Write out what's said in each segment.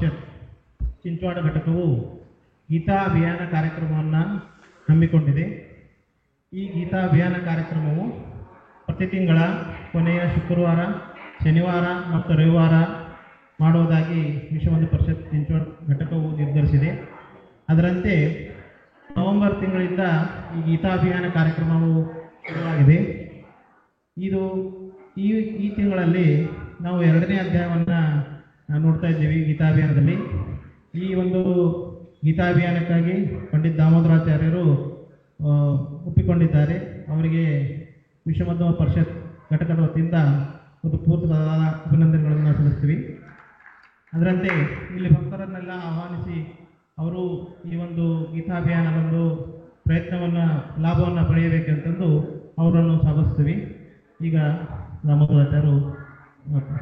ಪರಿಷತ್ ಚಿಂಚವಾಡ ಘಟಕವು ಗೀತಾ ಅಭಿಯಾನ ಕಾರ್ಯಕ್ರಮವನ್ನು ಹಮ್ಮಿಕೊಂಡಿದೆ. ಈ ಗೀತಾ ಅಭಿಯಾನ ಕಾರ್ಯಕ್ರಮವು ಪ್ರತಿ ತಿಂಗಳ ಕೊನೆಯ ಶುಕ್ರವಾರ, ಶನಿವಾರ ಮತ್ತು ರವಿವಾರ ಮಾಡುವುದಾಗಿ ವಿಶ್ವ ಹಿಂದೂ ಪರಿಷತ್ ಚಿಂಚವಾಡ ಘಟಕವು ನಿರ್ಧರಿಸಿದೆ. ಅದರಂತೆ ನವೆಂಬರ್ ತಿಂಗಳಿಂದ ಈ ಗೀತಾ ಅಭಿಯಾನ ಕಾರ್ಯಕ್ರಮವು ಶುರುವಾಗಿದೆ. ಇದು ಈ ತಿಂಗಳಲ್ಲಿ ನಾವು 2ನೇ ಅಧ್ಯಾಯವನ್ನು ನೋಡ್ತಾ ಇದ್ದೀವಿ. ಗೀತಾಭಿಯಾನದಲ್ಲಿ ಈ ಒಂದು ಗೀತಾಭಿಯಾನಕ್ಕಾಗಿ ಪಂಡಿತ್ ದಾಮೋದರಾಚಾರ್ಯರು ಒಪ್ಪಿಕೊಂಡಿದ್ದಾರೆ. ಅವರಿಗೆ ವಿಶ್ವ ಹಿಂದೂ ಪರಿಷತ್ ಘಟಕದ ವತಿಯಿಂದ ಒಂದು ಪೂರ್ವಕವಾದ ಅಭಿನಂದನೆಗಳನ್ನು ಸಲ್ಲಿಸ್ತೀವಿ. ಅದರಂತೆ ಇಲ್ಲಿ ಭಕ್ತರನ್ನೆಲ್ಲ ಆಹ್ವಾನಿಸಿ ಅವರು ಈ ಒಂದು ಗೀತಾಭಿಯಾನದ ಒಂದು ಪ್ರಯತ್ನವನ್ನು ಲಾಭವನ್ನು ಪಡೆಯಬೇಕೆಂತಂದು ಅವರನ್ನು ಸ್ವಾಗತಿಸ್ತೀವಿ. ಈಗ ದಾಮೋದರಾಚಾರ್ಯರು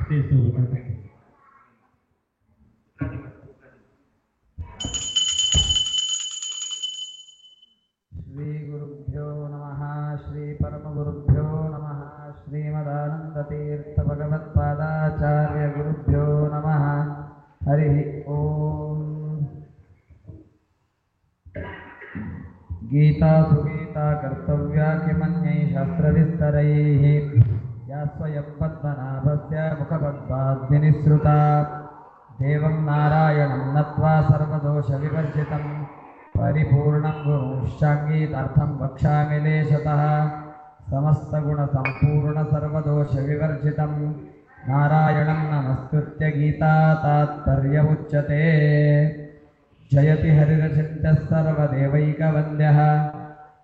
ಸ್ಟೇಜ್ ಹೋಗ್ತಾರೆ. ಶ್ರೀ ಗುರುಭ್ಯೋ ನಮಃ. ಶ್ರೀ ಪರಮಗುರುಭ್ಯೋ ನಮಃ. ಶ್ರೀಮದಾನಂದತೀರ್ಥ ಭಗವತ್ಪಾದಾಚಾರ್ಯ ಗುರುಭ್ಯೋ ನಮಃ. ಹರಿ ಓಂ. ಗೀತಾ ಸುಗೀತಾ ಕರ್ತವ್ಯ ಕಿಮನ್ಯೈ ಶಾಸ್ತ್ರವಿಸ್ತರೈಃ ಯಾ ಸ್ವಯಂ ಪದ್ಮನಾಭಸ್ಯ ಮುಖಪದ್ಮಾದ್ವಿನಿಸೃತಾ ದೇವಂ ನಾರಾಯಣಂ ನತ್ವಾ ಸರ್ವದೋಷ ವಿವರ್ಜಿತಂ ಪರಿಪೂರ್ಣಂ ಗುರುಶ್ಚಾಂಗೀತಾರ್ಥಂ ವಕ್ಷ್ಯಾಮಿ ಲೇಶತಃ ಸಮಸ್ತಗುಣ ಸಂಪೂರ್ಣ ಸರ್ವದೋಷ ವಿವರ್ಜಿತಂ ನಾರಾಯಣಂ ನಮಸ್ಕೃತ್ಯ ಗೀತಾ ತಾತ್ಪರ್ಯ ಉಚ್ಯತೆ. ಜಯತಿ ಹರಿರಚಿಂತ್ಯಃ ಸರ್ವದೇವೈಕವಂದ್ಯಃ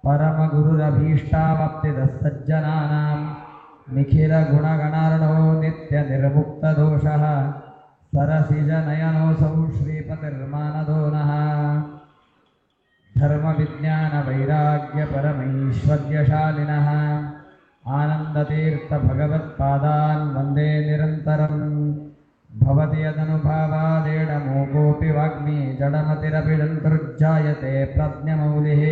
ಪರಮಗುರುರಭೀಷ್ಟಾವಾಪ್ತಿದಃ ಸಜ್ಜನಾನಾಂ ನಿಖಿಲ ಗುಣಗಣಾರ್ಣೋ ನಿತ್ಯ ನಿರ್ಮುಕ್ತದೋಷಃ ಸರಸಿಜನಯನೋऽಸೌ ಶ್ರೀಪತಿರ್ಮಾನದೋ ನಃ. ಧರ್ಮವಿಜ್ಞಾನವೈರಾಗ್ಯಪರಮೈಶ್ವರ್ಯಶಾಲಿನಃ ಆನಂದತೀರ್ಥಭಗವತ್ಪಾದಾನ್ ವಂದೇ ನಿರಂತರಂ. ಭವತಿ ಯದನುಭಾವಾದೇಡಮೋಗೋಪಿ ವಾಗ್ಮಿ ಜಡಮತಿರಪಿ ಜಂತುರ್ಜಾಯತೆ ಪ್ರಜ್ಞಮೌಲಿಃ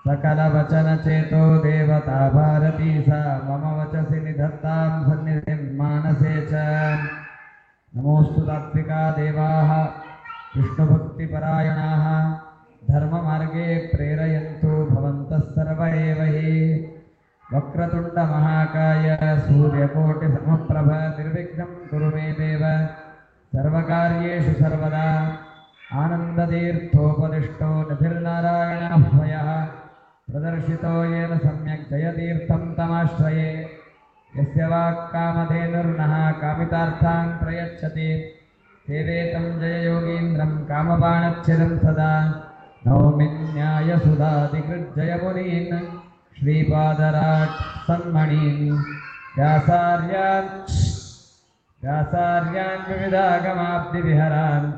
सकलवचनचेतो देवता भारती सा मम वचसि निधत्तां सन्निधिं मानसे च. नमोऽस्तु तात्विका देवाः विष्णुभक्तिपरायणाः धर्ममार्गे प्रेरयन्तु भवन्तः सर्व एव हि. वक्रतुण्डमहाकाय सूर्यकोटिसमप्रभ निर्विघ्नं कुरु मे देव सर्वकार्येषु सर्वदा. आनन्दतीर्थोपदिष्टो निधिर्नारायणः प्रदर्शितो येन सम्यक् जयतीर्थं तमाश्रये. यस्य वाक्कामधेनुर्नः कामितार्थान् प्रयच्छति सेवेतं जययोगीन्द्रं कामबाणच्छिदं सदा. नौमि न्यायसुधाधिकृज्जयमुनीन् श्रीपादराट् सन्मणीन् व्यासार्यान् विविधागमाब्धिविहरान्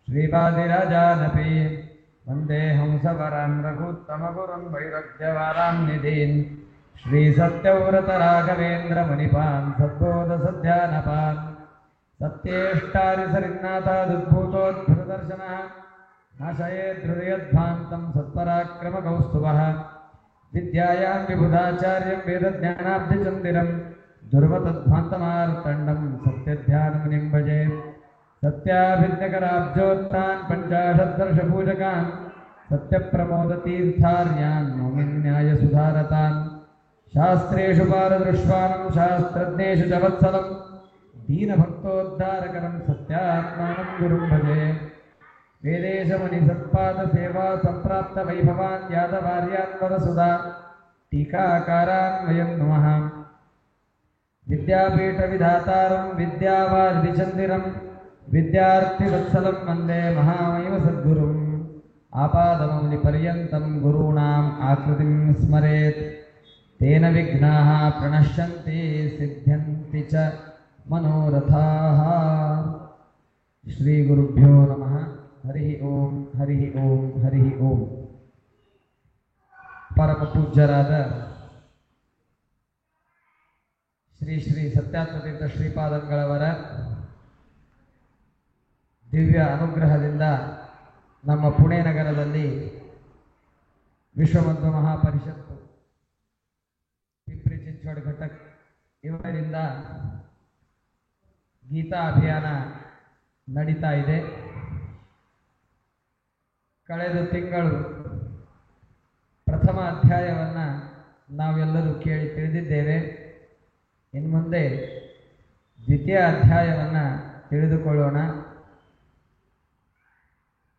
श्रीपादिराजानपि वन्दे हंसवरान् रघुत्तमगुरुं वैराग्यवारान् निधीन् श्रीसत्यव्रतराघवेन्द्रमुनिपान् सद्बोधसध्यानपान्. सत्येष्टारिसरिन्नाथादुद्भूतोद्भुतदर्शनः नाशयेद्धृदयध्वान्तं सत्पराक्रमकौस्तुभः. विद्यायां विबुधाचार्यं वेदज्ञानाब्धिचन्दिरं दुर्वतध्वान्तमार्तण्डं सत्यध्यानमुनिं भजे. सत्याभिज्ञकराब्जोत्थान् पञ्चाशद्वर्षपूजकान् सत्यप्रमोदतीर्थार्यान् नौमि न्यायसुधारतान्. शास्त्रेषु पारदृष्वानं शास्त्रज्ञेषु च वत्सलं दीनभक्तोद्धारकरं सत्यात्मानं गुरुं भजे. वेदेशमुनिसत्पादसेवा सम्प्राप्तवैभवान् यादवार्यान् वरसुधा टीकाकारान् वयं नमः. विद्यापीठविधातारं विद्यावारिधिचन्दिरं विद्यार्थिवत्सलं वन्दे महामहिम सद्गुरुम्. आपादमौलिपर्यन्तं गुरूणाम् आकृतिं स्मरेत् तेन विघ्नाः प्रणश्यन्ति सिद्ध्यन्ति च मनोरथाः. श्रीगुरुभ्यो नमः. हरि ओं हरि ओं हरि ओं. परम पूज्यराद ಶ್ರೀ ಶ್ರೀ ಸತ್ಯಾತ್ಮತೀರ್ಥ ಶ್ರೀಪಾದಂಗಳವರ ದಿವ್ಯ ಅನುಗ್ರಹದಿಂದ ನಮ್ಮ ಪುಣೆ ನಗರದಲ್ಲಿ ವಿಶ್ವ ಹಿಂದೂ ಮಹಾಪರಿಷತ್ತು ಪಿಂಪ್ರಿ ಚಿಂಚೋಡ್ ಘಟಕ್ ಇವರಿಂದ ಗೀತಾ ಅಭಿಯಾನ ನಡೀತಾ ಇದೆ. ಕಳೆದ ತಿಂಗಳು ಪ್ರಥಮ ಅಧ್ಯಾಯವನ್ನು ನಾವೆಲ್ಲರೂ ಕೇಳಿ ತಿಳಿದಿದ್ದೇವೆ. ಇನ್ನು ಮುಂದೆ ದ್ವಿತೀಯ ಅಧ್ಯಾಯವನ್ನು ತಿಳಿದುಕೊಳ್ಳೋಣ.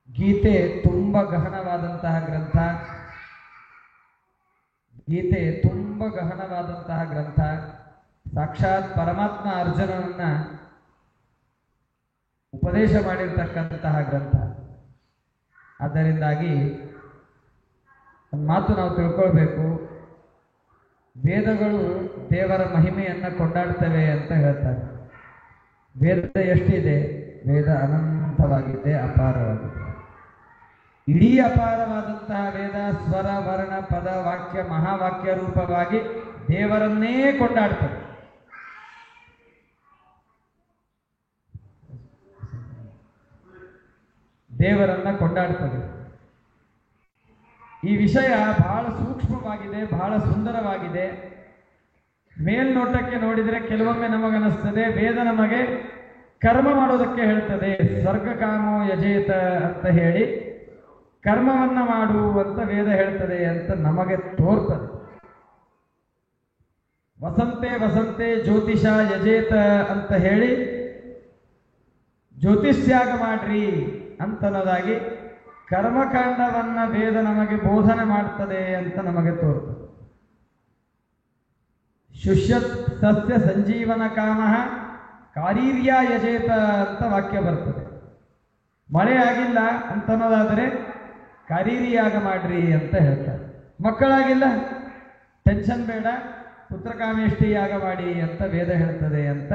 ಗೀತೆ ತುಂಬ ಗಹನವಾದಂತಹ ಗ್ರಂಥ. ಗೀತೆ ತುಂಬ ಗಹನವಾದಂತಹ ಗ್ರಂಥ. ಸಾಕ್ಷಾತ್ ಪರಮಾತ್ಮ ಅರ್ಜುನನನ್ನ ಉಪದೇಶ ಮಾಡಿರ್ತಕ್ಕಂತಹ ಗ್ರಂಥ. ಆದ್ದರಿಂದಾಗಿ ಒಂದು ಮಾತು ನಾವು ತಿಳ್ಕೊಳ್ಬೇಕು. ವೇದಗಳು ದೇವರ ಮಹಿಮೆಯನ್ನು ಕೊಂಡಾಡ್ತವೆ ಅಂತ ಹೇಳ್ತಾರೆ. ವೇದ ಎಷ್ಟಿದೆ? ವೇದ ಅನಂತವಾಗಿದೆ, ಅಪಾರವಾಗಿದೆ. ಇಡೀ ಅಪಾರವಾದಂತಹ ವೇದ ಸ್ವರ, ವರ್ಣ, ಪದ, ವಾಕ್ಯ, ಮಹಾವಾಕ್ಯ ರೂಪವಾಗಿ ದೇವರನ್ನೇ ಕೊಂಡಾಡ್ತದೆ. ದೇವರನ್ನ ಕೊಂಡಾಡ್ತದೆ. ಈ ವಿಷಯ ಬಹಳ ಸೂಕ್ಷ್ಮವಾಗಿದೆ, ಬಹಳ ಸುಂದರವಾಗಿದೆ. ಮೇಲ್ನೋಟಕ್ಕೆ ನೋಡಿದರೆ ಕೆಲವೊಮ್ಮೆ ನಮಗನಿಸ್ತದೆ ವೇದ ನಮಗೆ ಕರ್ಮ ಮಾಡೋದಕ್ಕೆ ಹೇಳ್ತದೆ. ಸ್ವರ್ಗ ಕಾಮೋ ಯಜೇತ ಅಂತ ಹೇಳಿ ಕರ್ಮವನ್ನ ಮಾಡು ಅಂತ ವೇದ ಹೇಳ್ತದೆ ಅಂತ ನಮಗೆ ತೋರ್ತದೆ. ವಸಂತೆ ವಸಂತೆ ಜ್ಯೋತಿಷ ಯಜೇತ ಅಂತ ಹೇಳಿ ಜ್ಯೋತಿಷ್ಯಾಗ ಮಾಡ್ರಿ ಅಂತನ್ನೋದಾಗಿ ಕರ್ಮಕಾಂಡವನ್ನ ವೇದ ನಮಗೆ ಬೋಧನೆ ಮಾಡ್ತದೆ ಅಂತ ನಮಗೆ ತೋರ್ತದೆ. ಶುಷ್ಯ ಸಸ್ಯ ಸಂಜೀವನ ಕಾಮ ಕಾರೀರ್ಯ ಯಜೇತ ಅಂತ ವಾಕ್ಯ ಬರ್ತದೆ. ಮಳೆ ಆಗಿಲ್ಲ ಅಂತನ್ನೋದಾದರೆ ಕಾರೀರಿಯಾಗ ಮಾಡ್ರಿ ಅಂತ ಹೇಳ್ತಾರೆ. ಮಕ್ಕಳಾಗಿಲ್ಲ, ಟೆನ್ಷನ್ ಬೇಡ, ಪುತ್ರಕಾಮೇಷ್ಟಿಯಾಗ ಮಾಡಿ ಅಂತ ವೇದ ಹೇಳ್ತದೆ ಅಂತ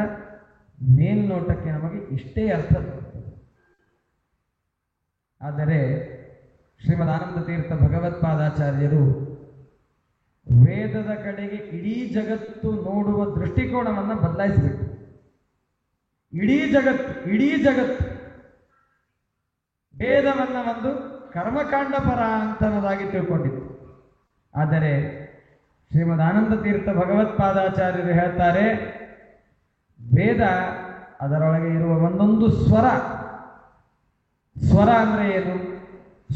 ಮೇಲ್ನೋಟಕ್ಕೆ ನಮಗೆ ಇಷ್ಟೇ ಅರ್ಥ ಬರ್ತದೆ. ಆದರೆ ಶ್ರೀಮದ್ ಆನಂದ ತೀರ್ಥ ಭಗವತ್ಪಾದಾಚಾರ್ಯರು ವೇದದ ಕಡೆಗೆ ಇಡೀ ಜಗತ್ತು ನೋಡುವ ದೃಷ್ಟಿಕೋನವನ್ನು ಬದಲಾಯಿಸಿಬಿಟ್ಟು ಇಡೀ ಜಗತ್ತು ವೇದವನ್ನ ಒಂದು ಕರ್ಮಕಾಂಡ ಪರ ಅಂತನ್ನೋದಾಗಿ ತಿಳ್ಕೊಂಡಿತ್ತು. ಆದರೆ ಶ್ರೀಮದ್ ಆನಂದ ತೀರ್ಥ ಭಗವತ್ಪಾದಾಚಾರ್ಯರು ಹೇಳ್ತಾರೆ, ವೇದ ಅದರೊಳಗೆ ಇರುವ ಒಂದೊಂದು ಸ್ವರ ಅಂದ್ರೆ ಏನು?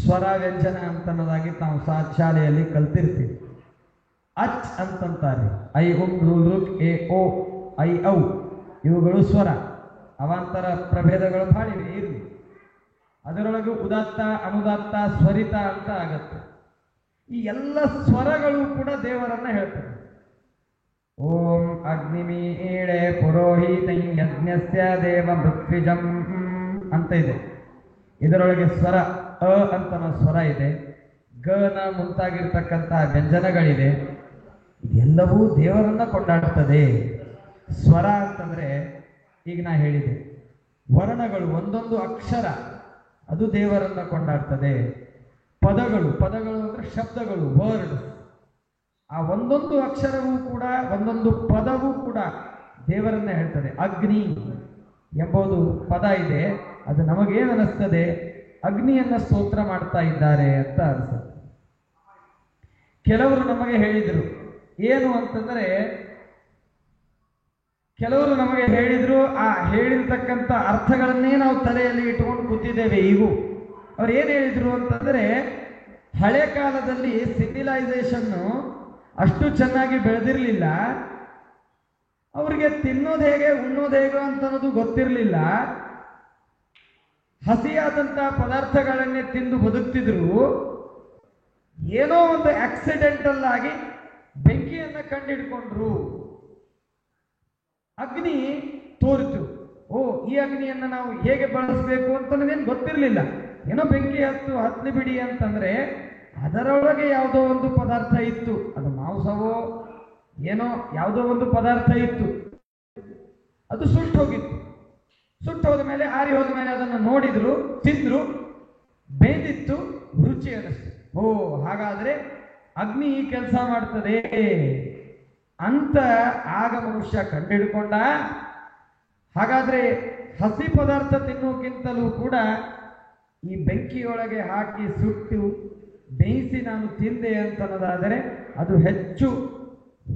ಸ್ವರ ವ್ಯಂಜನ ಅಂತನ್ನೋದಾಗಿ ನಾವು ಶಾಲೆಯಲ್ಲಿ ಕಲ್ತಿರ್ತೀವಿ. ಅಚ್ ಅಂತಂತಾರೆ. ಐ ಉಂ ರು ಋಕ್ ಎ ಓ ಐ ಔ ಇವುಗಳು ಸ್ವರ. ಅವಾಂತರ ಪ್ರಭೇದಗಳು ಬಹಳ ಇರಲಿ. ಅದರೊಳಗೆ ಉದಾತ್ತ, ಅನುದಾತ್ತ, ಸ್ವರಿತ ಅಂತ ಆಗತ್ತೆ. ಈ ಎಲ್ಲ ಸ್ವರಗಳು ಕೂಡ ದೇವರನ್ನ ಹೇಳ್ತವೆ. ಓಂ ಅಗ್ನಿಮೀಳೆ ಪುರೋಹಿತ ಯಜ್ಞಸ್ಯ ದೇವ ಮೃತ್ವಿಜಂ ಅಂತ ಇದೆ. ಇದರೊಳಗೆ ಸ್ವರ ಅ ಅಂತನ ಸ್ವರ ಇದೆ, ಗನ ಮುಂತಾಗಿರ್ತಕ್ಕಂತಹ ವ್ಯಂಜನಗಳಿದೆ. ಇದೆಲ್ಲವೂ ದೇವರನ್ನ ಕೊಂಡಾಡುತ್ತದೆ. ಸ್ವರ ಅಂತಂದ್ರೆ ಈಗ ನಾ ಹೇಳಿದೆ, ವರ್ಣಗಳು ಒಂದೊಂದು ಅಕ್ಷರ ಅದು ದೇವರನ್ನ ಕೊಂಡಾಡ್ತದೆ. ಪದಗಳು ಅಂದ್ರೆ ಶಬ್ದಗಳು, ವರ್ಡ್. ಆ ಒಂದೊಂದು ಅಕ್ಷರವೂ ಕೂಡ, ಒಂದೊಂದು ಪದವೂ ಕೂಡ ದೇವರನ್ನ ಹೇಳ್ತದೆ. ಅಗ್ನಿ ಎಂಬುದು ಪದ ಇದೆ, ಅದು ನಮಗೇನು ಅನಿಸ್ತದೆ? ಅಗ್ನಿಯನ್ನ ಸ್ತೋತ್ರ ಮಾಡ್ತಾ ಇದ್ದಾರೆ ಅಂತ ಅನಿಸುತ್ತೆ. ಕೆಲವರು ನಮಗೆ ಹೇಳಿದರು ಏನು ಅಂತಂದ್ರೆ, ಕೆಲವರು ನಮಗೆ ಹೇಳಿದ್ರು, ಆ ಹೇಳಿರ್ತಕ್ಕಂಥ ಅರ್ಥಗಳನ್ನೇ ನಾವು ತಲೆಯಲ್ಲಿ ಇಟ್ಕೊಂಡು ಕೂತಿದ್ದೇವೆ ಈಗೂ. ಅವ್ರು ಏನು ಹೇಳಿದ್ರು ಅಂತಂದ್ರೆ, ಹಳೆ ಕಾಲದಲ್ಲಿ ಸಿವಿಲೈಸೇಷನ್ನು ಅಷ್ಟು ಚೆನ್ನಾಗಿ ಬೆಳೆದಿರಲಿಲ್ಲ, ಅವ್ರಿಗೆ ತಿನ್ನೋದು ಹೇಗೆ ಉಣ್ಣೋದು ಹೇಗೆ ಅಂತನ್ನೋದು ಗೊತ್ತಿರಲಿಲ್ಲ, ಹಸಿಯಾದಂತಹ ಪದಾರ್ಥಗಳನ್ನೇ ತಿಂದು ಬದುಕ್ತಿದ್ರು. ಏನೋ ಒಂದು ಆಕ್ಸಿಡೆಂಟಲ್ ಆಗಿ ಬೆಂಕಿಯನ್ನ ಕಂಡಿಡ್ಕೊಂಡ್ರು. ಅಗ್ನಿ ತೋರಿತು. ಓ, ಈ ಅಗ್ನಿಯನ್ನ ನಾವು ಹೇಗೆ ಬಳಸಬೇಕು ಅಂತೇನು ಗೊತ್ತಿರಲಿಲ್ಲ. ಏನೋ ಬೆಂಕಿ ಹತ್ಲಿ ಬಿಡಿ ಅಂತಂದ್ರೆ ಅದರೊಳಗೆ ಯಾವುದೋ ಒಂದು ಪದಾರ್ಥ ಇತ್ತು. ಅದು ಮಾಂಸವೋ ಏನೋ ಯಾವುದೋ ಒಂದು ಪದಾರ್ಥ ಇತ್ತು. ಅದು ಸುಟ್ಟು ಹೋಗಿತ್ತು. ಸುಟ್ಟು ಹೋದ ಮೇಲೆ, ಆರಿ ಹೋದ ಮೇಲೆ ಅದನ್ನು ನೋಡಿದ್ರು, ತಿಂದ್ರು, ಬೇಂದಿತ್ತು, ರುಚಿ ಅನ್ನಿಸ್ತು. ಓ, ಹಾಗಾದ್ರೆ ಅಗ್ನಿ ಈ ಕೆಲಸ ಮಾಡ್ತದೆ ಅಂತ ಆಗ ಮನುಷ್ಯ ಕಂಡಿಡ್ಕೊಂಡ. ಹಾಗಾದ್ರೆ ಹಸಿ ಪದಾರ್ಥ ತಿನ್ನೋಕ್ಕಿಂತಲೂ ಕೂಡ ಈ ಬೆಂಕಿಯೊಳಗೆ ಹಾಕಿ ಸುಟ್ಟು ಬೇಯಿಸಿ ನಾನು ತಿಂದೆ ಅಂತನ್ನೋದಾದರೆ ಅದು ಹೆಚ್ಚು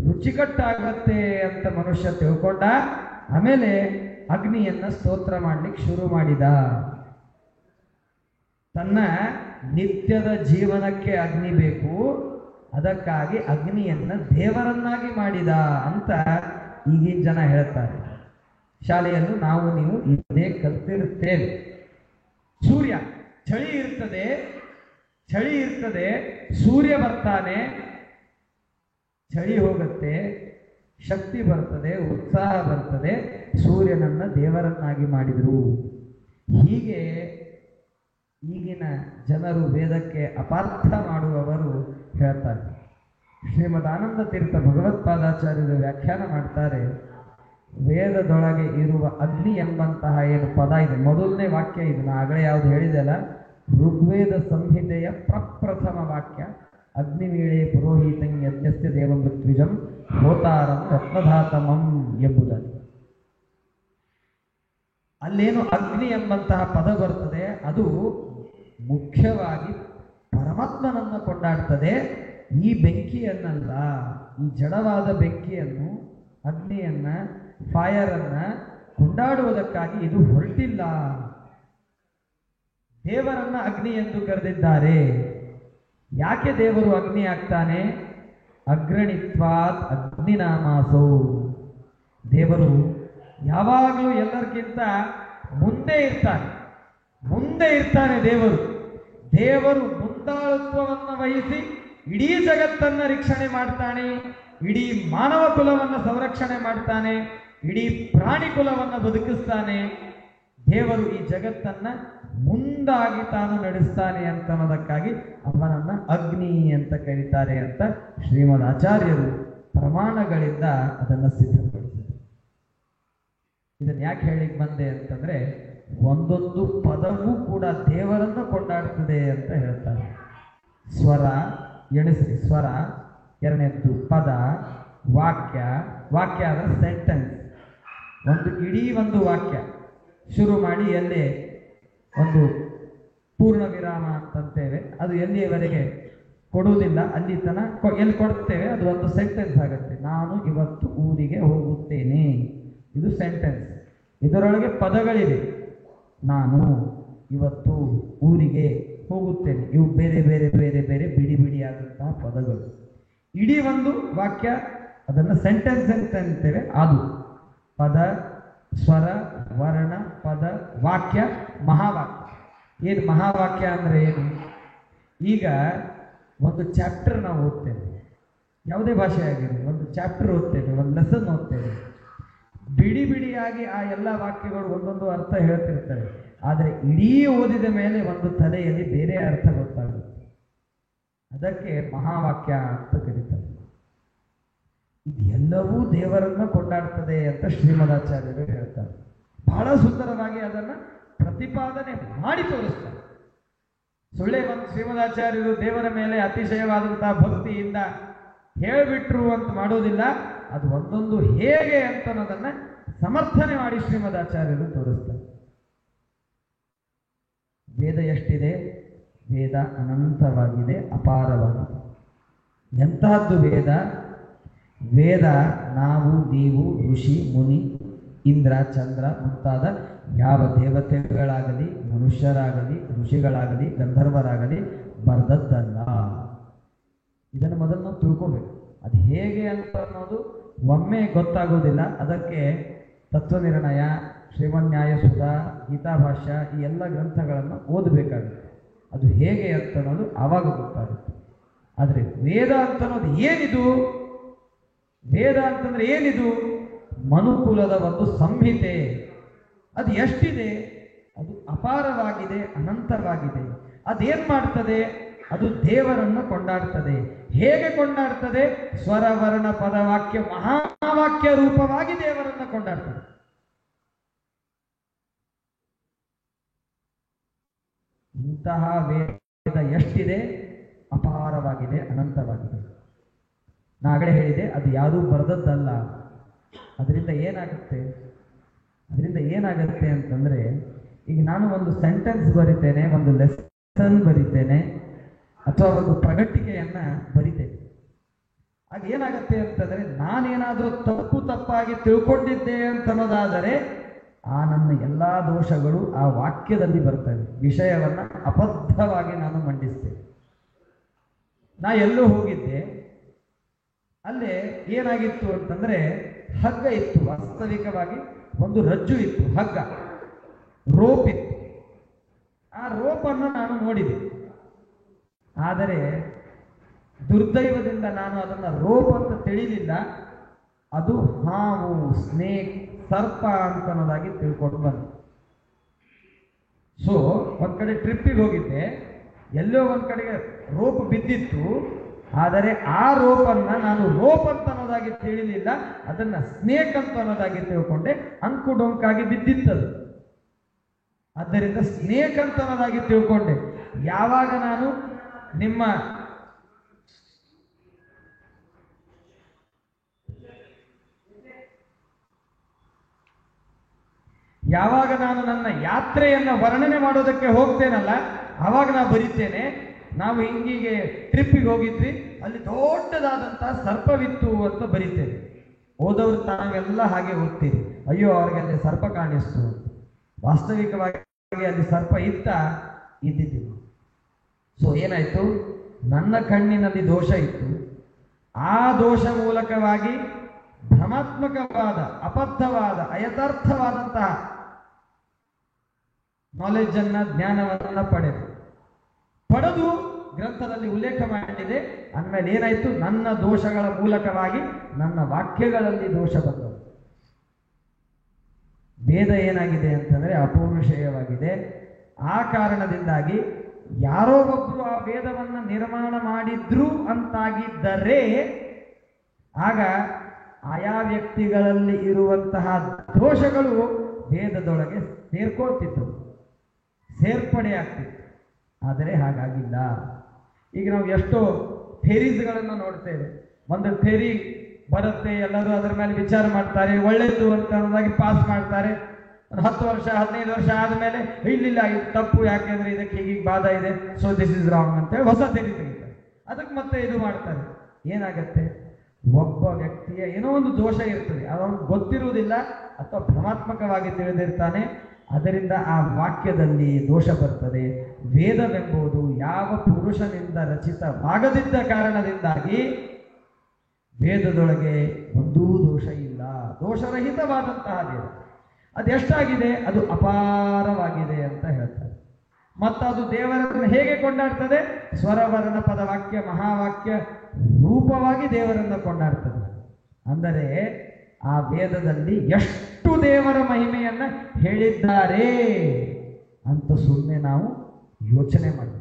ರುಚಿಕಟ್ಟಾಗತ್ತೆ ಅಂತ ಮನುಷ್ಯ ತಿಳ್ಕೊಂಡ. ಆಮೇಲೆ ಅಗ್ನಿಯನ್ನ ಸ್ತೋತ್ರ ಮಾಡ್ಲಿಕ್ಕೆ ಶುರು ಮಾಡಿದ. ತನ್ನ ನಿತ್ಯದ ಜೀವನಕ್ಕೆ ಅಗ್ನಿ ಬೇಕು, ಅದಕ್ಕಾಗಿ ಅಗ್ನಿಯನ್ನ ದೇವರನ್ನಾಗಿ ಮಾಡಿದ ಅಂತ ಈಗಿನ ಜನ ಹೇಳ್ತಾರೆ. ಶಾಲೆಯಲ್ಲೂ ನಾವು ನೀವು ಇದೇ ಕಲ್ತಿರುತ್ತೇವೆ. ಸೂರ್ಯ ಚಳಿ ಇರ್ತದೆ, ಸೂರ್ಯ ಬರ್ತಾನೆ, ಚಳಿ ಹೋಗುತ್ತೆ, ಶಕ್ತಿ ಬರ್ತದೆ, ಉತ್ಸಾಹ ಬರ್ತದೆ. ಸೂರ್ಯನನ್ನ ದೇವರನ್ನಾಗಿ ಮಾಡಿದರು. ಹೀಗೆ ಈಗಿನ ಜನರು ವೇದಕ್ಕೆ ಅಪಾರ್ಥ ಮಾಡುವವರು ಹೇಳ್ತಾರೆ. ಶ್ರೀಮದ್ ಆನಂದ ತೀರ್ಥ ಭಗವತ್ಪಾದಾಚಾರ್ಯರು ವ್ಯಾಖ್ಯಾನ ಮಾಡ್ತಾರೆ, ವೇದದೊಳಗೆ ಇರುವ ಅಗ್ನಿ ಎಂಬಂತಹ ಏನು ಪದ ಇದೆ, ಮೊದಲನೇ ವಾಕ್ಯ ಇದು, ನಾ ಆಗಲೇ ಯಾವ್ದು ಹೇಳಿದೆಲ್ಲ, ಋಗ್ವೇದ ಸಂಹಿತೆಯ ಪ್ರಪ್ರಥಮ ವಾಕ್ಯ, ಅಗ್ನಿವೀಳೆ ಪುರೋಹಿತಂ ಯಜ್ಞಸ್ಯ ದೇವಂ ಋತ್ವಿಜಂ ಹೋತಾರಂ ರತ್ನಧಾತಮಂ ಎಂಬುದಾಗಿ. ಅಲ್ಲೇನು ಅಗ್ನಿ ಎಂಬಂತಹ ಪದ ಬರ್ತದೆ, ಅದು ಮುಖ್ಯವಾಗಿ ಪರಮಾತ್ಮನನ್ನು ಕೊಂಡಾಡ್ತದೆ. ಈ ಬೆಂಕಿಯನ್ನಲ್ಲ, ಈ ಜಡವಾದ ಬೆಂಕಿಯನ್ನು, ಅಗ್ನಿಯನ್ನ, ಫೈರನ್ನ ಕೊಂಡಾಡುವುದಕ್ಕಾಗಿ ಇದು ಹೊರಟಿಲ್ಲ. ದೇವರನ್ನ ಅಗ್ನಿ ಎಂದು ಕರೆದಿದ್ದಾರೆ. ಯಾಕೆ ದೇವರು ಅಗ್ನಿ ಆಗ್ತಾನೆ? ಅಗ್ರಣಿತ್ವಾತ್ ಅಗ್ನಿನಾಮಾಸೌ. ದೇವರು ಯಾವಾಗಲೂ ಎಲ್ಲರಿಗಿಂತ ಮುಂದೆ ಇರ್ತಾನೆ. ದೇವರು ಮುಂದಾಳುತ್ವವನ್ನು ವಹಿಸಿ ಇಡೀ ಜಗತ್ತನ್ನ ರಕ್ಷಣೆ ಮಾಡ್ತಾನೆ, ಇಡೀ ಮಾನವ ಕುಲವನ್ನು ಸಂರಕ್ಷಣೆ ಮಾಡ್ತಾನೆ, ಇಡೀ ಪ್ರಾಣಿ ಕುಲವನ್ನು ಬದುಕಿಸ್ತಾನೆ. ದೇವರು ಈ ಜಗತ್ತನ್ನ ಮುಂದಾಗಿ ತಾನು ನಡೆಸ್ತಾನೆ ಅಂತ ಅನ್ನೋದಕ್ಕಾಗಿ ಅವನನ್ನ ಅಗ್ನಿ ಅಂತ ಕರೀತಾರೆ ಅಂತ ಶ್ರೀಮದ್ ಆಚಾರ್ಯರು ಪ್ರಮಾಣಗಳಿಂದ ಅದನ್ನು ಸಿದ್ಧಪಡಿಸಿದರು. ಇದನ್ನು ಯಾಕೆ ಹೇಳಿಕ್ ಬಂದೆ ಅಂತಂದ್ರೆ, ಒಂದೊಂದು ಪದವೂ ಕೂಡ ದೇವರನ್ನು ಕೊಂಡಾಡ್ತದೆ ಅಂತ ಹೇಳ್ತಾರೆ. ಸ್ವರ ಎಣಿಸ್ರಿ, ಸ್ವರ, ಎರಡನೇದ್ದು ಪದ, ವಾಕ್ಯ ಅಂದ್ರೆ ಸೆಂಟೆನ್ಸ್. ಒಂದು ವಾಕ್ಯ ಶುರು ಮಾಡಿ ಎಲ್ಲಿ ಒಂದು ಪೂರ್ಣ ವಿರಾಮ ಅಂತಂತೇವೆ, ಅದು ಎಲ್ಲಿಯವರೆಗೆ ಕೊಡುವುದಿಲ್ಲ, ಅಲ್ಲಿ ತನಕ ಎಲ್ಲಿ ಕೊಡ್ತೇವೆ ಅದು ಒಂದು ಸೆಂಟೆನ್ಸ್ ಆಗುತ್ತೆ. ನಾನು ಇವತ್ತು ಊರಿಗೆ ಹೋಗುತ್ತೇನೆ, ಇದು ಸೆಂಟೆನ್ಸ್. ಇದರೊಳಗೆ ಪದಗಳಿವೆ. ನಾನು ಇವತ್ತು ಊರಿಗೆ ಹೋಗುತ್ತೇನೆ, ಇವು ಬೇರೆ ಬೇರೆ ಬೇರೆ ಬೇರೆ ಬಿಡಿ ಬಿಡಿಯಾದಂತಹ ಪದಗಳು. ಇಡೀ ಒಂದು ವಾಕ್ಯ, ಅದನ್ನು ಸೆಂಟೆನ್ಸ್ ಅಂತ ಅಂತೇವೆ. ಅದು ಪದ, ಸ್ವರ, ವರ್ಣ, ಪದ, ವಾಕ್ಯ, ಮಹಾವಾಕ್ಯ. ಏನು ಮಹಾವಾಕ್ಯ ಅಂದ್ರೆ ಏನು? ಈಗ ಒಂದು ಚಾಪ್ಟರ್ ನಾವು ಓದ್ತೇವೆ, ಯಾವುದೇ ಭಾಷೆ ಆಗಿರಲಿ, ಒಂದು ಚಾಪ್ಟರ್ ಓದ್ತೇವೆ, ಒಂದು ಲೆಸನ್ ಓದ್ತೇವೆ. ಬಿಡಿ ಬಿಡಿಯಾಗಿ ಆ ಎಲ್ಲ ವಾಕ್ಯಗಳು ಒಂದೊಂದು ಅರ್ಥ ಹೇಳ್ತಿರ್ತಾರೆ. ಆದರೆ ಇಡೀ ಓದಿದ ಮೇಲೆ ಒಂದು ತಲೆಯಲ್ಲಿ ಬೇರೆ ಅರ್ಥ ಗೊತ್ತಾಗುತ್ತೆ. ಅದಕ್ಕೆ ಮಹಾವಾಕ್ಯ ಅಂತ ಕರೀತಾರೆ. ಇದೆಲ್ಲವೂ ದೇವರನ್ನ ಕೊಂಡಾಡ್ತದೆ ಅಂತ ಶ್ರೀಮದಾಚಾರ್ಯರು ಹೇಳ್ತಾರೆ. ಬಹಳ ಸುಂದರವಾಗಿ ಅದನ್ನು ಪ್ರತಿಪಾದನೆ ಮಾಡಿ ತೋರಿಸ್ತಾರೆ. ಸುಳ್ಳೆ ಒಂದು ಶ್ರೀಮದಾಚಾರ್ಯರು ದೇವರ ಮೇಲೆ ಅತಿಶಯವಾದಂತಹ ಭಕ್ತಿಯಿಂದ ಹೇಳಿಬಿಟ್ರು ಅಂತ ಮಾಡೋದಿಲ್ಲ. ಅದು ಒಂದೊಂದು ಹೇಗೆ ಅಂತ ಅನ್ನೋದನ್ನ ಸಮರ್ಥನೆ ಮಾಡಿ ಶ್ರೀಮದಾಚಾರ್ಯರು ತೋರಿಸ್ತಾರೆ. ವೇದ ಎಷ್ಟಿದೆ? ವೇದ ಅನಂತವಾಗಿದೆ, ಅಪಾರವಾಗಿದೆ. ಎಂತಹದ್ದು ವೇದ? ವೇದ ನಾವು, ನೀವು, ಋಷಿ, ಮುನಿ, ಇಂದ್ರ, ಚಂದ್ರ ಮುಂತಾದ ಯಾವ ದೇವತೆಗಳಾಗಲಿ, ಮನುಷ್ಯರಾಗಲಿ, ಋಷಿಗಳಾಗಲಿ, ಗಂಧರ್ವರಾಗಲಿ ಬರೆದದ್ದಲ್ಲ. ಇದನ್ನು ಮೊದಲು ನಾವು ತಿಳ್ಕೋಬೇಕು. ಅದು ಹೇಗೆ ಅಂತ ಅನ್ನೋದು ಒಮ್ಮೆ ಗೊತ್ತಾಗೋದಿಲ್ಲ. ಅದಕ್ಕೆ ತತ್ವನಿರ್ಣಯ, ಶ್ರೀಮನ್ಯಾಯಸುಧ, ಗೀತಾಭಾಷ್ಯ ಈ ಎಲ್ಲ ಗ್ರಂಥಗಳನ್ನು ಓದಬೇಕಾಗುತ್ತೆ. ಅದು ಹೇಗೆ ಅಂತ ಅನ್ನೋದು ಆವಾಗ ಗೊತ್ತಾಗುತ್ತೆ. ಆದರೆ ವೇದ ಅಂತ ಅನ್ನೋದು ಏನಿದು? ವೇದ ಅಂತಂದ್ರೆ ಏನಿದು? ಮನುಕುಲದ ಒಂದು ಸಂಹಿತೆ. ಅದು ಎಷ್ಟಿದೆ? ಅದು ಅಪಾರವಾಗಿದೆ, ಅನಂತವಾಗಿದೆ. ಅದೇನ್ ಮಾಡ್ತದೆ? ಅದು ದೇವರನ್ನು ಕೊಂಡಾಡ್ತದೆ. ಹೇಗೆ ಕೊಂಡಾಡ್ತದೆ? ಸ್ವರ, ವರ್ಣ, ಪದ, ವಾಕ್ಯ, ಮಹಾವಾಕ್ಯ ರೂಪವಾಗಿ ದೇವರನ್ನು ಕೊಂಡಾಡ್ತದೆ. ಇಂತಹ ವೇದ ಎಷ್ಟಿದೆ? ಅಪಾರವಾಗಿದೆ, ಅನಂತವಾಗಿದೆ. ನಾಗಡೆ ಹೇಳಿದೆ, ಅದು ಯಾವುದೂ ಬರೆದದ್ದಲ್ಲ. ಅದರಿಂದ ಏನಾಗುತ್ತೆ ಅಂತಂದ್ರೆ, ಈಗ ನಾನು ಒಂದು ಸೆಂಟೆನ್ಸ್ ಬರಿತೇನೆ, ಒಂದು ಲೆಸನ್ ಬರಿತೇನೆ, ಅಥವಾ ಒಂದು ಪ್ರಗಟಿಕೆಯನ್ನ ಬರಿತೇನೆ. ಆಗ ಏನಾಗುತ್ತೆ ಅಂತಂದ್ರೆ, ನಾನೇನಾದರೂ ತಪ್ಪಾಗಿ ತಿಳ್ಕೊಂಡಿದ್ದೆ ಅಂತ ಅನ್ನೋದಾದರೆ ಆ ನನ್ನ ಎಲ್ಲ ದೋಷಗಳು ಆ ವಾಕ್ಯದಲ್ಲಿ ಬರ್ತವೆ. ವಿಷಯವನ್ನು ಅಬದ್ಧವಾಗಿ ನಾನು ಮಂಡಿಸ್ತೇನೆ. ನಾ ಎಲ್ಲೋ ಹೋಗಿದ್ದೆ, ಅಲ್ಲೇ ಏನಾಗಿತ್ತು ಅಂತಂದ್ರೆ ಹಗ್ಗ ಇತ್ತು. ವಾಸ್ತವಿಕವಾಗಿ ಒಂದು ರಜ್ಜು ಇತ್ತು, ಹಗ್ಗ, ರೋಪ್ ಇತ್ತು. ಆ ರೋಪನ್ನು ನಾನು ನೋಡಿದೆ. ಆದರೆ ದುರ್ದೈವದಿಂದ ನಾನು ಅದನ್ನು ರೋಪ್ ಅಂತ ತಿಳಿಲಿಲ್ಲ. ಅದು ಹಾವು, ಸ್ನೇಕ್, ಸರ್ಪ ಅಂತ ಅನ್ನೋದಾಗಿ ತಿಳ್ಕೊಂಡು ಬಂದೆ. ಸೊ ಒಂದ್ ಕಡೆ ಟ್ರಿಪ್ಪಿಗೆ ಹೋಗಿದ್ದೆ, ಎಲ್ಲೋ ಒಂದ್ ಕಡೆಗೆ ರೋಪ್ ಬಿದ್ದಿತ್ತು. ಆದರೆ ಆ ರೋಪನ್ನ ನಾನು ರೋಪ್ ಅಂತ ಅನ್ನೋದಾಗಿ ತಿಳಿಲಿಲ್ಲ, ಅದನ್ನ ಸ್ನೇಕ್ ಅಂತ ಅನ್ನೋದಾಗಿ ತಿಳ್ಕೊಂಡೆ. ಅಂಕು ಡೊಂಕಾಗಿ ಬಿದ್ದಿತ್ತದು. ಆದ್ದರಿಂದ ಸ್ನೇಕ್ ಅಂತ ಅನ್ನೋದಾಗಿ ತಿಳ್ಕೊಂಡೆ. ಯಾವಾಗ ನಾನು ನನ್ನ ಯಾತ್ರೆಯನ್ನ ವರ್ಣನೆ ಮಾಡೋದಕ್ಕೆ ಹೋಗ್ತೇನಲ್ಲ, ಆವಾಗ ನಾ ಬರೀತೇನೆ, ನಾವು ಹಿಂಗೀಗೆ ಟ್ರಿಪ್ಪಿಗೆ ಹೋಗಿದ್ವಿ, ಅಲ್ಲಿ ದೊಡ್ಡದಾದಂತಹ ಸರ್ಪವಿತ್ತು ಅಂತ ಬರೀತೇನೆ. ಓದವ್ರು ತಾವೆಲ್ಲ ಹಾಗೆ ಓದ್ತೀರಿ, ಅಯ್ಯೋ ಅವ್ರಿಗೆ ಅಲ್ಲಿ ಸರ್ಪ ಕಾಣಿಸ್ತು. ವಾಸ್ತವಿಕವಾಗಿ ಅಲ್ಲಿ ಸರ್ಪ ಇದ್ದಿದ್ದಿಲ್ಲ. ಸೊ ಏನಾಯ್ತು, ನನ್ನ ಕಣ್ಣಿನಲ್ಲಿ ದೋಷ ಇತ್ತು. ಆ ದೋಷ ಮೂಲಕವಾಗಿ ಭ್ರಮಾತ್ಮಕವಾದ, ಅಬದ್ಧವಾದ, ಅಯಥಾರ್ಥವಾದಂತಹ ನಾಲೆಜ್ ಅನ್ನ, ಜ್ಞಾನವನ್ನ ಪಡೆದು ಗ್ರಂಥದಲ್ಲಿ ಉಲ್ಲೇಖ ಮಾಡಿದೆ. ಅಂದಮೇಲೆ ಏನಾಯ್ತು, ನನ್ನ ದೋಷಗಳ ಮೂಲಕವಾಗಿ ನನ್ನ ವಾಕ್ಯಗಳಲ್ಲಿ ದೋಷ ಬಂದವು. ವೇದ ಏನಾಗಿದೆ ಅಂತಂದ್ರೆ ಅಪೌರುಷೇಯವಾಗಿದೆ. ಆ ಕಾರಣದಿಂದಾಗಿ ಯಾರೋ ಒಬ್ರು ಆ ವೇದವನ್ನ ನಿರ್ಮಾಣ ಮಾಡಿದ್ರು ಅಂತಾಗಿದ್ದರೆ ಆಗ ಆಯಾ ವ್ಯಕ್ತಿಗಳಲ್ಲಿ ಇರುವಂತಹ ದೋಷಗಳು ವೇದದೊಳಗೆ ಸೇರ್ಕೊಳ್ತಿದ್ದವು, ಸೇರ್ಪಡೆ ಆಗ್ತಿತ್ತು. ಆದರೆ ಹಾಗಾಗಿಲ್ಲ. ಈಗ ನಾವು ಎಷ್ಟೋ ಥೇರೀಸ್ಗಳನ್ನು ನೋಡ್ತೇವೆ. ಒಂದು ಥೇರಿ ಬರುತ್ತೆ, ಎಲ್ಲರೂ ಅದರ ಮೇಲೆ ವಿಚಾರ ಮಾಡ್ತಾರೆ, ಒಳ್ಳೆಯದು ಅಂತ ಅನ್ನೋದಾಗಿ ಪಾಸ್ ಮಾಡ್ತಾರೆ. ಒಂದು 10 ವರ್ಷ 15 ವರ್ಷ ಆದಮೇಲೆ ಇಲ್ಲಿಲ್ಲ, ಇದು ತಪ್ಪು, ಯಾಕೆಂದ್ರೆ ಇದಕ್ಕೆ ಹೀಗೆ ಬಾಧ ಇದೆ, ಸೊ ದಿಸ್ ಇಸ್ ರಾಂಗ್ ಅಂತೇಳಿ ಹೊಸ ಥೇರಿ ತೆಗಿತಾರೆ. ಅದಕ್ಕೆ ಮತ್ತೆ ಇದು ಮಾಡ್ತಾರೆ. ಏನಾಗತ್ತೆ, ಒಬ್ಬ ವ್ಯಕ್ತಿಯ ಏನೋ ಒಂದು ದೋಷ ಇರ್ತದೆ, ಅವನು ಗೊತ್ತಿರುವುದಿಲ್ಲ ಅಥವಾ ಭ್ರಮಾತ್ಮಕವಾಗಿ ತಿಳಿದಿರ್ತಾನೆ. ಅದರಿಂದ ಆ ವಾಕ್ಯದಲ್ಲಿ ದೋಷ ಬರ್ತದೆ. ವೇದವೆಂಬುದು ಯಾವ ಪುರುಷನಿಂದ ರಚಿತವಾಗದಿದ್ದ ಕಾರಣದಿಂದಾಗಿ ವೇದದೊಳಗೆ ಒಂದೂ ದೋಷ ಇಲ್ಲ, ದೋಷರಹಿತವಾದಂತಹ ವೇದ. ಅದೆಷ್ಟಾಗಿದೆ, ಅದು ಅಪಾರವಾಗಿದೆ ಅಂತ ಹೇಳ್ತಾರೆ. ಮತ್ತು ಅದು ದೇವರನ್ನು ಹೇಗೆ ಕೊಂಡಾಡ್ತದೆ, ಸ್ವರವರ್ಣ ಪದವಾಕ್ಯ ಮಹಾವಾಕ್ಯ ರೂಪವಾಗಿ ದೇವರನ್ನು ಕೊಂಡಾಡ್ತದೆ. ಅಂದರೆ ಆ ವೇದದಲ್ಲಿ ಎಷ್ಟು ದೇವರ ಮಹಿಮೆಯನ್ನ ಹೇಳಿದ್ದಾರೆ ಅಂತ ಸುಮ್ಮನೆ ನಾವು ಯೋಚನೆ ಮಾಡಿ.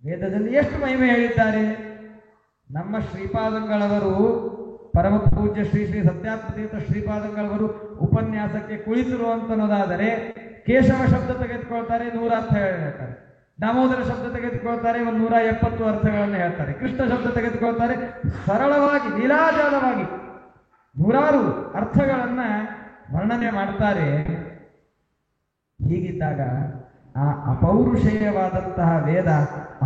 ವೇದದಲ್ಲಿ ಎಷ್ಟು ಮಹಿಮೆ ಹೇಳಿದ್ದಾರೆ. ನಮ್ಮ ಶ್ರೀಪಾದಂಗಳವರು, ಪರಮ ಪೂಜ್ಯ ಶ್ರೀ ಶ್ರೀ ಸತ್ಯಾತ್ಮತೀರ್ಥ ಶ್ರೀಪಾದಂಗಳವರು ಉಪನ್ಯಾಸಕ್ಕೆ ಕುಳಿತರು ಅಂತನ್ನೋದಾದರೆ ಕೇಶವ ಶಬ್ದ ತೆಗೆದುಕೊಳ್ತಾರೆ, 100 ಅರ್ಥ ಹೇಳ್ತಾರೆ. ದಾಮೋದರ ಶಬ್ದ ತೆಗೆದುಕೊಳ್ತಾರೆ, 170 ಅರ್ಥಗಳನ್ನು ಹೇಳ್ತಾರೆ. ಕೃಷ್ಣ ಶಬ್ದ ತೆಗೆದುಕೊಳ್ತಾರೆ, ಸರಳವಾಗಿ ಲೀಲಾಜಾಲವಾಗಿ 100 ಅರ್ಥಗಳನ್ನ ವರ್ಣನೆ ಮಾಡ್ತಾರೆ. ಹೀಗಿದ್ದಾಗ ಆ ಅಪೌರುಷೇಯವಾದಂತಹ ವೇದ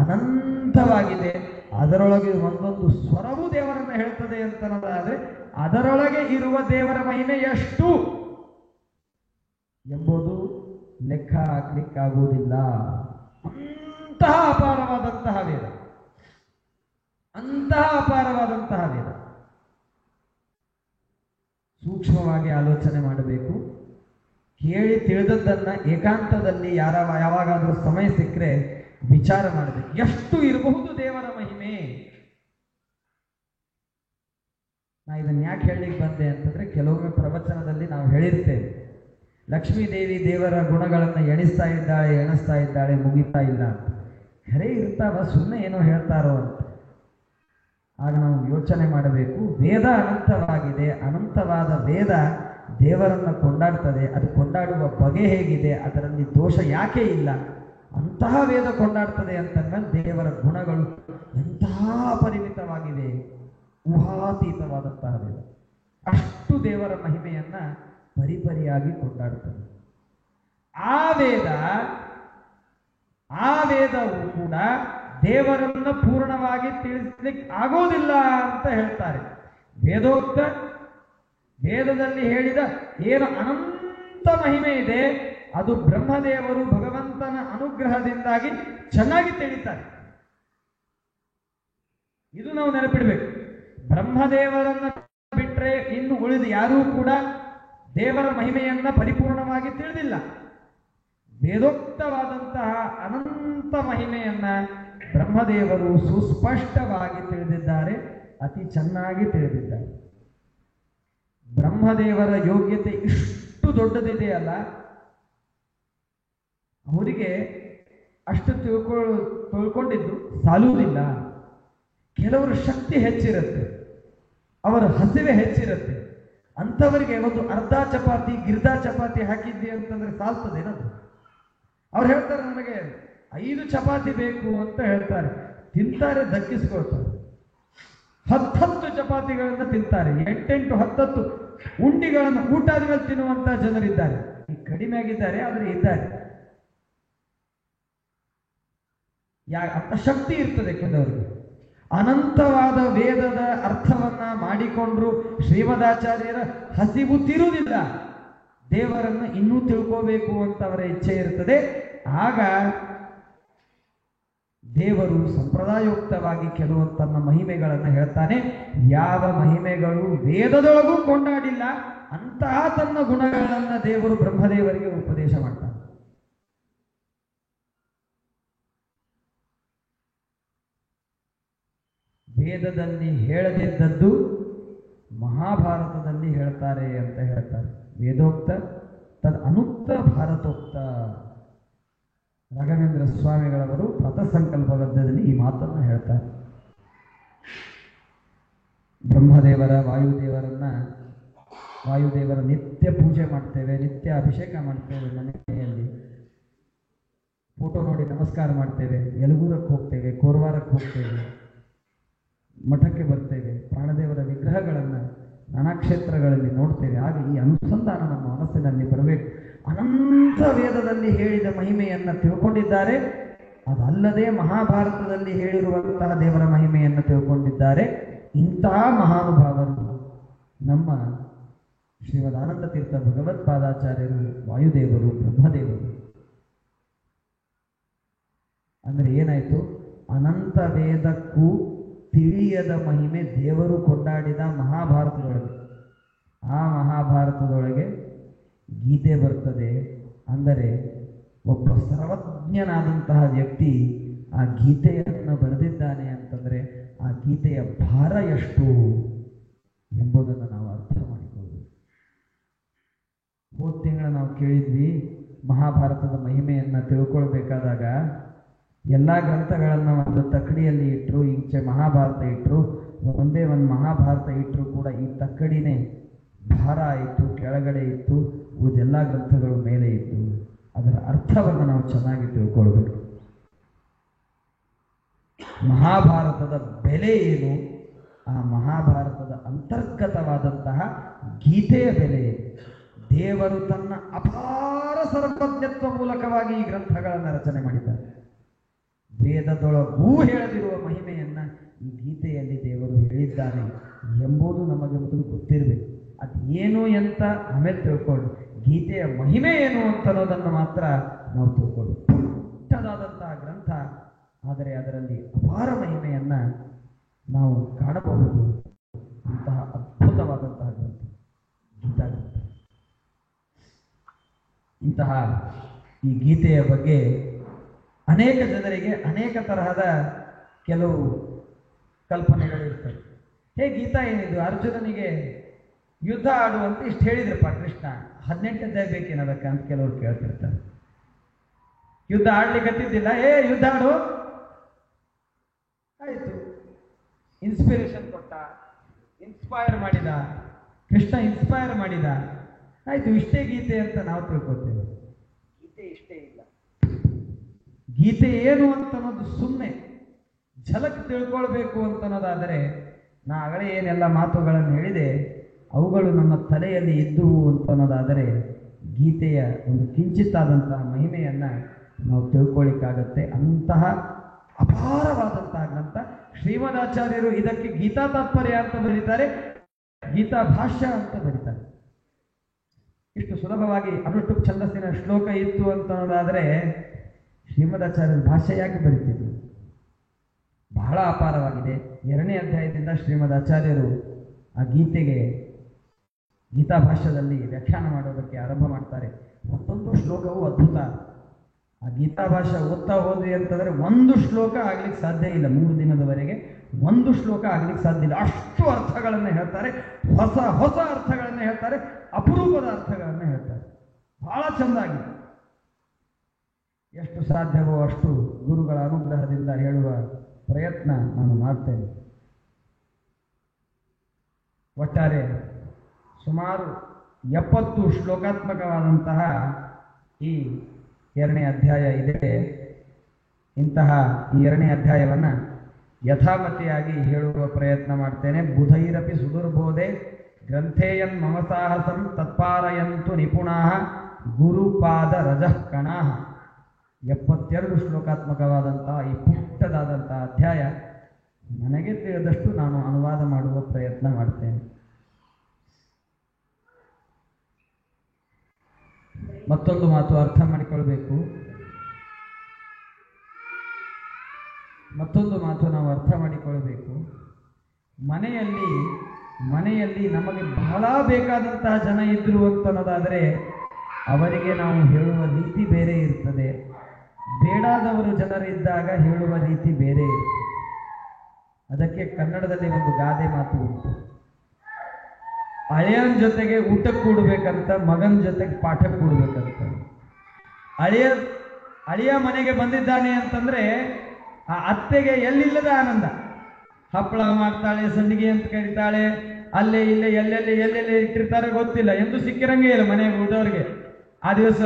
ಅನಂತವಾಗಿದೆ. ಅದರೊಳಗೆ ಒಂದೊಂದು ಸ್ವರವೂ ದೇವರನ್ನ ಹೇಳ್ತದೆ ಅಂತನ್ನೋದಾದ್ರೆ ಅದರೊಳಗೆ ಇರುವ ದೇವರ ಮಹಿಮೆ ಎಷ್ಟು ಎಂಬುದು ಲೆಕ್ಕ ಹಾಕ್ಲಿಕ್ಕಾಗುವುದಿಲ್ಲ. ಅಂತಹ ಅಪಾರವಾದಂತಹ ವೇದ, ಅಂತಹ ಅಪಾರವಾದಂತಹ ವೇದ. ಸೂಕ್ಷ್ಮವಾಗಿ ಆಲೋಚನೆ ಮಾಡಬೇಕು. ಕೇಳಿ ತಿಳಿದದ್ದನ್ನ ಏಕಾಂತದಲ್ಲಿ ಯಾವಾಗಾದರೂ ಸಮಯ ಸಿಕ್ಕರೆ ವಿಚಾರ ಮಾಡಬೇಕು. ಎಷ್ಟು ಇರಬಹುದು ದೇವರ ಮಹಿಮೆ. ನಾ ಇದನ್ನ ಯಾಕೆ ಹೇಳಲಿಕ್ಕೆ ಬಂದೆ ಅಂತಂದ್ರೆ, ಕೆಲವೊಮ್ಮೆ ಪ್ರವಚನದಲ್ಲಿ ನಾವು ಹೇಳಿರ್ತೇವೆ, ಲಕ್ಷ್ಮೀ ದೇವಿ ದೇವರ ಗುಣಗಳನ್ನು ಎಣಿಸ್ತಾ ಇದ್ದಾಳೆ, ಮುಗಿತಾ ಇಲ್ಲ ಅಂತ. ಖರೆ ಇರ್ತಾವ, ಸುಮ್ಮನೆ ಏನೋ ಹೇಳ್ತಾರೋ ಅಂತ. ಆಗ ನಾವು ಯೋಚನೆ ಮಾಡಬೇಕು. ವೇದ ಅನಂತವಾಗಿದೆ. ಅನಂತವಾದ ವೇದ ದೇವರನ್ನು ಕೊಂಡಾಡ್ತದೆ. ಅದು ಕೊಂಡಾಡುವ ಬಗೆ ಹೇಗಿದೆ, ಅದರಲ್ಲಿ ದೋಷ ಯಾಕೆ ಇಲ್ಲ, ಅಂತಹ ವೇದ ಕೊಂಡಾಡ್ತದೆ ಅಂತಂದ್ರೆ ದೇವರ ಗುಣಗಳು ಎಂತಹ ಪರಿಮಿತವಾಗಿವೆ, ಊಹಾತೀತವಾದಂತಹ ವೇದ. ಅಷ್ಟು ದೇವರ ಮಹಿಮೆಯನ್ನ ಪರಿಪರಿಯಾಗಿ ಕೊಂಡಾಡುತ್ತದೆ. ಆ ವೇದವು ಕೂಡ ದೇವರನ್ನು ಪೂರ್ಣವಾಗಿ ತಿಳಿಸ್ಲಿಕ್ಕೆ ಆಗೋದಿಲ್ಲ ಅಂತ ಹೇಳ್ತಾರೆ. ವೇದೋಕ್ತ ವೇದದಲ್ಲಿ ಹೇಳಿದ ಏನು ಅನಂತ ಅನಂತ ಮಹಿಮೆ ಇದೆ. ಅದು ಬ್ರಹ್ಮದೇವರು ಭಗವಂತನ ಅನುಗ್ರಹದಿಂದಾಗಿ ಚೆನ್ನಾಗಿ ತಿಳಿತಾರೆ. ಇದು ನಾವು ನೆನಪಿಡಬೇಕು. ಬ್ರಹ್ಮದೇವರನ್ನ ಬಿಟ್ಟರೆ ಇನ್ನು ಉಳಿದು ಯಾರೂ ಕೂಡ ದೇವರ ಮಹಿಮೆಯನ್ನ ಪರಿಪೂರ್ಣವಾಗಿ ತಿಳಿದಿಲ್ಲ. ವೇದೋಕ್ತವಾದಂತಹ ಅನಂತ ಮಹಿಮೆಯನ್ನ ಬ್ರಹ್ಮದೇವರು ಸುಸ್ಪಷ್ಟವಾಗಿ ತಿಳಿದಿದ್ದಾರೆ, ಅತಿ ಚೆನ್ನಾಗಿ ತಿಳಿದಿದ್ದಾರೆ. ಬ್ರಹ್ಮದೇವರ ಯೋಗ್ಯತೆ ಇಷ್ಟು ದೊಡ್ಡದಿದೆಯಲ್ಲ, ಅವರಿಗೆ ಅಷ್ಟು ತಿಳ್ಕೊಂಡಿದ್ದು ಸಾಲುವುದಿಲ್ಲ. ಕೆಲವರು ಶಕ್ತಿ ಹೆಚ್ಚಿರುತ್ತೆ, ಅವರ ಹಸಿವೆ ಹೆಚ್ಚಿರುತ್ತೆ. ಅಂಥವರಿಗೆ ಒಂದು ಅರ್ಧ ಚಪಾತಿ ಗಿರ್ದಾ ಚಪಾತಿ ಹಾಕಿದ್ವಿ ಅಂತಂದ್ರೆ ಸಾಲ್ತದೆ ಏನದು? ಅವ್ರು ಹೇಳ್ತಾರೆ ನನಗೆ 5 ಚಪಾತಿ ಬೇಕು ಅಂತ ಹೇಳ್ತಾರೆ. ತಿಂತಾರೆ, ದಕ್ಕಿಸ್ಕೊಳ್ತಾರೆ. 10 ಚಪಾತಿಗಳನ್ನು ತಿಂತಾರೆ, 8 10 ಉಂಡಿಗಳನ್ನು ಊಟ ಆದ್ಮೇಲೆ ತಿನ್ನುವಂತ ಜನರಿದ್ದಾರೆ. ಕಡಿಮೆ ಆಗಿದ್ದಾರೆ, ಆದರೆ ಇದ್ದಾರೆ. ಅಂತ ಶಕ್ತಿ ಇರ್ತದೆ ಕೆಲವರಿಗೆ. ಅನಂತವಾದ ವೇದದ ಅರ್ಥವನ್ನ ಮಾಡಿಕೊಂಡ್ರು ಶ್ರೀಮದಾಚಾರ್ಯರ ಹಸಿವು ತೀರುವುದಿಲ್ಲ. ದೇವರನ್ನು ಇನ್ನೂ ತಿಳ್ಕೋಬೇಕು ಅಂತ ಅವರ ಇಚ್ಛೆ ಇರ್ತದೆ. ಆಗ ದೇವರು ಸಂಪ್ರದಾಯೋಕ್ತವಾಗಿ ಕೆಲವು ತನ್ನ ಮಹಿಮೆಗಳನ್ನು ಹೇಳ್ತಾನೆ. ಯಾವ ಮಹಿಮೆಗಳು ವೇದದೊಳಗೂ ಕೊಂಡಾಡಿಲ್ಲ ಅಂತಹ ತನ್ನ ಗುಣಗಳನ್ನು ದೇವರು ಬ್ರಹ್ಮದೇವರಿಗೆ ಉಪದೇಶ ಮಾಡ್ತಾನೆ. ವೇದದಲ್ಲಿ ಹೇಳದಿದ್ದದ್ದು ಮಹಾಭಾರತದಲ್ಲಿ ಹೇಳ್ತಾರೆ ಅಂತ ಹೇಳ್ತಾರೆ. ವೇದೋಕ್ತ ತದ್ ಅನುಕ್ತ ಭಾರತೋಕ್ತ. ರಾಘವೇಂದ್ರ ಸ್ವಾಮಿಗಳವರು ಪಥಸಂಕಲ್ಪ ಗದ್ಯದಲ್ಲಿ ಈ ಮಾತನ್ನು ಹೇಳ್ತಾರೆ. ಬ್ರಹ್ಮದೇವರ ವಾಯುದೇವರ ನಿತ್ಯ ಪೂಜೆ ಮಾಡ್ತೇವೆ, ನಿತ್ಯ ಅಭಿಷೇಕ ಮಾಡ್ತೇವೆ. ಮನೆಯಲ್ಲಿ ಫೋಟೋ ನೋಡಿ ನಮಸ್ಕಾರ ಮಾಡ್ತೇವೆ. ಯಲಗೂರಕ್ಕೆ ಹೋಗ್ತೇವೆ, ಕೋರವಾರಕ್ಕೆ ಹೋಗ್ತೇವೆ, ಮಠಕ್ಕೆ ಬರ್ತೇವೆ, ಪ್ರಾಣದೇವರ ವಿಗ್ರಹಗಳನ್ನು ನಾನಾ ಕ್ಷೇತ್ರಗಳಲ್ಲಿ ನೋಡ್ತೇವೆ. ಆಗ ಈ ಅನುಸಂಧಾನ ನಮ್ಮ ಮನಸ್ಸಿನಲ್ಲಿ ಬರಬೇಕು. ಅನಂತ ವೇದದಲ್ಲಿ ಹೇಳಿದ ಮಹಿಮೆಯನ್ನು ತಿಳ್ಕೊಂಡಿದ್ದಾರೆ, ಅದಲ್ಲದೆ ಮಹಾಭಾರತದಲ್ಲಿ ಹೇಳಿರುವಂತಹ ದೇವರ ಮಹಿಮೆಯನ್ನು ತಿಳ್ಕೊಂಡಿದ್ದಾರೆ. ಇಂತಹ ಮಹಾನುಭಾವರು ನಮ್ಮ ಶ್ರೀಮದ್ ಆನಂದ ತೀರ್ಥ ಭಗವತ್ಪಾದಾಚಾರ್ಯರು, ವಾಯುದೇವರು, ಬ್ರಹ್ಮದೇವರು. ಅಂದರೆ ಏನಾಯಿತು? ಅನಂತ ವೇದಕ್ಕೂ ತಿಳಿಯದ ಮಹಿಮೆ ದೇವರು ಕೊಂಡಾಡಿದ ಮಹಾಭಾರತದೊಳಗೆ. ಆ ಮಹಾಭಾರತದೊಳಗೆ ಗೀತೆ ಬರ್ತದೆ. ಅಂದರೆ ಒಬ್ಬ ಸರ್ವಜ್ಞನಾದಂತಹ ವ್ಯಕ್ತಿ ಆ ಗೀತೆಯನ್ನು ಬರೆದಿದ್ದಾನೆ ಅಂತಂದರೆ ಆ ಗೀತೆಯ ಭಾರ ಎಷ್ಟು ಎಂಬುದನ್ನು ನಾವು ಅರ್ಥ ಮಾಡಿಕೊಳ್ಳಬೇಕು. ಹೋದ ತಿಂಗಳ ನಾವು ಕೇಳಿದ್ವಿ, ಮಹಾಭಾರತದ ಮಹಿಮೆಯನ್ನು ತಿಳ್ಕೊಳ್ಬೇಕಾದಾಗ ಎಲ್ಲ ಗ್ರಂಥಗಳನ್ನು ಒಂದು ತಕ್ಕಡಿಯಲ್ಲಿ ಇಟ್ಟರು, ಈಚೆ ಮಹಾಭಾರತ ಇಟ್ಟರು. ಒಂದೇ ಒಂದು ಮಹಾಭಾರತ ಇಟ್ಟರು ಕೂಡ ಈ ತಕ್ಕಡಿನೇ ಭಾರ ಆಯಿತು, ಕೆಳಗಡೆ ಇತ್ತು, ಉಳಿದೆಲ್ಲ ಗ್ರಂಥಗಳು ಮೇಲೆ ಇತ್ತು. ಅದರ ಅರ್ಥವನ್ನು ನಾವು ಚೆನ್ನಾಗಿ ತಿಳ್ಕೊಳ್ಬೇಕು. ಮಹಾಭಾರತದ ಬೆಲೆ ಏನು? ಆ ಮಹಾಭಾರತದ ಅಂತರ್ಗತವಾದಂತಹ ಗೀತೆಯ ಬೆಲೆ ಏನು? ದೇವರು ತನ್ನ ಅಪಾರ ಸರ್ವಜ್ಞತ್ವ ಮೂಲಕವಾಗಿ ಈ ಗ್ರಂಥಗಳನ್ನು ರಚನೆ ಮಾಡಿದ್ದಾರೆ. ವೇದದೊಳಗೂ ಹೇಳದಿರುವ ಮಹಿಮೆಯನ್ನ ಈ ಗೀತೆಯಲ್ಲಿ ದೇವರು ಹೇಳಿದ್ದಾನೆ ಎಂಬುದು ನಮಗೆ ಮೊದಲು ಗೊತ್ತಿರಬೇಕು. ಅದೇನು ಅಂತ ಆಮೇಲೆ ತಿಳ್ಕೊಂಡು ಗೀತೆಯ ಮಹಿಮೆ ಏನು ಅಂತ ಅನ್ನೋದನ್ನು ಮಾತ್ರ ನಾವು ತಿಳ್ಕೊಳ್ಬೇಕು. ಪುಟ್ಟದಾದಂತಹ ಗ್ರಂಥ, ಆದರೆ ಅದರಲ್ಲಿ ಅಪಾರ ಮಹಿಮೆಯನ್ನ ನಾವು ಕಾಣಬಹುದು. ಅಂತಹ ಅದ್ಭುತವಾದಂತಹ ಗ್ರಂಥ ಗೀತಾ ಗ್ರಂಥ. ಇಂತಹ ಈ ಗೀತೆಯ ಬಗ್ಗೆ ಅನೇಕ ಜನರಿಗೆ ಅನೇಕ ತರಹದ ಕೆಲವು ಕಲ್ಪನೆಗಳು ಇರ್ತವೆ. ಹೇ, ಗೀತಾ ಏನಿದು? ಅರ್ಜುನನಿಗೆ ಯುದ್ಧ ಆಡುವಂತ ಇಷ್ಟು ಹೇಳಿದ್ರಪ್ಪ ಕೃಷ್ಣ, 18 ಅಧ್ಯಾಯ ಬೇಕೇನದಕ್ಕೆ ಅಂತ ಕೆಲವರು ಕೇಳ್ತಿರ್ತಾರೆ. ಯುದ್ಧ ಆಡ್ಲಿಕ್ಕತ್ತಿದ್ದಿಲ್ಲ, ಯುದ್ಧ ಆಡು ಆಯ್ತು. ಇನ್ಸ್ಪಿರೇಷನ್ ಕೊಟ್ಟ, ಇನ್ಸ್ಪೈರ್ ಮಾಡಿದ, ಕೃಷ್ಣ ಇನ್ಸ್ಪೈರ್ ಮಾಡಿದ, ಆಯ್ತು, ಇಷ್ಟೇ ಗೀತೆ ಅಂತ ನಾವು ತಿಳ್ಕೊತೇವೆ. ಗೀತೆ ಇಷ್ಟೇ ಇಲ್ಲ. ಗೀತೆ ಏನು ಅಂತ ಅನ್ನೋದು ಸುಮ್ಮನೆ ಝಲಕ್ ತಿಳ್ಕೊಳ್ಬೇಕು ಅಂತ ಅನ್ನೋದಾದರೆ, ನಾ ಆಗಲೇ ಏನೆಲ್ಲ ಮಾತುಗಳನ್ನು ಹೇಳಿದೆ ಅವುಗಳು ನಮ್ಮ ತಲೆಯಲ್ಲಿ ಇದ್ದುವು ಅಂತ ಅನ್ನೋದಾದರೆ ಗೀತೆಯ ಒಂದು ಕಿಂಚಿತ್ತಾದಂತಹ ಮಹಿಮೆಯನ್ನು ನಾವು ತಿಳ್ಕೊಳ್ಳಿಕ್ಕಾಗತ್ತೆ. ಅಂತಹ ಅಪಾರವಾದಂತಹ ಗ್ರಂಥ. ಶ್ರೀಮದಾಚಾರ್ಯರು ಇದಕ್ಕೆ ಗೀತಾ ತಾತ್ಪರ್ಯ ಅಂತ ಬರೀತಾರೆ, ಗೀತಾ ಭಾಷ್ಯ ಅಂತ ಬರೀತಾರೆ. ಇಷ್ಟು ಸುಲಭವಾಗಿ ಅನುಷ್ಠು ಛಂದಸ್ಸಿನ ಶ್ಲೋಕ ಇತ್ತು ಅಂತ ಅನ್ನೋದಾದರೆ ಶ್ರೀಮದಾಚಾರ್ಯರ ಭಾಷೆ ಯಾಕೆ ಬರೀತಿದ್ರು? ಬಹಳ ಅಪಾರವಾಗಿದೆ. 2ನೇ ಅಧ್ಯಾಯದಿಂದ ಶ್ರೀಮದಾಚಾರ್ಯರು ಆ ಗೀತೆಗೆ ಗೀತಾ ಭಾಷ್ಯದಲ್ಲಿ ವ್ಯಾಖ್ಯಾನ ಮಾಡೋದಕ್ಕೆ ಆರಂಭ ಮಾಡ್ತಾರೆ. ಒಂದೊಂದು ಶ್ಲೋಕವು ಅದ್ಭುತ. ಆ ಗೀತಾ ಭಾಷೆ ಓದ್ತಾ ಹೋದ್ವಿ ಅಂತಂದರೆ ಒಂದು ಶ್ಲೋಕ ಆಗ್ಲಿಕ್ಕೆ ಸಾಧ್ಯ ಇಲ್ಲ. 3 ದಿನದವರೆಗೆ ಒಂದು ಶ್ಲೋಕ ಆಗ್ಲಿಕ್ಕೆ ಸಾಧ್ಯ ಇಲ್ಲ. ಅಷ್ಟು ಅರ್ಥಗಳನ್ನು ಹೇಳ್ತಾರೆ, ಹೊಸ ಹೊಸ ಅರ್ಥಗಳನ್ನು ಹೇಳ್ತಾರೆ, ಅಪರೂಪದ ಅರ್ಥಗಳನ್ನು ಹೇಳ್ತಾರೆ. ಬಹಳ ಚೆಂದಾಗಿ ಎಷ್ಟು ಸಾಧ್ಯವೋ ಅಷ್ಟು ಗುರುಗಳ ಅನುಗ್ರಹದಿಂದ ಹೇಳುವ ಪ್ರಯತ್ನ ನಾನು ಮಾಡ್ತೇನೆ. ಒಟ್ಟಾರೆ ಸುಮಾರು 70 ಶ್ಲೋಕಾತ್ಮಕವಾದಂತಹ ಈ 2ನೇ ಅಧ್ಯಾಯ ಇದೆ. ಇಂತಹ ಈ 2ನೇ ಅಧ್ಯಾಯವನ್ನು ಯಥಾಮತಿಯಾಗಿ ಹೇಳುವ ಪ್ರಯತ್ನ ಮಾಡ್ತೇನೆ. ಬುಧೈರಪಿ ಸುದುರ್ಬೋಧೆ ಗ್ರಂಥೇಯನ್ ಮಮ ಸಾಹಸಂ ತತ್ಪಾರಯಂತು ನಿಪುಣಾಃ ಗುರುಪಾದ ರಜಃ ಕಣಾಃ. 72 ಶ್ಲೋಕಾತ್ಮಕವಾದಂತಹ ಈ ಪುಟ್ಟದಾದಂತಹ ಅಧ್ಯಾಯ ನನಗೆ ತಿಳಿದಷ್ಟು ನಾನು ಅನುವಾದ ಮಾಡುವ ಪ್ರಯತ್ನ ಮಾಡ್ತೇನೆ. ಮತ್ತೊಂದು ಮಾತು ಅರ್ಥ ಮಾಡಿಕೊಳ್ಬೇಕು. ನಾವು ಅರ್ಥ ಮಾಡಿಕೊಳ್ಬೇಕು. ಮನೆಯಲ್ಲಿ ನಮಗೆ ಬಹಳ ಬೇಕಾದಂತಹ ಜನ ಇದ್ರು ಅಂತ ಅನ್ನೋದಾದರೆ ಅವರಿಗೆ ನಾವು ಹೇಳುವ ರೀತಿ ಬೇರೆ ಇರ್ತದೆ. ಬೇಡಾದವರು ಜನರಿದ್ದಾಗ ಹೇಳುವ ರೀತಿ ಬೇರೆ ಇರ್ತದೆ. ಅದಕ್ಕೆ ಕನ್ನಡದಲ್ಲಿ ಒಂದು ಗಾದೆ ಮಾತು ಉಂಟು. ಅಳಿಯನ ಜೊತೆಗೆ ಊಟಕ್ಕೆ ಕೂಡಬೇಕಂತ, ಮಗನ ಜೊತೆಗೆ ಪಾಠಕ್ಕೆ ಕೂಡಬೇಕಂತ. ಅಳಿಯ ಮನೆಗೆ ಬಂದಿದ್ದಾನೆ ಅಂತಂದ್ರೆ ಆ ಅತ್ತೆಗೆ ಎಲ್ಲಿಲ್ಲದ ಆನಂದ. ಹಪ್ಪಳ ಮಾಡ್ತಾಳೆ, ಸಂಡಿಗೆ ಅಂತ ಕರೀತಾಳೆ, ಅಲ್ಲೇ ಇಲ್ಲೇ ಎಲ್ಲೆಲ್ಲಿ ಇಟ್ಟಿರ್ತಾರೆ ಗೊತ್ತಿಲ್ಲ, ಎಂದು ಸಿಕ್ಕಿರಂಗೆ ಇಲ್ಲ ಮನೆಗೆ ಊಟವ್ರಿಗೆ. ಆ ದಿವಸ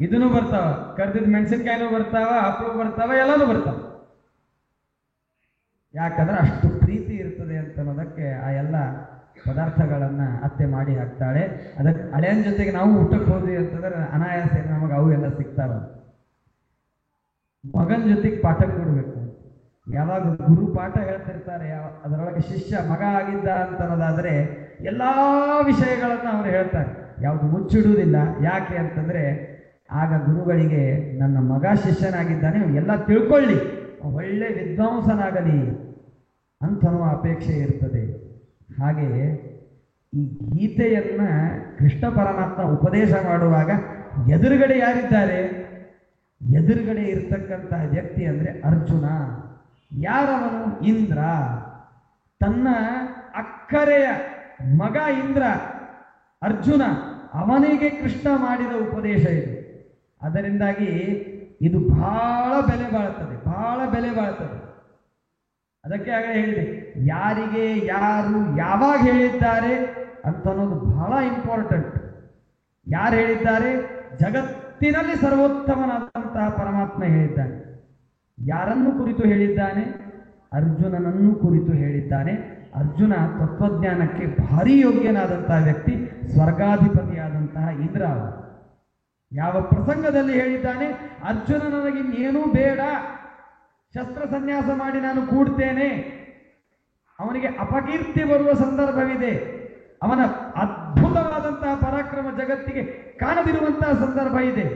ಇದನ್ನು ಬರ್ತಾವ, ಕರ್ದಿದ್ ಮೆಣಸಿನ್ಕಾಯಿನೂ ಬರ್ತಾವ, ಹಪ್ಪಳು ಬರ್ತಾವ, ಎಲ್ಲನೂ ಬರ್ತಾವ. ಯಾಕಂದ್ರೆ ಅಷ್ಟು ಪ್ರೀತಿ ಇರ್ತದೆ ಅಂತ ಅನ್ನೋದಕ್ಕೆ ಆ ಎಲ್ಲ ಪದಾರ್ಥಗಳನ್ನ ಅತ್ತೆ ಮಾಡಿ ಹಾಕ್ತಾಳೆ. ಅದಕ್ಕೆ ಹಳೆಯನ ಜೊತೆಗೆ ನಾವು ಊಟಕ್ಕೆ ಹೋದ್ವಿ ಅಂತಂದ್ರೆ ಅನಾಯಾಸ ನಮಗೆ ಅವು ಎಲ್ಲ ಸಿಗ್ತಾವ. ಮಗನ ಜೊತೆಗೆ ಪಾಠಕ್ಕೆ ಕೊಡ್ಬೇಕು. ಯಾವಾಗ ಗುರು ಪಾಠ ಹೇಳ್ತಿರ್ತಾರೆ, ಅದರೊಳಗೆ ಶಿಷ್ಯ ಮಗ ಆಗಿದ್ದ ಅಂತ ಅನ್ನೋದಾದ್ರೆ ಎಲ್ಲಾ ವಿಷಯಗಳನ್ನ ಅವರು ಹೇಳ್ತಾರೆ, ಯಾವುದು ಮುಚ್ಚಿಡುವುದಿಲ್ಲ. ಯಾಕೆ ಅಂತಂದ್ರೆ ಆಗ ಗುರುಗಳಿಗೆ ನನ್ನ ಮಗ ಶಿಷ್ಯನಾಗಿದ್ದಾನೆ, ಎಲ್ಲ ತಿಳ್ಕೊಳ್ಳಿ, ಒಳ್ಳೆ ವಿದ್ವಾಂಸನಾಗಲಿ ಅಂತನೋ ಅಪೇಕ್ಷೆ ಇರ್ತದೆ. ಹಾಗೆ ಈ ಗೀತೆಯನ್ನ ಕೃಷ್ಣ ಪರಮಾತ್ಮ ಉಪದೇಶ ಮಾಡುವಾಗ ಎದುರುಗಡೆ ಯಾರಿದ್ದಾರೆ? ಎದುರುಗಡೆ ಇರ್ತಕ್ಕಂತಹ ವ್ಯಕ್ತಿ ಅಂದ್ರೆ ಅರ್ಜುನ. ಯಾರವನು? ಇಂದ್ರ. ತನ್ನ ಅಕ್ಕರೆಯ ಮಗ ಇಂದ್ರ, ಅರ್ಜುನ, ಅವನಿಗೆ ಕೃಷ್ಣ ಮಾಡಿದ ಉಪದೇಶ ಇದು. ಅದರಿಂದಾಗಿ ಇದು ಬಹಳ ಬೆಲೆ ಬಾಳ್ತದೆ. ಅದಕ್ಕೆ ಆಗ ಹೇಳಿದೆ, ಯಾರಿಗೆ ಯಾರು ಯಾವಾಗ ಹೇಳಿದ್ದಾರೆ ಅಂತ ಅನ್ನೋದು ಬಹಳ ಇಂಪಾರ್ಟೆಂಟ್. ಯಾರು ಹೇಳಿದ್ದಾರೆ? ಜಗತ್ತಿನಲ್ಲಿ ಸರ್ವೋತ್ತಮನಾದಂತಹ ಪರಮಾತ್ಮ ಹೇಳಿದ್ದಾನೆ. ಯಾರನ್ನು ಕುರಿತು ಹೇಳಿದ್ದಾನೆ? ಅರ್ಜುನನನ್ನು ಕುರಿತು ಹೇಳಿದ್ದಾನೆ. ಅರ್ಜುನ ತತ್ವಜ್ಞಾನಕ್ಕೆ ಭಾರಿ ಯೋಗ್ಯನಾದಂತಹ ವ್ಯಕ್ತಿ, ಸ್ವರ್ಗಾಧಿಪತಿಯಾದಂತಹ ಇಂದ್ರ. ಯಾವ ಪ್ರಸಂಗದಲ್ಲಿ ಹೇಳಿದ್ದಾನೆ? ಅರ್ಜುನ ನನಗಿನ್ನೇನೂ ಬೇಡ, ಶಸ್ತ್ರ ಸನ್ಯಾಸ ಮಾಡಿ ನಾನು ಕೂಡ್ತೇನೆ. ಅವನಿಗೆ ಅಪಕೀರ್ತಿ ಬರುವ ಸಂದರ್ಭವಿದೆ, ಅವನ ಅದ್ಭುತವಾದಂತಹ ಪರಾಕ್ರಮ ಜಗತ್ತಿಗೆ ಕಾಣದಿರುವಂತಹ ಸಂದರ್ಭ ಇದೆ,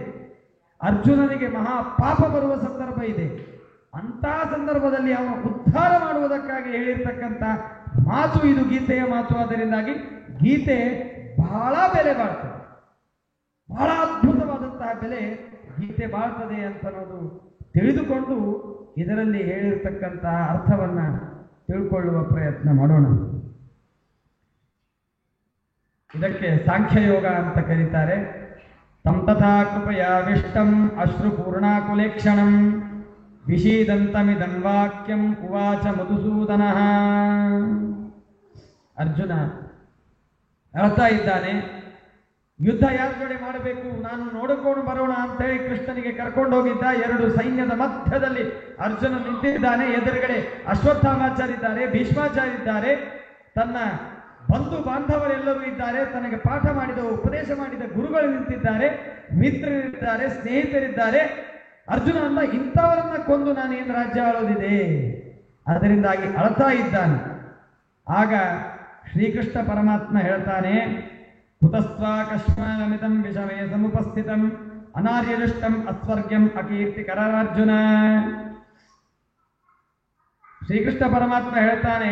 ಅರ್ಜುನನಿಗೆ ಮಹಾ ಪಾಪ ಬರುವ ಸಂದರ್ಭ ಇದೆ. ಅಂತಹ ಸಂದರ್ಭದಲ್ಲಿ ಅವನು ಉದ್ಧಾರ ಮಾಡುವುದಕ್ಕಾಗಿ ಹೇಳಿರ್ತಕ್ಕಂಥ ಮಾತು ಇದು, ಗೀತೆಯ ಮಾತು. ಅದರಿಂದಾಗಿ ಗೀತೆ ಬಹಳ ಬೆಲೆ ಬಾಳ್ತದೆ, ಬಹಳ ಅದ್ಭುತವಾದಂತಹ ಬೆಲೆ ಗೀತೆ ಬಾಳ್ತದೆ ಅಂತ ಅನ್ನೋದು ತಿಳಿದುಕೊಂಡು ಇದರಲ್ಲಿ ಹೇಳಿರ್ತಕ್ಕಂತಹ ಅರ್ಥವನ್ನ ತಿಳ್ಕೊಳ್ಳುವ ಪ್ರಯತ್ನ ಮಾಡೋಣ. ಇದಕ್ಕೆ ಸಾಂಖ್ಯಯೋಗ ಅಂತ ಕರೀತಾರೆ. ತಂ ತಥಾ ಕೃಪಯಾವಿಷ್ಟಂ ಅಶ್ರುಪೂರ್ಣಾಕುಲೇಕ್ಷಣಂ ವಿಷೀದಂತಮಿದಂ ವಾಕ್ಯಂ ಉವಾಚ ಮಧುಸೂದನಃ. ಅರ್ಜುನ ಹೇಳ್ತಾ ಇದ್ದಾನೆ, ಯುದ್ಧ ಯಾರ ಜೊತೆ ಮಾಡಬೇಕು ನಾನು ನೋಡಿಕೊಂಡು ಬರೋಣ ಅಂತೇಳಿ ಕೃಷ್ಣನಿಗೆ ಕರ್ಕೊಂಡು ಹೋಗಿದ್ದ. 2 ಸೈನ್ಯದ ಮಧ್ಯದಲ್ಲಿ ಅರ್ಜುನ ನಿಂತಿದ್ದಾನೆ. ಎದುರುಗಡೆ ಅಶ್ವತ್ಥಾಮಾಚಾರ್ಯ ಇದ್ದಾರೆ, ಭೀಷ್ಮಾಚಾರ್ಯ ಇದ್ದಾರೆ, ತನ್ನ ಬಂಧು ಬಾಂಧವರೆಲ್ಲರೂ ಇದ್ದಾರೆ, ತನಗೆ ಪಾಠ ಮಾಡಿದ ಉಪದೇಶ ಮಾಡಿದ ಗುರುಗಳು ನಿಂತಿದ್ದಾರೆ, ಮಿತ್ರರಿದ್ದಾರೆ, ಸ್ನೇಹಿತರಿದ್ದಾರೆ. ಅರ್ಜುನ ಅಂತ ಇಂಥವರನ್ನ ಕೊಂದು ನಾನು ಏನು ರಾಜ್ಯ ಆಳೋದಿದೆ, ಅದರಿಂದಾಗಿ ಅಳ್ತಾ ಇದ್ದಾನೆ. ಆಗ ಶ್ರೀಕೃಷ್ಣ ಪರಮಾತ್ಮ ಹೇಳ್ತಾನೆ, ಹುತಸ್ವಾಕಶ್ಮಲಮಿದಂ ವಿಷಮೇ ಸಮುಪಸ್ಥಿತಂ ಅನಾರ್ಯದೃಷ್ಟಂ ಅಸ್ವರ್ಗ್ಯಂ ಅಕೀರ್ತಿಕರಾರ್ಜುನ. ಶ್ರೀಕೃಷ್ಣ ಪರಮಾತ್ಮ ಹೇಳ್ತಾನೆ,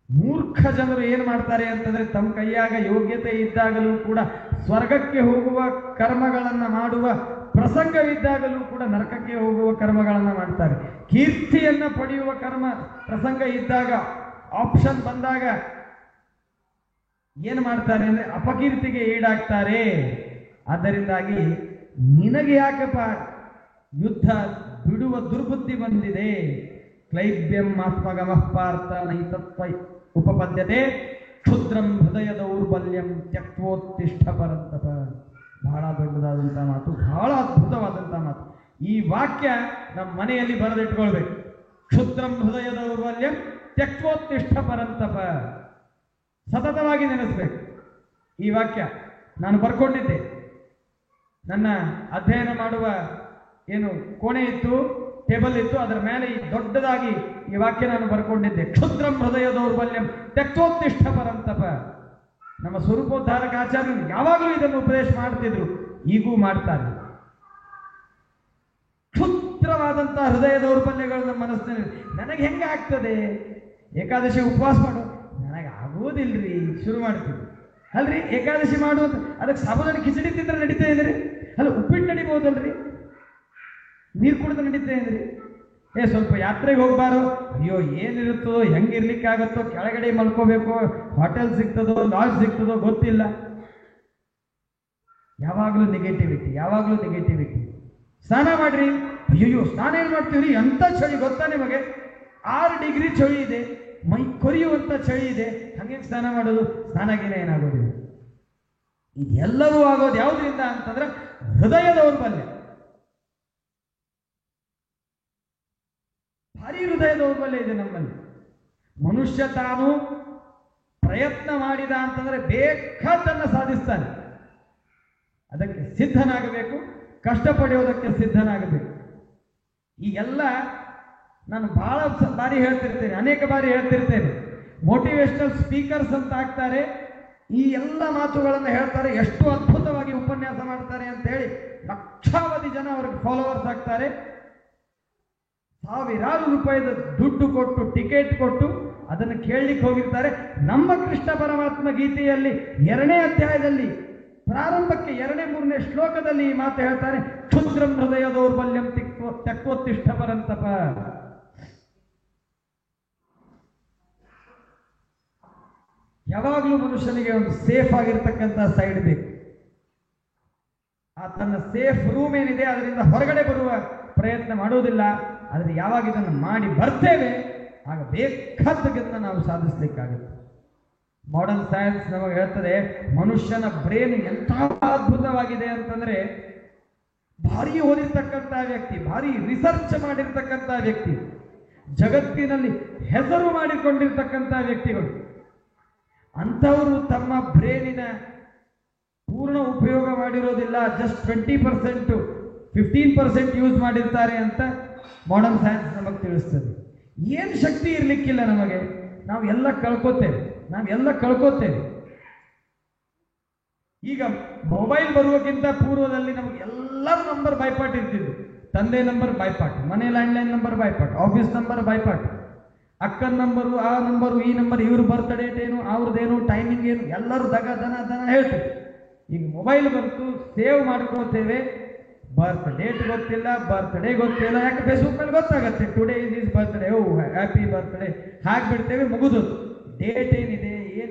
ಮೂರ್ಖ ಜನರು ಏನು ಮಾಡ್ತಾರೆ ಅಂತಂದ್ರೆ ತಮ್ಮ ಕೈಯಾಗ ಯೋಗ್ಯತೆ ಇದ್ದಾಗಲೂ ಕೂಡ ಸ್ವರ್ಗಕ್ಕೆ ಹೋಗುವ ಕರ್ಮಗಳನ್ನು ಮಾಡುವ ಪ್ರಸಂಗವಿದ್ದಾಗಲೂ ಕೂಡ ನರಕಕ್ಕೆ ಹೋಗುವ ಕರ್ಮಗಳನ್ನು ಮಾಡ್ತಾರೆ. ಕೀರ್ತಿಯನ್ನ ಪಡೆಯುವ ಕರ್ಮ ಪ್ರಸಂಗ ಇದ್ದಾಗ, ಆಪ್ಷನ್ ಬಂದಾಗ ಏನು ಮಾಡ್ತಾರೆ ಅಂದ್ರೆ ಅಪಕೀರ್ತಿಗೆ ಈಡಾಗ್ತಾರೆ. ಆದ್ದರಿಂದಾಗಿ ನಿನಗೆ ಯಾಕಪ್ಪ ಯುದ್ಧ ಬಿಡುವ ದುರ್ಬುದ್ಧಿ ಬಂದಿದೆ? ಕ್ಲೈಬ್ಯಂ ಆತ್ಮಗಮಃ ಪಾರ್ಥ ನೈತತ್ವ ಉಪಪದ್ಯತೆ ಕ್ಷುದ್ರಂ ಹೃದಯ ದೌರ್ಬಲ್ಯಂ ತ್ಯಕ್ತೋತ್ತಿಷ್ಠ ಪರಂತಪ. ಬಹಳ ದೊಡ್ಡದಾದಂಥ ಮಾತು, ಬಹಳ ಅದ್ಭುತವಾದಂಥ ಮಾತು. ಈ ವಾಕ್ಯ ನಮ್ಮ ಮನೆಯಲ್ಲಿ ಬರೆದಿಟ್ಕೊಳ್ಬೇಕು. ಕ್ಷುದ್ರಂ ಹೃದಯ ದೌರ್ಬಲ್ಯಂ ತ್ಯಕ್ತೋತ್ತಿಷ್ಠ ಪರಂತಪ. ಸತತವಾಗಿ ನೆನೆಸ್ಬೇಕು ಈ ವಾಕ್ಯ. ನಾನು ಬರ್ಕೊಂಡಿದ್ದೆ, ನನ್ನ ಅಧ್ಯಯನ ಮಾಡುವ ಏನು ಕೋಣೆ ಇತ್ತು, ಟೇಬಲ್ ಇತ್ತು, ಅದರ ಮೇಲೆ ಈ ದೊಡ್ಡದಾಗಿ ಈ ವಾಕ್ಯ ನಾನು ಬರ್ಕೊಂಡಿದ್ದೆ. ಕ್ಷುದ್ರಂ ಹೃದಯ ದೌರ್ಬಲ್ಯಂ ತ್ಯಕ್ತೋತ್ತಿಷ್ಠ ಪರಂತಪ. ನಮ್ಮ ಸ್ವರೂಪೋದ್ಧಾರಕ ಆಚಾರ್ಯರು ಯಾವಾಗಲೂ ಇದನ್ನು ಉಪದೇಶ ಮಾಡ್ತಿದ್ರು, ಈಗೂ ಮಾಡ್ತಾರೆ. ಕ್ಷುದ್ರವಾದಂತಹ ಹೃದಯ ದೌರ್ಬಲ್ಯಗಳು ನಮ್ಮ ಮನಸ್ಸಿನಲ್ಲಿ. ನನಗೆ ಹೆಂಗೆ ಆಗ್ತದೆ? ಏಕಾದಶಿ ಉಪವಾಸ ಮಾಡು, ನನಗೆ ಆಗೋದಿಲ್ರಿ, ಶುರು ಮಾಡ್ತೀವಿ ಅಲ್ರಿ. ಏಕಾದಶಿ ಮಾಡುವಂತ ಅದಕ್ಕೆ ಸಾಬುದಾನಿ ಕಿಚಡಿ ತಿಂದ್ರೆ ನಡೀತಾ ಇದ್ರಿ, ಅಲ್ಲ ಉಪ್ಪಿಟ್ಟು ನಡಿಬಹುದಲ್ರಿ, ನೀರು ಕುಡಿದು ನಡೀತಾ ಇದ್ರಿ. ಸ್ವಲ್ಪ ಯಾತ್ರೆಗೆ ಹೋಗ್ಬಾರು, ಅಯ್ಯೋ ಏನಿರುತ್ತೋ, ಹೆಂಗಿರ್ಲಿಕ್ಕಾಗತ್ತೋ, ಕೆಳಗಡೆ ಮಲ್ಕೋಬೇಕು, ಹೋಟೆಲ್ ಸಿಗ್ತದೋ ಲಾಡ್ಜ್ ಸಿಗ್ತದೋ ಗೊತ್ತಿಲ್ಲ. ಯಾವಾಗಲೂ ನೆಗೆಟಿವಿಟಿ, ಯಾವಾಗಲೂ ನೆಗೆಟಿವಿಟಿ. ಸ್ನಾನ ಮಾಡ್ರಿ, ಅಯ್ಯೋ ಸ್ನಾನ ಏನು ಮಾಡ್ತೀವ್ರಿ, ಎಂಥ ಚಳಿ ಗೊತ್ತಾ ನಿಮಗೆ? 6 ಡಿಗ್ರಿ ಚಳಿ ಇದೆ, ಮೈ ಕೊರಿಯುವಂಥ ಚಳಿ ಇದೆ, ಹಂಗೆ ಸ್ನಾನ ಮಾಡೋದು? ಸ್ನಾನಗೇನೆ ಏನಾಗೋದಿಲ್ಲ. ಇದೆಲ್ಲವೂ ಆಗೋದು ಯಾವುದರಿಂದ ಅಂತಂದ್ರೆ ಹೃದಯ ದೌರ್ಬಲ್ಯ. ಭಾರಿ ಹೃದಯ ದೌರ್ಬಲ್ಯ ಇದೆ ನಮ್ಮಲ್ಲಿ. ಮನುಷ್ಯ ತಾನು ಪ್ರಯತ್ನ ಮಾಡಿದ ಅಂತಂದ್ರೆ ಬೇಕಾದನ್ನ ಸಾಧಿಸ್ತಾನೆ. ಅದಕ್ಕೆ ಸಿದ್ಧನಾಗಬೇಕು, ಕಷ್ಟ ಪಡೆಯೋದಕ್ಕೆ ಸಿದ್ಧನಾಗಬೇಕು. ಈಗೆಲ್ಲ ನಾನು ಬಹಳ ಬಾರಿ ಹೇಳ್ತಿರ್ತೇನೆ, ಅನೇಕ ಬಾರಿ ಹೇಳ್ತಿರ್ತೇನೆ. ಮೋಟಿವೇಶನಲ್ ಸ್ಪೀಕರ್ಸ್ ಅಂತ ಆಗ್ತಾರೆ, ಈ ಎಲ್ಲ ಮಾತುಗಳನ್ನು ಹೇಳ್ತಾರೆ, ಎಷ್ಟು ಅದ್ಭುತವಾಗಿ ಉಪನ್ಯಾಸ ಮಾಡ್ತಾರೆ ಅಂತ ಹೇಳಿ ಲಕ್ಷಾವಧಿ ಜನ ಅವ್ರಿಗೆ ಫಾಲೋವರ್ಸ್ ಆಗ್ತಾರೆ. ಸಾವಿರಾರು ರೂಪಾಯಿದ ದುಡ್ಡು ಕೊಟ್ಟು, ಟಿಕೆಟ್ ಕೊಟ್ಟು ಅದನ್ನು ಕೇಳಲಿಕ್ಕೆ ಹೋಗಿರ್ತಾರೆ. ನಮ್ಮ ಕೃಷ್ಣ ಪರಮಾತ್ಮ ಗೀತೆಯಲ್ಲಿ 2ನೇ ಅಧ್ಯಾಯದಲ್ಲಿ ಪ್ರಾರಂಭಕ್ಕೆ 2ನೇ 3ನೇ ಶ್ಲೋಕದಲ್ಲಿ ಈ ಮಾತು ಹೇಳ್ತಾರೆ, ಕ್ಷುದ್ರಂ ಹೃದಯ ದೌರ್ಬಲ್ಯಂ ತ್ಯಕ್ತೋತ್ತಿಷ್ಠ ಪರಂತಪ. ಯಾವಾಗಲೂ ಮನುಷ್ಯನಿಗೆ ಒಂದು ಸೇಫ್ ಆಗಿರ್ತಕ್ಕಂಥ ಸೈಡ್ ಬೇಕು. ಆ ತನ್ನ ಸೇಫ್ ರೂಮ್ ಏನಿದೆ ಅದರಿಂದ ಹೊರಗಡೆ ಬರುವ ಪ್ರಯತ್ನ ಮಾಡುವುದಿಲ್ಲ. ಆದರೆ ಯಾವಾಗ ಇದನ್ನು ಮಾಡಿ ಬರ್ತೇವೆ ಆಗ ಬೇಕಾದ್ದನ್ನು ನಾವು ಸಾಧಿಸಲಿಕ್ಕಾಗುತ್ತೆ. ಮಾಡರ್ನ್ ಸೈನ್ಸ್ ನಮಗೆ ಹೇಳ್ತದೆ, ಮನುಷ್ಯನ ಬ್ರೇನ್ ಎಂಥ ಅದ್ಭುತವಾಗಿದೆ ಅಂತಂದ್ರೆ, ಭಾರಿ ಓದಿರ್ತಕ್ಕಂಥ ವ್ಯಕ್ತಿ, ಭಾರಿ ರಿಸರ್ಚ್ ಮಾಡಿರ್ತಕ್ಕಂಥ ವ್ಯಕ್ತಿ, ಜಗತ್ತಿನಲ್ಲಿ ಹೆಸರು ಮಾಡಿಕೊಂಡಿರ್ತಕ್ಕಂಥ ವ್ಯಕ್ತಿಗಳು, ಅಂಥವರು ತಮ್ಮ ಬ್ರೇನಿನ ಪೂರ್ಣ ಉಪಯೋಗ ಮಾಡಿರೋದಿಲ್ಲ. ಜಸ್ಟ್ 20%, 15% ಯೂಸ್ ಮಾಡಿರ್ತಾರೆ ಅಂತ ಮಾಡರ್ನ್ ಸೈನ್ಸ್ ನಮಗೆ ತಿಳಿಸ್ತದೆ. ಏನು ಶಕ್ತಿ ಇರಲಿಕ್ಕಿಲ್ಲ ನಮಗೆ, ನಾವು ಎಲ್ಲ ಕಳ್ಕೋತೇವೆ. ಈಗ ಮೊಬೈಲ್ ಬರುವಕ್ಕಿಂತ ಪೂರ್ವದಲ್ಲಿ ನಮಗೆ ಎಲ್ಲರೂ ನಂಬರ್ ಬೈಪಾಟ್ ಇರ್ತಿದ್ರು. ತಂದೆ ನಂಬರ್ ಬೈಪಾಟ್, ಮನೆ ಲ್ಯಾಂಡ್ಲೈನ್ ನಂಬರ್ ಬೈಪಾಟ್, ಆಫೀಸ್ ನಂಬರ್ ಬೈಪಾಟ್, ಅಕ್ಕನ ನಂಬರು, ಆ ನಂಬರು, ಈ ನಂಬರ್, ಇವ್ರ ಬರ್ತ್ ಡೇಟ್ ಏನು, ಅವ್ರದ್ದೇನು, ಟೈಮಿಂಗ್ ಏನು, ಎಲ್ಲರೂ ದನ ಹೇಳ್ತೀವಿ. ಈಗ ಮೊಬೈಲ್ ಬಂತು, ಸೇವ್ ಮಾಡ್ಕೊಳ್ತೇವೆ, ಬರ್ತ್ ಡೇಟ್ ಗೊತ್ತಿಲ್ಲ, ಬರ್ತ್ಡೇ ಗೊತ್ತಿಲ್ಲ. ಯಾಕೆ ಫೇಸ್ಬುಕ್ ಮೇಲೆ ಗೊತ್ತಾಗತ್ತೆ, today is is birthday, oh happy birthday ಹಾಕ್ಬಿಡ್ತೇವೆ, ಮುಗಿದು. ಡೇಟ್ ಏನಿದೆ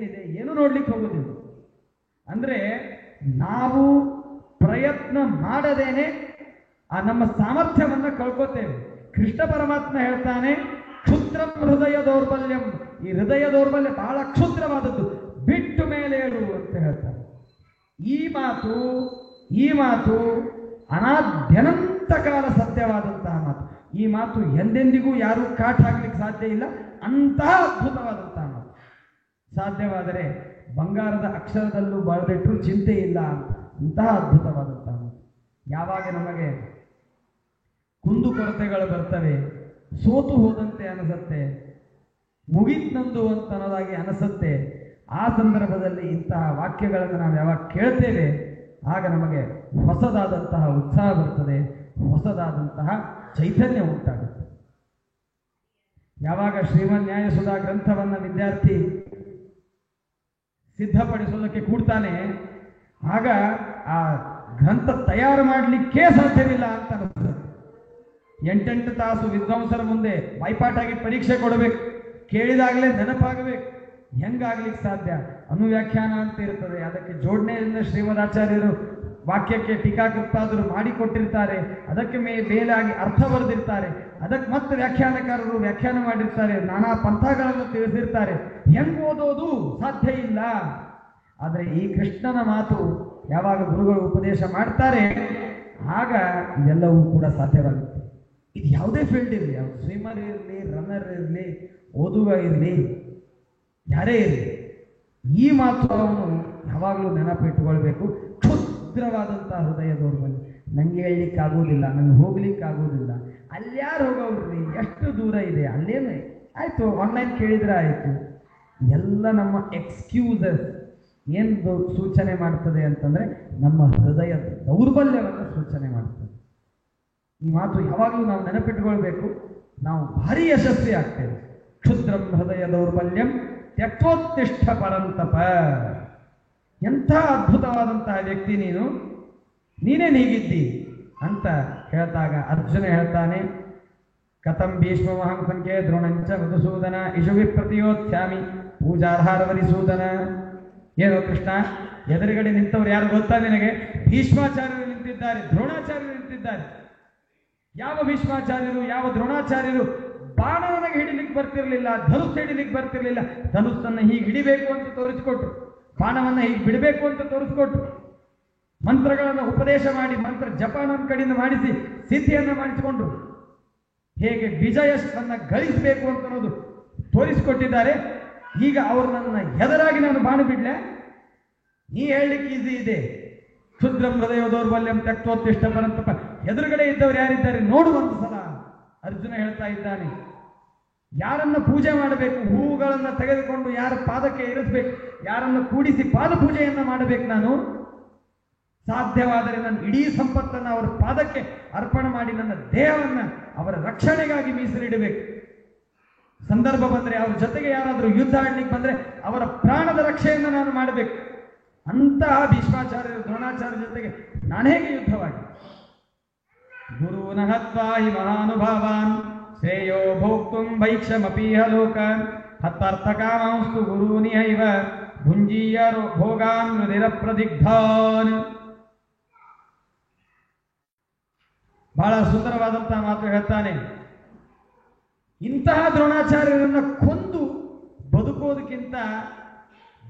ಏನು ನೋಡ್ಲಿಕ್ಕೆ ಹೋಗೋದಿಲ್ಲ. ಅಂದ್ರೆ ನಾವು ಪ್ರಯತ್ನ ಮಾಡದೇನೆ ಆ ನಮ್ಮ ಸಾಮರ್ಥ್ಯವನ್ನ ಕಳ್ಕೋತೇವೆ. ಕೃಷ್ಣ ಪರಮಾತ್ಮ ಹೇಳ್ತಾನೆ, ಕ್ಷುದ್ರಂ ಹೃದಯ ದೌರ್ಬಲ್ಯಂ. ಈ ಹೃದಯ ದೌರ್ಬಲ್ಯ ಬಹಳ ಕ್ಷುದ್ರವಾದದ್ದು, ಬಿಟ್ಟು ಮೇಲೆ ಹೇಳು ಅಂತ ಹೇಳ್ತಾರೆ. ಈ ಮಾತು ಅನಾದ್ಯನಂತ ಕಾಲ ಸತ್ಯವಾದಂತಹ ಮಾತು. ಈ ಮಾತು ಎಂದೆಂದಿಗೂ ಯಾರೂ ಕಾಟ್ ಹಾಕ್ಲಿಕ್ಕೆ ಸಾಧ್ಯ ಇಲ್ಲ. ಅಂತಹ ಅದ್ಭುತವಾದಂತಹ ಮಾತು. ಸಾಧ್ಯವಾದರೆ ಬಂಗಾರದ ಅಕ್ಷರದಲ್ಲೂ ಬರೆದಿಟ್ಟರು ಚಿಂತೆ ಇಲ್ಲ ಅಂತ. ಅಂತಹ ಅದ್ಭುತವಾದಂತಹ ಮಾತು. ಯಾವಾಗ ನಮಗೆ ಕುಂದುಕೊರತೆಗಳು ಬರ್ತವೆ, ಸೋತು ಹೋದಂತೆ ಅನಿಸುತ್ತೆ, ಮುಗಿತ್ನಂದು ಅಂತ ಅನ್ನೋದಾಗಿ ಅನಿಸುತ್ತೆ, ಆ ಸಂದರ್ಭದಲ್ಲಿ ಇಂತಹ ವಾಕ್ಯಗಳನ್ನು ನಾವು ಯಾವಾಗ ಕೇಳ್ತೇವೆ ಆಗ ನಮಗೆ ಹೊಸದಾದಂತಹ ಉತ್ಸಾಹ ಬರ್ತದೆ, ಹೊಸದಾದಂತಹ ಚೈತನ್ಯ ಉಂಟಾಗುತ್ತೆ. ಯಾವಾಗ ಶ್ರೀಮನ್ ನ್ಯಾಯಸುಧಾ ಗ್ರಂಥವನ್ನು ವಿದ್ಯಾರ್ಥಿ ಸಿದ್ಧಪಡಿಸೋದಕ್ಕೆ ಕೂಡ್ತಾನೆ, ಆಗ ಆ ಗ್ರಂಥ ತಯಾರು ಮಾಡಲಿಕ್ಕೇ ಸಾಧ್ಯವಿಲ್ಲ ಅಂತ ಅನಿಸ್ತದೆ. 8 ತಾಸು ವಿದ್ವಾಂಸರ ಮುಂದೆ ಬಾಯ್ಪಾಟಾಗಿ ಪರೀಕ್ಷೆ ಕೊಡಬೇಕು, ಕೇಳಿದಾಗಲೇ ನೆನಪಾಗಬೇಕು. ಹೆಂಗಾಗ್ಲಿಕ್ಕೆ ಸಾಧ್ಯ? ಅನುವ್ಯಾಖ್ಯಾನ ಅಂತ ಇರ್ತದೆ, ಅದಕ್ಕೆ ಜೋಡಣೆಯಿಂದ ಶ್ರೀಮದಾಚಾರ್ಯರು ವಾಕ್ಯಕ್ಕೆ ಟೀಕಾಕೃತ್ಪಾದರು ಮಾಡಿಕೊಟ್ಟಿರ್ತಾರೆ, ಅದಕ್ಕೆ ಮೇಲಾಗಿ ಅರ್ಥ ಬರೆದಿರ್ತಾರೆ, ಅದಕ್ಕೆ ಮತ್ತೆ ವ್ಯಾಖ್ಯಾನಕಾರರು ವ್ಯಾಖ್ಯಾನ ಮಾಡಿರ್ತಾರೆ, ನಾನಾ ಪಂಥಗಳನ್ನು ತಿಳಿಸಿರ್ತಾರೆ. ಹೆಂಗ್ ಓದೋದು ಸಾಧ್ಯ ಇಲ್ಲ. ಆದರೆ ಈ ಕೃಷ್ಣನ ಮಾತು ಯಾವಾಗ ಗುರುಗಳು ಉಪದೇಶ ಮಾಡ್ತಾರೆ ಆಗ ಇದೆಲ್ಲವೂ ಕೂಡ ಸಾಧ್ಯವಾಗುತ್ತೆ. ಇದು ಯಾವುದೇ ಫೀಲ್ಡ್ ಇರಲಿ, ಯಾವ ಸ್ವಿಮ್ಮರ್ ಇರಲಿ, ರನ್ನರ್ ಇರಲಿ, ಓದುಗ ಇರಲಿ, ಯಾರೇ ಇರಲಿ, ಈ ಮಾತು ಅವನು ಯಾವಾಗಲೂ ನೆನಪಿಟ್ಟುಕೊಳ್ಬೇಕು. ಕ್ಷುದ್ರವಾದಂತಹ ಹೃದಯ ದೌರ್ಬಲ್ಯ, ನಂಗೆ ಹೇಳಲಿಕ್ಕಾಗೋದಿಲ್ಲ, ನಂಗೆ ಹೋಗ್ಲಿಕ್ಕಾಗೋದಿಲ್ಲ, ಅಲ್ಯಾರು ಹೋಗೋವ್ರಿ, ಎಷ್ಟು ದೂರ ಇದೆ, ಅಲ್ಲೇನು ಆಯಿತು, ಆನ್ಲೈನ್ ಕೇಳಿದ್ರೆ ಆಯಿತು. ಎಲ್ಲ ನಮ್ಮ ಎಕ್ಸ್ಕ್ಯೂಸಸ್ ಏನು ಸೂಚನೆ ಮಾಡ್ತದೆ ಅಂತಂದರೆ ನಮ್ಮ ಹೃದಯ ದೌರ್ಬಲ್ಯವನ್ನು ಸೂಚನೆ ಮಾಡ್ತದೆ. ಈ ಮಾತು ಯಾವಾಗಲೂ ನಾವು ನೆನಪಿಟ್ಟುಕೊಳ್ಬೇಕು. ನಾವು ಭಾರಿ ಯಶಸ್ವಿ ಆಗ್ತೇವೆ. ಕ್ಷುದ್ರಂ ಹೃದಯ ದೌರ್ಬಲ್ಯಂ ತ್ಯಕ್ತೋತ್ತಿಷ್ಠ ಪರಂತಪ. ಎಂಥ ಅದ್ಭುತವಾದಂತಹ ವ್ಯಕ್ತಿ ನೀನು, ನೀನೇನು ಹೀಗಿದ್ದಿ ಅಂತ ಹೇಳ್ತಾಗ ಅರ್ಜುನ ಹೇಳ್ತಾನೆ, ಕಥಂ ಭೀಷ್ಮಮಹಂ ಸಂಖ್ಯೆ ದ್ರೋಣಂಚ ಮಧುಸೂದನ ಇಶುವಿ ಪ್ರತಿಯೋತ್ಸ್ಯಾಮಿ ಪೂಜಾರ್ಹಾರವರಿಸೂದನ. ಏನೋ ಕೃಷ್ಣ, ಎದುರುಗಡೆ ನಿಂತವ್ರು ಯಾರು ಗೊತ್ತಾ ನಿನಗೆ? ಭೀಷ್ಮಾಚಾರ್ಯರು ನಿಂತಿದ್ದಾರೆ, ದ್ರೋಣಾಚಾರ್ಯರು ನಿಂತಿದ್ದಾರೆ. ಯಾವ ಭೀಷ್ಮಾಚಾರ್ಯರು, ಯಾವ ದ್ರೋಣಾಚಾರ್ಯರು ಬಾಣ ನನಗೆ ಹಿಡಿಲಿಕ್ಕೆ ಬರ್ತಿರ್ಲಿಲ್ಲ, ಧನುಸ್ ಹಿಡಿಲಿಕ್ಕೆ ಬರ್ತಿರ್ಲಿಲ್ಲ, ಧನುಸ್ಸನ್ನು ಹೀಗೆ ಹಿಡಿಬೇಕು ಅಂತ ತೋರಿಸಿಕೊಟ್ರು, ಬಾಣವನ್ನು ಹೀಗೆ ಬಿಡಬೇಕು ಅಂತ ತೋರಿಸ್ಕೊಟ್ರು, ಮಂತ್ರಗಳನ್ನು ಉಪದೇಶ ಮಾಡಿ ಮಂತ್ರ ಜಪ ನಮ್ಮ ಕಡೆಯಿಂದ ಮಾಡಿಸಿ ಸಿದ್ಧಿಯನ್ನು ಮಾಡಿಸಿಕೊಂಡ್ರು, ಹೇಗೆ ವಿಜಯವನ್ನು ಗಳಿಸಬೇಕು ಅಂತ ಅನ್ನೋದು ತೋರಿಸಿಕೊಟ್ಟಿದ್ದಾರೆ. ಈಗ ಅವರು ನನ್ನ ಎದುರಾಗಿ ನಾನು ಬಾಣ ಬಿಡ್ಲೆ? ನೀ ಹೇಳಲಿಕ್ಕೆ ಈಸಿ ಇದೆ. ಕ್ಷುದ್ರಂ ಹೃದಯ ದೌರ್ಬಲ್ಯಂ ತ್ಯಕ್ತೋತ್ತಿಷ್ಠ ಪರಂತಪ. ಎದುರುಗಡೆ ಇದ್ದವರು ಯಾರಿದ್ದಾರೆ ನೋಡುವಂತ ಸಲ ಅರ್ಜುನ ಹೇಳ್ತಾ ಇದ್ದಾನೆ. ಯಾರನ್ನ ಪೂಜೆ ಮಾಡಬೇಕು, ಹೂವುಗಳನ್ನು ತೆಗೆದುಕೊಂಡು ಯಾರ ಪಾದಕ್ಕೆ ಇರಿಸಬೇಕು, ಯಾರನ್ನು ಕೂಡಿಸಿ ಪಾದ ಪೂಜೆಯನ್ನ ಮಾಡಬೇಕು, ನಾನು ಸಾಧ್ಯವಾದರೆ ನನ್ನ ಇಡೀ ಸಂಪತ್ತನ್ನು ಅವರ ಪಾದಕ್ಕೆ ಅರ್ಪಣೆ ಮಾಡಿ ನನ್ನ ದೇಹವನ್ನು ಅವರ ರಕ್ಷಣೆಗಾಗಿ ಮೀಸಲಿಡಬೇಕು. ಸಂದರ್ಭ ಬಂದರೆ ಅವ್ರ ಜೊತೆಗೆ ಯಾರಾದರೂ ಯುದ್ಧ ಆಡ್ಲಿಕ್ಕೆ ಬಂದರೆ ಅವರ ಪ್ರಾಣದ ರಕ್ಷೆಯನ್ನು ನಾನು ಮಾಡಬೇಕು. ಅಂತಹ ಭೀಷ್ಮಾಚಾರ್ಯರು ದ್ರೋಣಾಚಾರ್ಯ ಜೊತೆಗೆ ನಾನು ಹೇಗೆ ಯುದ್ಧವಾಗಿ? ಗುರುನ ಹತ್ವಾ ಹಿ ಮಹಾನುಭಾವಾನ್ ಶ್ರೇಯೋ ಭೋಕ್ತುಂ ಭೈಕ್ಷಮಪೀಹ ಲೋಕಾನ್ ಹತ್ತಾರ್ಥಕಾಮಾಂಸ್ತು ಗುರೂನಿಹೈವ ಭುಂಜೀಯ ಭೋಗಾನ್ ಹೃದಯಪ್ರದಿಗ್ಧಾನ್. ಬಹಳ ಸುಂದರವಾದಂತಹ ಮಾತು ಹೇಳ್ತಾನೆ. ಇಂತಹ ದ್ರೋಣಾಚಾರ್ಯರನ್ನ ಕೊಂದು ಬದುಕೋದಕ್ಕಿಂತ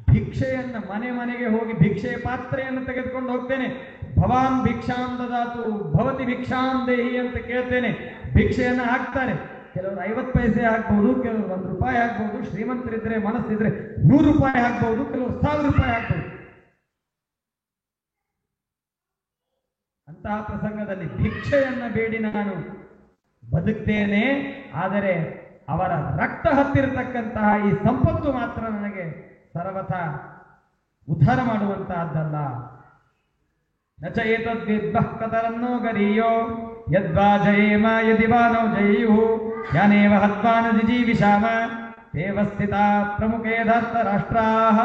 ಭಿಕ್ಷೆಯನ್ನು ಮನೆ ಮನೆಗೆ ಹೋಗಿ ಭಿಕ್ಷೆಯ ಪಾತ್ರೆಯನ್ನು ತೆಗೆದುಕೊಂಡು ಹೋಗ್ತೇನೆ. ಭವಾನ್ ಭಿಕ್ಷಾಂ ದದಾತು ಭವತಿ ಭಿಕ್ಷಾಂ ದೇಹಿ ಅಂತ ಕೇಳ್ತೇನೆ. ಭಿಕ್ಷೆಯನ್ನು ಹಾಕ್ತಾರೆ. ಕೆಲವರು 50 ಪೈಸೆ ಹಾಕ್ಬಹುದು, ಕೆಲವರು 1 ರೂಪಾಯಿ ಹಾಕ್ಬಹುದು, ಶ್ರೀಮಂತರಿದ್ರೆ ಮನಸ್ಸಿದ್ರೆ 100 ರೂಪಾಯಿ ಹಾಕ್ಬಹುದು, ಕೆಲವರು 1000 ರೂಪಾಯಿ ಹಾಕ್ಬಹುದು. ಅಂತಹ ಪ್ರಸಂಗದಲ್ಲಿ ಭಿಕ್ಷೆಯನ್ನ ಬೇಡಿ ನಾನು ಬದುಕ್ತೇನೆ, ಆದರೆ ಅವರ ರಕ್ತ ಹತ್ತಿರತಕ್ಕಂತಹ ಈ ಸಂಪತ್ತು ಮಾತ್ರ ನನಗೆ ಸರ್ವಥ ಉದ್ಧಾರ ಮಾಡುವಂತಹದ್ದಲ್ಲ. ನಚ ಏತದ್ವಿದ್ವಃ ಕತರನ್ನೋ ಗರೀಯೋ ಯದ್ವಾ ಜಯೇಮ ಯದಿ ವಾ ನೌ ಜಯೇಯು ಯಾನೇವ ಹತ್ವಾ ನ ಜಿಜೀವಿಷಾಮ ತೇವ ಸ್ಥಿತಾ ಪ್ರಮುಖೇ ಧರ್ತ ರಾಷ್ಟ್ರಾಃ.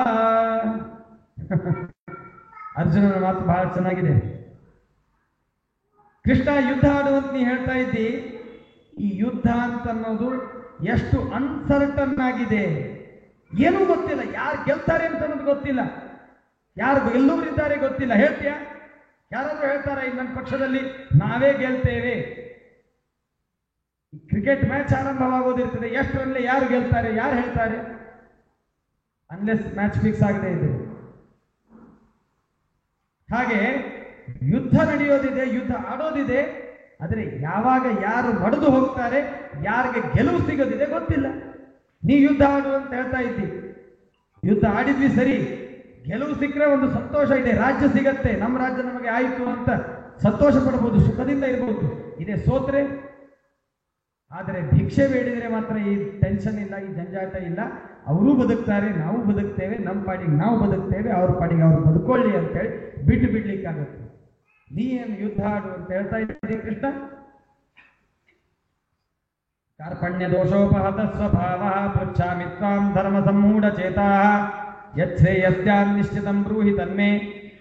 ಅರ್ಜುನನ ಮಾತು ಬಹಳ ಚೆನ್ನಾಗಿದೆ. ಕೃಷ್ಣ ಯುದ್ಧ ಆಡುವಂತ ನೀ ಹೇಳ್ತಾ ಇದ್ದಿ. ಈ ಯುದ್ಧ ಅಂತ ಅನ್ನೋದು ಎಷ್ಟು ಅನ್ಸರ್ಟನ್ ಆಗಿದೆ, ಏನೂ ಗೊತ್ತಿಲ್ಲ. ಯಾರು ಗೆಲ್ತಾರೆ ಅಂತ ಅನ್ನೋದು ಗೊತ್ತಿಲ್ಲ, ಯಾರು ಗೆಲ್ಲುವರಿದ್ದಾರೆ ಗೊತ್ತಿಲ್ಲ. ಹೇಳ್ತೀಯ? ಯಾರಾದ್ರೂ ಹೇಳ್ತಾರ ಈ ನನ್ನ ಪಕ್ಷದಲ್ಲಿ ನಾವೇ ಗೆಲ್ತೇವೆ? ಕ್ರಿಕೆಟ್ ಮ್ಯಾಚ್ ಆರಂಭವಾಗೋದಿರ್ತದೆ, ಎಷ್ಟರಲ್ಲಿ ಯಾರು ಗೆಲ್ತಾರೆ ಯಾರು ಹೇಳ್ತಾರೆ? ಅನ್ಲೆಸ್ ಮ್ಯಾಚ್ ಫಿಕ್ಸ್ ಆಗದೆ ಇದೆ. ಹಾಗೆ ಯುದ್ಧ ನಡೆಯೋದಿದೆ, ಯುದ್ಧ ಆಡೋದಿದೆ, ಆದರೆ ಯಾವಾಗ ಯಾರು ನಡೆದು ಹೋಗ್ತಾರೆ, ಯಾರಿಗೆ ಗೆಲುವು ಸಿಗೋದಿದೆ ಗೊತ್ತಿಲ್ಲ. ನೀ ಯುದ್ಧ ಆಡು ಅಂತ ಹೇಳ್ತಾ ಇದ್ದಿ, ಯುದ್ಧ ಆಡಿದ್ವಿ ಸರಿ, ಗೆಲುವು ಸಿಕ್ಕರೆ ಒಂದು ಸಂತೋಷ ಇದೆ, ರಾಜ್ಯ ಸಿಗತ್ತೆ, ನಮ್ಮ ರಾಜ್ಯ ನಮಗೆ ಆಯಿತು ಅಂತ ಸಂತೋಷ ಪಡಬಹುದು, ಸುಖದಿಂದ ಇರಬಹುದು. ಇದೇ ಸೋತ್ರೆ ಆದರೆ ಭಿಕ್ಷೆ ಬೇಡಿದರೆ ಮಾತ್ರ ಈ ಟೆನ್ಷನ್ ಇಲ್ಲ, ಈ ಜಂಜಾಟ ಇಲ್ಲ. ಅವರೂ ಬದುಕ್ತಾರೆ, ನಾವು ಬದುಕ್ತೇವೆ, ನಮ್ಮ ಪಾಡಿಗೆ ನಾವು ಬದುಕ್ತೇವೆ, ಅವ್ರ ಪಾಡಿಗೆ ಅವ್ರು ಬದುಕೊಳ್ಳಿ ಅಂತೇಳಿ ಬಿಟ್ಟು ಬಿಡ್ಲಿಕ್ಕಾಗುತ್ತೆ. ನೀ ಏನು ಯುದ್ಧ ಆಡು ಅಂತ ಹೇಳ್ತಾ ಇದ್ದೀರಿ ಕೃಷ್ಣ. ಕಾರ್ಪಣ್ಯ ದೋಷೋಪಹತ ಸ್ವಭಾವ ಪೃಚ್ಛಾಮಿ ತ್ವಾಂ ಧರ್ಮ ಸಮ್ಮೂಢ ಚೇತಾ ಯಚ್ಛ್ರೇಯಸ್ಯಾನ್ ನಿಶ್ಚಿತಂ ಬ್ರೂಹಿ ತನ್ಮೇ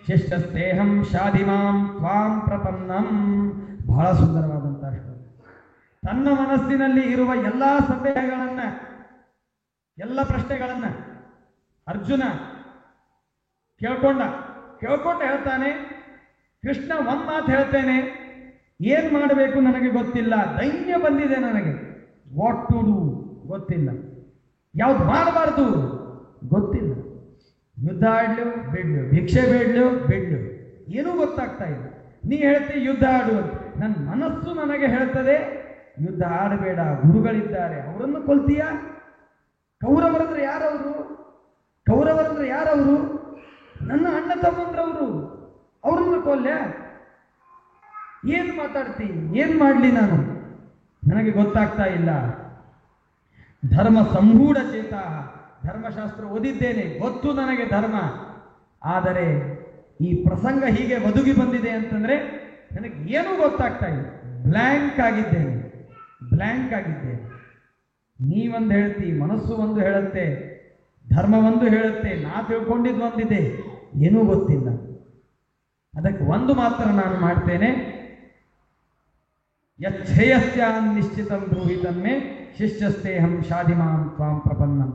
ಶಿಷ್ಟಸ್ತೇಹಂ ಶಾಧಿಮಾಂ ತ್ವಾಂ ಪ್ರಪನ್ನಂ. ಬಹಳ ಸುಂದರವಾದಂತಹ ಶ್ಲೋಕ. ತನ್ನ ಮನಸ್ಸಿನಲ್ಲಿ ಇರುವ ಎಲ್ಲಾ ಸಂದೇಹಗಳನ್ನ, ಎಲ್ಲ ಪ್ರಶ್ನೆಗಳನ್ನ ಅರ್ಜುನ ಕೇಳ್ಕೊಂಡು ಹೇಳ್ತಾನೆ, ಕೃಷ್ಣ ಒಂದ್ ಮಾತು ಹೇಳ್ತೇನೆ, ಏನ್ ಮಾಡಬೇಕು ನನಗೆ ಗೊತ್ತಿಲ್ಲ, ದೈನ್ಯ ಬಂದಿದೆ ನನಗೆ, ವಾಟ್ ಟು ಡೂ ಗೊತ್ತಿಲ್ಲ, ಯಾವ್ದು ಮಾಡಬಾರ್ದು ಗೊತ್ತಿಲ್ಲ, ಯುದ್ಧ ಆಡ್ಲು ಬಿಡ್ಲು, ಭಿಕ್ಷೆ ಬೇಡ್ಲು ಬಿಡ್ಲು, ಏನೂ ಗೊತ್ತಾಗ್ತಾ ಇಲ್ಲ. ನೀ ಹೇಳ್ತಿ ಯುದ್ಧ ಆಡು ಅಂತ, ನನ್ನ ಮನಸ್ಸು ನನಗೆ ಹೇಳ್ತದೆ ಯುದ್ಧ ಆಡಬೇಡ, ಗುರುಗಳಿದ್ದಾರೆ ಅವರನ್ನು ಕೊಲ್ತೀಯ. ಕೌರವರಂದ್ರೆ ಯಾರವರು? ಕೌರವರಂದ್ರೆ ಯಾರವರು? ನನ್ನ ಅಣ್ಣ ತಮ್ಮಂದ್ರವರು, ಅವ್ರನ್ನ ಕೊಲ್ಯ. ಏನ್ ಮಾತಾಡ್ತಿ, ಏನ್ ಮಾಡ್ಲಿ ನಾನು, ನನಗೆ ಗೊತ್ತಾಗ್ತಾ ಇಲ್ಲ. ಧರ್ಮ ಸಂಹೂಢ ಚೇತ, ಧರ್ಮಶಾಸ್ತ್ರ ಓದಿದ್ದೇನೆ, ಗೊತ್ತು ನನಗೆ ಧರ್ಮ, ಆದರೆ ಈ ಪ್ರಸಂಗ ಹೀಗೆ ಒದಗಿ ಬಂದಿದೆ ಅಂತಂದ್ರೆ ನನಗೆ ಏನೂ ಗೊತ್ತಾಗ್ತಾ ಇಲ್ಲ, ಬ್ಲ್ಯಾಂಕ್ ಆಗಿದ್ದೇನೆ. ನೀವೊಂದು ಹೇಳ್ತಿ, ಮನಸ್ಸು ಒಂದು ಹೇಳುತ್ತೆ, ಧರ್ಮ ಒಂದು ಹೇಳುತ್ತೆ, ನಾ ತಿಳ್ಕೊಂಡಿದ್ದು ಒಂದಿದೆ, ಏನೂ ಗೊತ್ತಿಲ್ಲ. ಅದಕ್ಕೆ ಒಂದು ಮಾತ್ರ ನಾನು ಮಾಡ್ತೇನೆ, ಯಚ್ಛೇಯಸ್ಯಾನ್ ನಿಶ್ಚಿತಂ ಬ್ರೂಹಿ ತನ್ಮೇ ಶಿಷ್ಯಸ್ತೇಹಂ ಶಾಧಿಮಾಂ ತ್ವಾಂ ಪ್ರಪನ್ನಂ.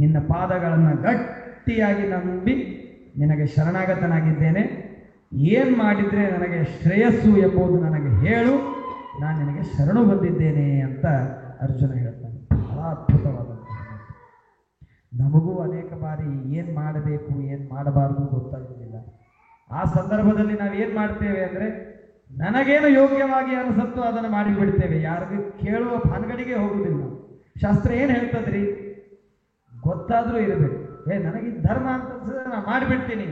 ನಿನ್ನ ಪಾದಗಳನ್ನು ಗಟ್ಟಿಯಾಗಿ ನಂಬಿ ನಿನಗೆ ಶರಣಾಗತನಾಗಿದ್ದೇನೆ. ಏನ್ ಮಾಡಿದ್ರೆ ನನಗೆ ಶ್ರೇಯಸ್ಸು ಎಂಬುದು ನನಗೆ ಹೇಳು, ನಾನು ನಿನಗೆ ಶರಣು ಬಂದಿದ್ದೇನೆ ಅಂತ ಅರ್ಜುನ ಹೇಳ್ತಾನೆ. ಬಹಳ ಅದ್ಭುತವಾದಂತಹ. ನಮಗೂ ಅನೇಕ ಬಾರಿ ಏನ್ ಮಾಡಬೇಕು ಏನ್ ಮಾಡಬಾರದು ಗೊತ್ತಾಗುವುದಿಲ್ಲ. ಆ ಸಂದರ್ಭದಲ್ಲಿ ನಾವೇನ್ ಮಾಡ್ತೇವೆ ಅಂದ್ರೆ, ನನಗೇನು ಯೋಗ್ಯವಾಗಿ ಅನಿಸುತ್ತೋ ಅದನ್ನು ಮಾಡಿಬಿಡ್ತೇವೆ, ಯಾರಿಗೂ ಕೇಳುವ ಭಾನ್ಗಡಿಗೆ ಹೋಗುವುದಿಲ್ಲ. ಶಾಸ್ತ್ರ ಏನ್ ಹೇಳ್ತದ್ರಿ, ಗೊತ್ತಾದ್ರೂ ಇರಬೇಕು. ನನಗೆ ಧರ್ಮ ಅಂತ ಅನ್ಸಿದ್ರೆ ನಾನು ಮಾಡಿಬಿಡ್ತೀನಿ.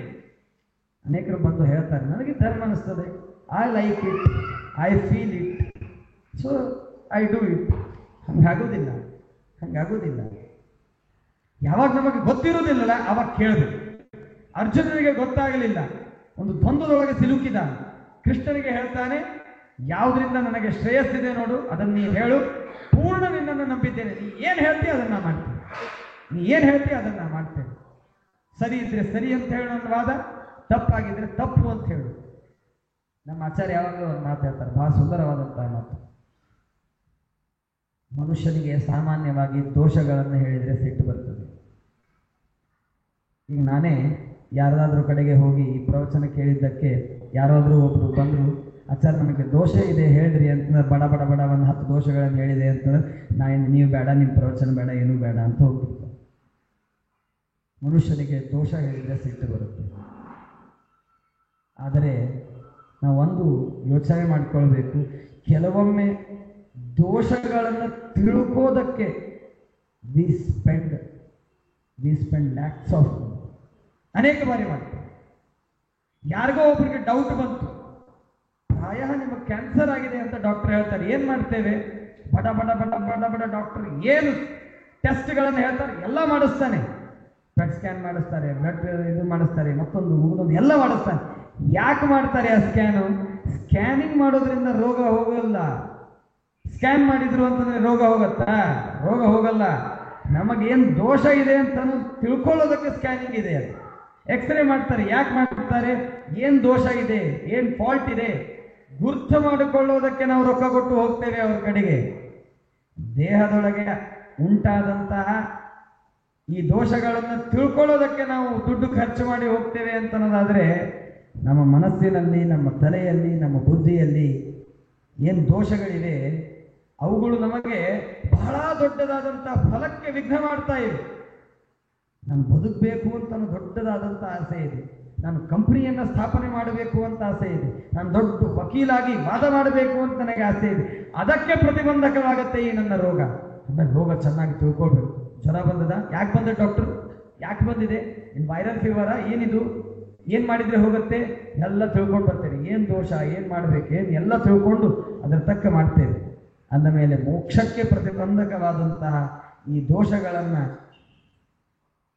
ಅನೇಕರು ಬಂದು ಹೇಳ್ತಾರೆ, ನನಗೆ ಧರ್ಮ ಅನಿಸ್ತದೆ, I like it, I feel it, so I do it. ಹಂಗಾಗೋದಿಲ್ಲ. ಯಾವಾಗ ನಮಗೆ ಗೊತ್ತಿರೋದಿಲ್ಲಲ್ಲ ಅವಾಗ ಕೇಳಬೇಕು. ಅರ್ಜುನನಿಗೆ ಗೊತ್ತಾಗಲಿಲ್ಲ, ಒಂದು ದ್ವಂದ್ವದೊಳಗೆ ಸಿಲುಕಿದ. ಕೃಷ್ಣನಿಗೆ ಹೇಳ್ತಾನೆ, ಯಾವುದರಿಂದ ನನಗೆ ಶ್ರೇಯಸ್ಸಿದೆ ನೋಡು ಅದನ್ನು ನೀ ಹೇಳು, ಪೂರ್ಣ ನಿನ್ನನ್ನು ನಂಬಿದ್ದೇನೆ, ನೀ ಏನು ಹೇಳ್ತೀಯ ಅದನ್ನು ಮಾಡ್ತೇನೆ, ನೀ ಏನು ಹೇಳ್ತೀಯ ಅದನ್ನು ಮಾಡ್ತೇನೆ. ಸರಿ ಇದ್ರೆ ಸರಿ ಅಂತ ಹೇಳು ನನ್ನ ವಾದ, ತಪ್ಪಾಗಿದ್ರೆ ತಪ್ಪು ಅಂತ ಹೇಳು. ನಮ್ಮ ಆಚಾರ್ಯ ಯಾವಾಗಲೂ ಒಂದು ಮಾತು ಹೇಳ್ತಾರೆ, ಬಹಳ ಸುಂದರವಾದಂತಹ ಮಾತು. ಮನುಷ್ಯನಿಗೆ ಸಾಮಾನ್ಯವಾಗಿ ದೋಷಗಳನ್ನು ಹೇಳಿದರೆ ಸಿಟ್ಟು ಬರ್ತದೆ. ಈಗ ನಾನೇ ಯಾರಾದ್ರೂ ಕಡೆಗೆ ಹೋಗಿ ಈ ಪ್ರವಚನ ಕೇಳಿದ್ದಕ್ಕೆ ಯಾರಾದರೂ ಒಬ್ರು ಬಂದರು, ಆಚಾರ್ಯ ನನಗೆ ದೋಷ ಇದೆ ಹೇಳ್ರಿ ಅಂತಂದ್ರೆ ಬಡ ಒಂದು 10 ದೋಷಗಳನ್ನು ಹೇಳಿದೆ ಅಂತಂದ್ರೆ ನೀವು ಬೇಡ, ನಿಮ್ಮ ಪ್ರವಚನ ಬೇಡ, ಏನೂ ಬೇಡ ಅಂತ ಹೋಗ್ಬಿಡ್ತಾರೆ. ಮನುಷ್ಯನಿಗೆ ದೋಷ ಹೇಳಿದರೆ ಸಿಟ್ಟು ಬರುತ್ತೆ. ಆದರೆ ನಾವೊಂದು ಯೋಚನೆ ಮಾಡಿಕೊಳ್ಬೇಕು, ಕೆಲವೊಮ್ಮೆ ದೋಷಗಳನ್ನು ತಿಳ್ಕೋದಕ್ಕೆ ವಿ ಸ್ಪೆಂಡ್ ಲ್ಯಾಕ್ಸ್ ಆಫ್ ಅನೇಕ ಬಾರಿ ಮಾಡ್ತೇವೆ. ಯಾರಿಗೋ ಒಬ್ಬರಿಗೆ ಡೌಟ್ ಬಂತು, ಪ್ರಾಯ ನಿಮಗೆ ಕ್ಯಾನ್ಸರ್ ಆಗಿದೆ ಅಂತ ಡಾಕ್ಟರ್ ಹೇಳ್ತಾರೆ. ಏನ್ ಮಾಡ್ತೇವೆ, ಬಡ ಡಾಕ್ಟರ್ ಏನು ಟೆಸ್ಟ್ಗಳನ್ನು ಹೇಳ್ತಾರೆ ಎಲ್ಲ ಮಾಡಿಸ್ತಾನೆ. ಬ್ಲಡ್ ಸ್ಕ್ಯಾನ್ ಮಾಡಿಸ್ತಾರೆ, ಬ್ಲಡ್ ಇದು ಮಾಡಿಸ್ತಾರೆ, ಮತ್ತೊಂದು ಎಲ್ಲ ಮಾಡಿಸ್ತಾನೆ. ಯಾಕೆ ಮಾಡ್ತಾರೆ ಆ ಸ್ಕ್ಯಾನಿಂಗ್ ಮಾಡೋದ್ರಿಂದ ರೋಗ ಹೋಗಲ್ಲ. ಸ್ಕ್ಯಾನ್ ಮಾಡಿದ್ರು ಅಂತಂದ್ರೆ ರೋಗ ಹೋಗತ್ತಾ? ರೋಗ ಹೋಗಲ್ಲ. ನಮಗೇನು ದೋಷ ಇದೆ ಅಂತ ತಿಳ್ಕೊಳ್ಳೋದಕ್ಕೆ ಸ್ಕ್ಯಾನಿಂಗ್ ಇದೆ. ಅದು ಎಕ್ಸ್ರೇ ಮಾಡ್ತಾರೆ. ಯಾಕೆ ಮಾಡ್ತಾರೆ? ಏನು ದೋಷ ಇದೆ, ಏನು ಫಾಲ್ಟ್ ಇದೆ ಗುರ್ತು ಮಾಡಿಕೊಳ್ಳೋದಕ್ಕೆ ನಾವು ರೊಕ್ಕ ಕೊಟ್ಟು ಹೋಗ್ತೇವೆ ಅವ್ರ ಕಡೆಗೆ. ದೇಹದೊಳಗೆ ಉಂಟಾದಂತಹ ಈ ದೋಷಗಳನ್ನು ತಿಳ್ಕೊಳ್ಳೋದಕ್ಕೆ ನಾವು ದುಡ್ಡು ಖರ್ಚು ಮಾಡಿ ಹೋಗ್ತೇವೆ ಅಂತನ್ನೋದಾದ್ರೆ, ನಮ್ಮ ಮನಸ್ಸಿನಲ್ಲಿ, ನಮ್ಮ ತಲೆಯಲ್ಲಿ, ನಮ್ಮ ಬುದ್ಧಿಯಲ್ಲಿ ಏನು ದೋಷಗಳಿವೆ ಅವುಗಳು ನಮಗೆ ಬಹಳ ದೊಡ್ಡದಾದಂತಹ ಫಲಕ್ಕೆ ವಿಘ್ನ ಮಾಡ್ತಾ ಇವೆ. ನಾನು ಬದುಕಬೇಕು ಅಂತ ದೊಡ್ಡದಾದಂಥ ಆಸೆ ಇದೆ, ನಾನು ಕಂಪನಿಯನ್ನು ಸ್ಥಾಪನೆ ಮಾಡಬೇಕು ಅಂತ ಆಸೆ ಇದೆ, ನಾನು ದೊಡ್ಡ ವಕೀಲಾಗಿ ವಾದ ಮಾಡಬೇಕು ಅಂತ ನನಗೆ ಆಸೆ ಇದೆ. ಅದಕ್ಕೆ ಪ್ರತಿಬಂಧಕವಾಗುತ್ತೆ ಈ ನನ್ನ ರೋಗ. ಅಂದರೆ ರೋಗ ಚೆನ್ನಾಗಿ ತಿಳ್ಕೊಳ್ಬೇಕು. ಜ್ವರ ಬಂದದ, ಯಾಕೆ ಬಂದ ಡಾಕ್ಟರ್, ಯಾಕೆ ಬಂದಿದೆ, ಇನ್ನು ವೈರಲ್ ಫೀವರಾ, ಏನಿದು, ಏನು ಮಾಡಿದರೆ ಹೋಗುತ್ತೆ, ಎಲ್ಲ ತಿಳ್ಕೊಂಡು ಬರ್ತೇವೆ. ಏನು ದೋಷ, ಏನು ಮಾಡಬೇಕು, ಏನು ಎಲ್ಲ ತಿಳ್ಕೊಂಡು ಅದರ ತಕ್ಕ ಮಾಡ್ತೇವೆ. ಅಂದ ಮೇಲೆ ಮೋಕ್ಷಕ್ಕೆ ಪ್ರತಿಬಂಧಕವಾದಂತಹ ಈ ದೋಷಗಳನ್ನು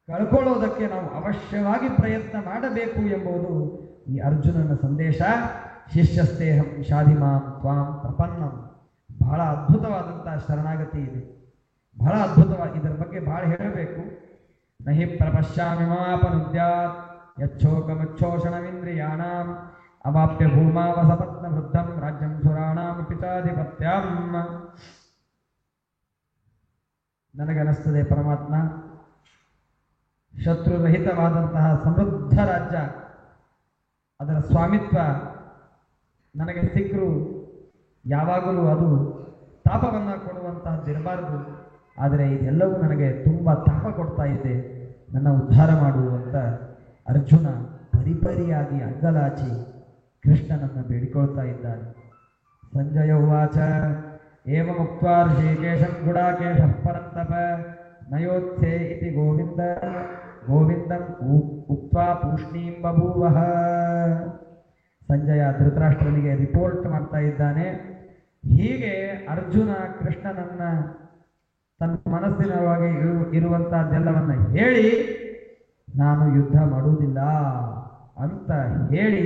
ಕಳ್ಕೊಳ್ಳೋದಕ್ಕೆ ನಾವು ಅವಶ್ಯವಾಗಿ ಪ್ರಯತ್ನ ಮಾಡಬೇಕು ಎಂಬುದು ಈ ಅರ್ಜುನನ ಸಂದೇಶ. ಶಿಷ್ಯಸ್ತೇಹಂ ಶಾಧಿಮಾಂ ತ್ವಾಂ ಪ್ರಪನ್ನಂ. ಬಹಳ ಅದ್ಭುತವಾದಂತಹ ಶರಣಾಗತಿ ಇದೆ, ಬಹಳ ಅದ್ಭುತವಾದ. ಇದರ ಬಗ್ಗೆ ಬಹಳ ಹೇಳಬೇಕು. ನಹಿ ಪ್ರಪಶ್ಯಾಮಿ ಮಾಪನುದ್ಯಾತ್ ಯಚ್ಛೋಕಮಚ್ಛೋಷಣಮಿಂದ್ರಿಯಾಣಾಂ ಅವಾಪ್ಯ ಭೂಮಾವಸಪತ್ನ ವೃದ್ಧಂ ರಾಜ್ಯಂ ಸುರಾಣಾಂ ಪಿತಾಧಿಪತ್ಯಂ. ನನಗನಿಸ್ತದೆ ಪರಮಾತ್ಮ ಶತ್ರುರಹಿತವಾದಂತಹ ಸಮೃದ್ಧ ರಾಜ್ಯ, ಅದರ ಸ್ವಾಮಿತ್ವ ನನಗೆ ಸಿಕ್ಕರು ಯಾವಾಗಲೂ ಅದು ತಾಪವನ್ನು ಕೊಡುವಂತಹದ್ದಿರಬಾರದು. ಆದರೆ ಇದೆಲ್ಲವೂ ನನಗೆ ತುಂಬ ತಾಪ ಕೊಡ್ತಾ ಇದೆ, ನನ್ನ ಉದ್ಧಾರ ಮಾಡುವಂತ ಅರ್ಜುನ ಪರಿಪರಿಯಾಗಿ ಅಂಗಲಾಚಿ ಕೃಷ್ಣನನ್ನು ಬೇಡಿಕೊಳ್ತಾ ಇದ್ದಾನೆ. ಸಂಜಯ ಉವಾಚ ಏವ ಮುಕ್ತ್ವಾ ಋಷಿಕೇಶಂ ಗುಡಾಕೇಶಃ ಪರಂತಪ ನಯೋತ್ಸೇ ಇತಿ ಗೋವಿಂದಂ ಉಕ್ತ್ವಾ ಪೂಷ್ಣೀಂ ಬಭೂವಃ. ಸಂಜಯ ಧೃತರಾಷ್ಟ್ರನಿಗೆ ರಿಪೋರ್ಟ್ ಮಾಡ್ತಾ ಇದ್ದಾನೆ. ಹೀಗೆ ಅರ್ಜುನ ಕೃಷ್ಣನನ್ನ ತನ್ನ ಮನಸ್ಸಿನೊಳಗೆ ಇರುವಂತಹದ್ದೆಲ್ಲವನ್ನ ಹೇಳಿ ನಾನು ಯುದ್ಧ ಮಾಡುವುದಿಲ್ಲ ಅಂತ ಹೇಳಿ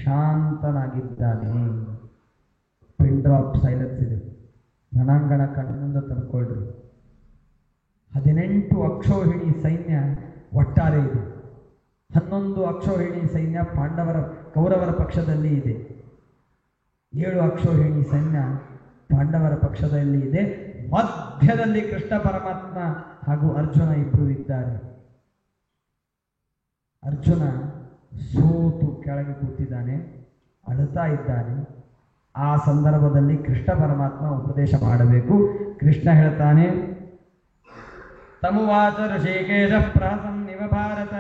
ಶಾಂತನಾಗಿದ್ದಾನೆ. ಪಿನ್ ಡ್ರಾಪ್ ಸೈಲೆನ್ಸ್ ಇದೆ. ರಣಾಂಗಣ ಕಣ್ಣಿನಿಂದ ತಂದ್ಕೊಳ್ರಿ. 18 ಅಕ್ಷೋಹಿಣಿ ಸೈನ್ಯ ಒಟ್ಟಾರೆ ಇದೆ. 11 ಅಕ್ಷೋಹಿಣಿ ಸೈನ್ಯ ಕೌರವರ ಪಕ್ಷದಲ್ಲಿ ಇದೆ. 7 ಅಕ್ಷೋಹಿಣಿ ಸೈನ್ಯ ಪಾಂಡವರ ಪಕ್ಷದಲ್ಲಿ ಇದೆ. ಮಧ್ಯದಲ್ಲಿ ಕೃಷ್ಣ ಪರಮಾತ್ಮ ಹಾಗೂ ಅರ್ಜುನ ಇಬ್ಬರು ಇದ್ದಾರೆ. ಅರ್ಜುನ ಸೋತು ಕೆಳಗೆ ಕೂತಿದ್ದಾನೆ, ಅಳುತ್ತಾ ಇದ್ದಾನೆ. ಆ ಸಂದರ್ಭದಲ್ಲಿ ಕೃಷ್ಣ ಪರಮಾತ್ಮ ಉಪದೇಶ ಮಾಡಬೇಕು. ಕೃಷ್ಣ ಹೇಳ್ತಾನೆ, ತಮುವಾಚ ಋಷಿಕೇಶ ಪ್ರಹಸನ್ನಿವ ಭಾರತ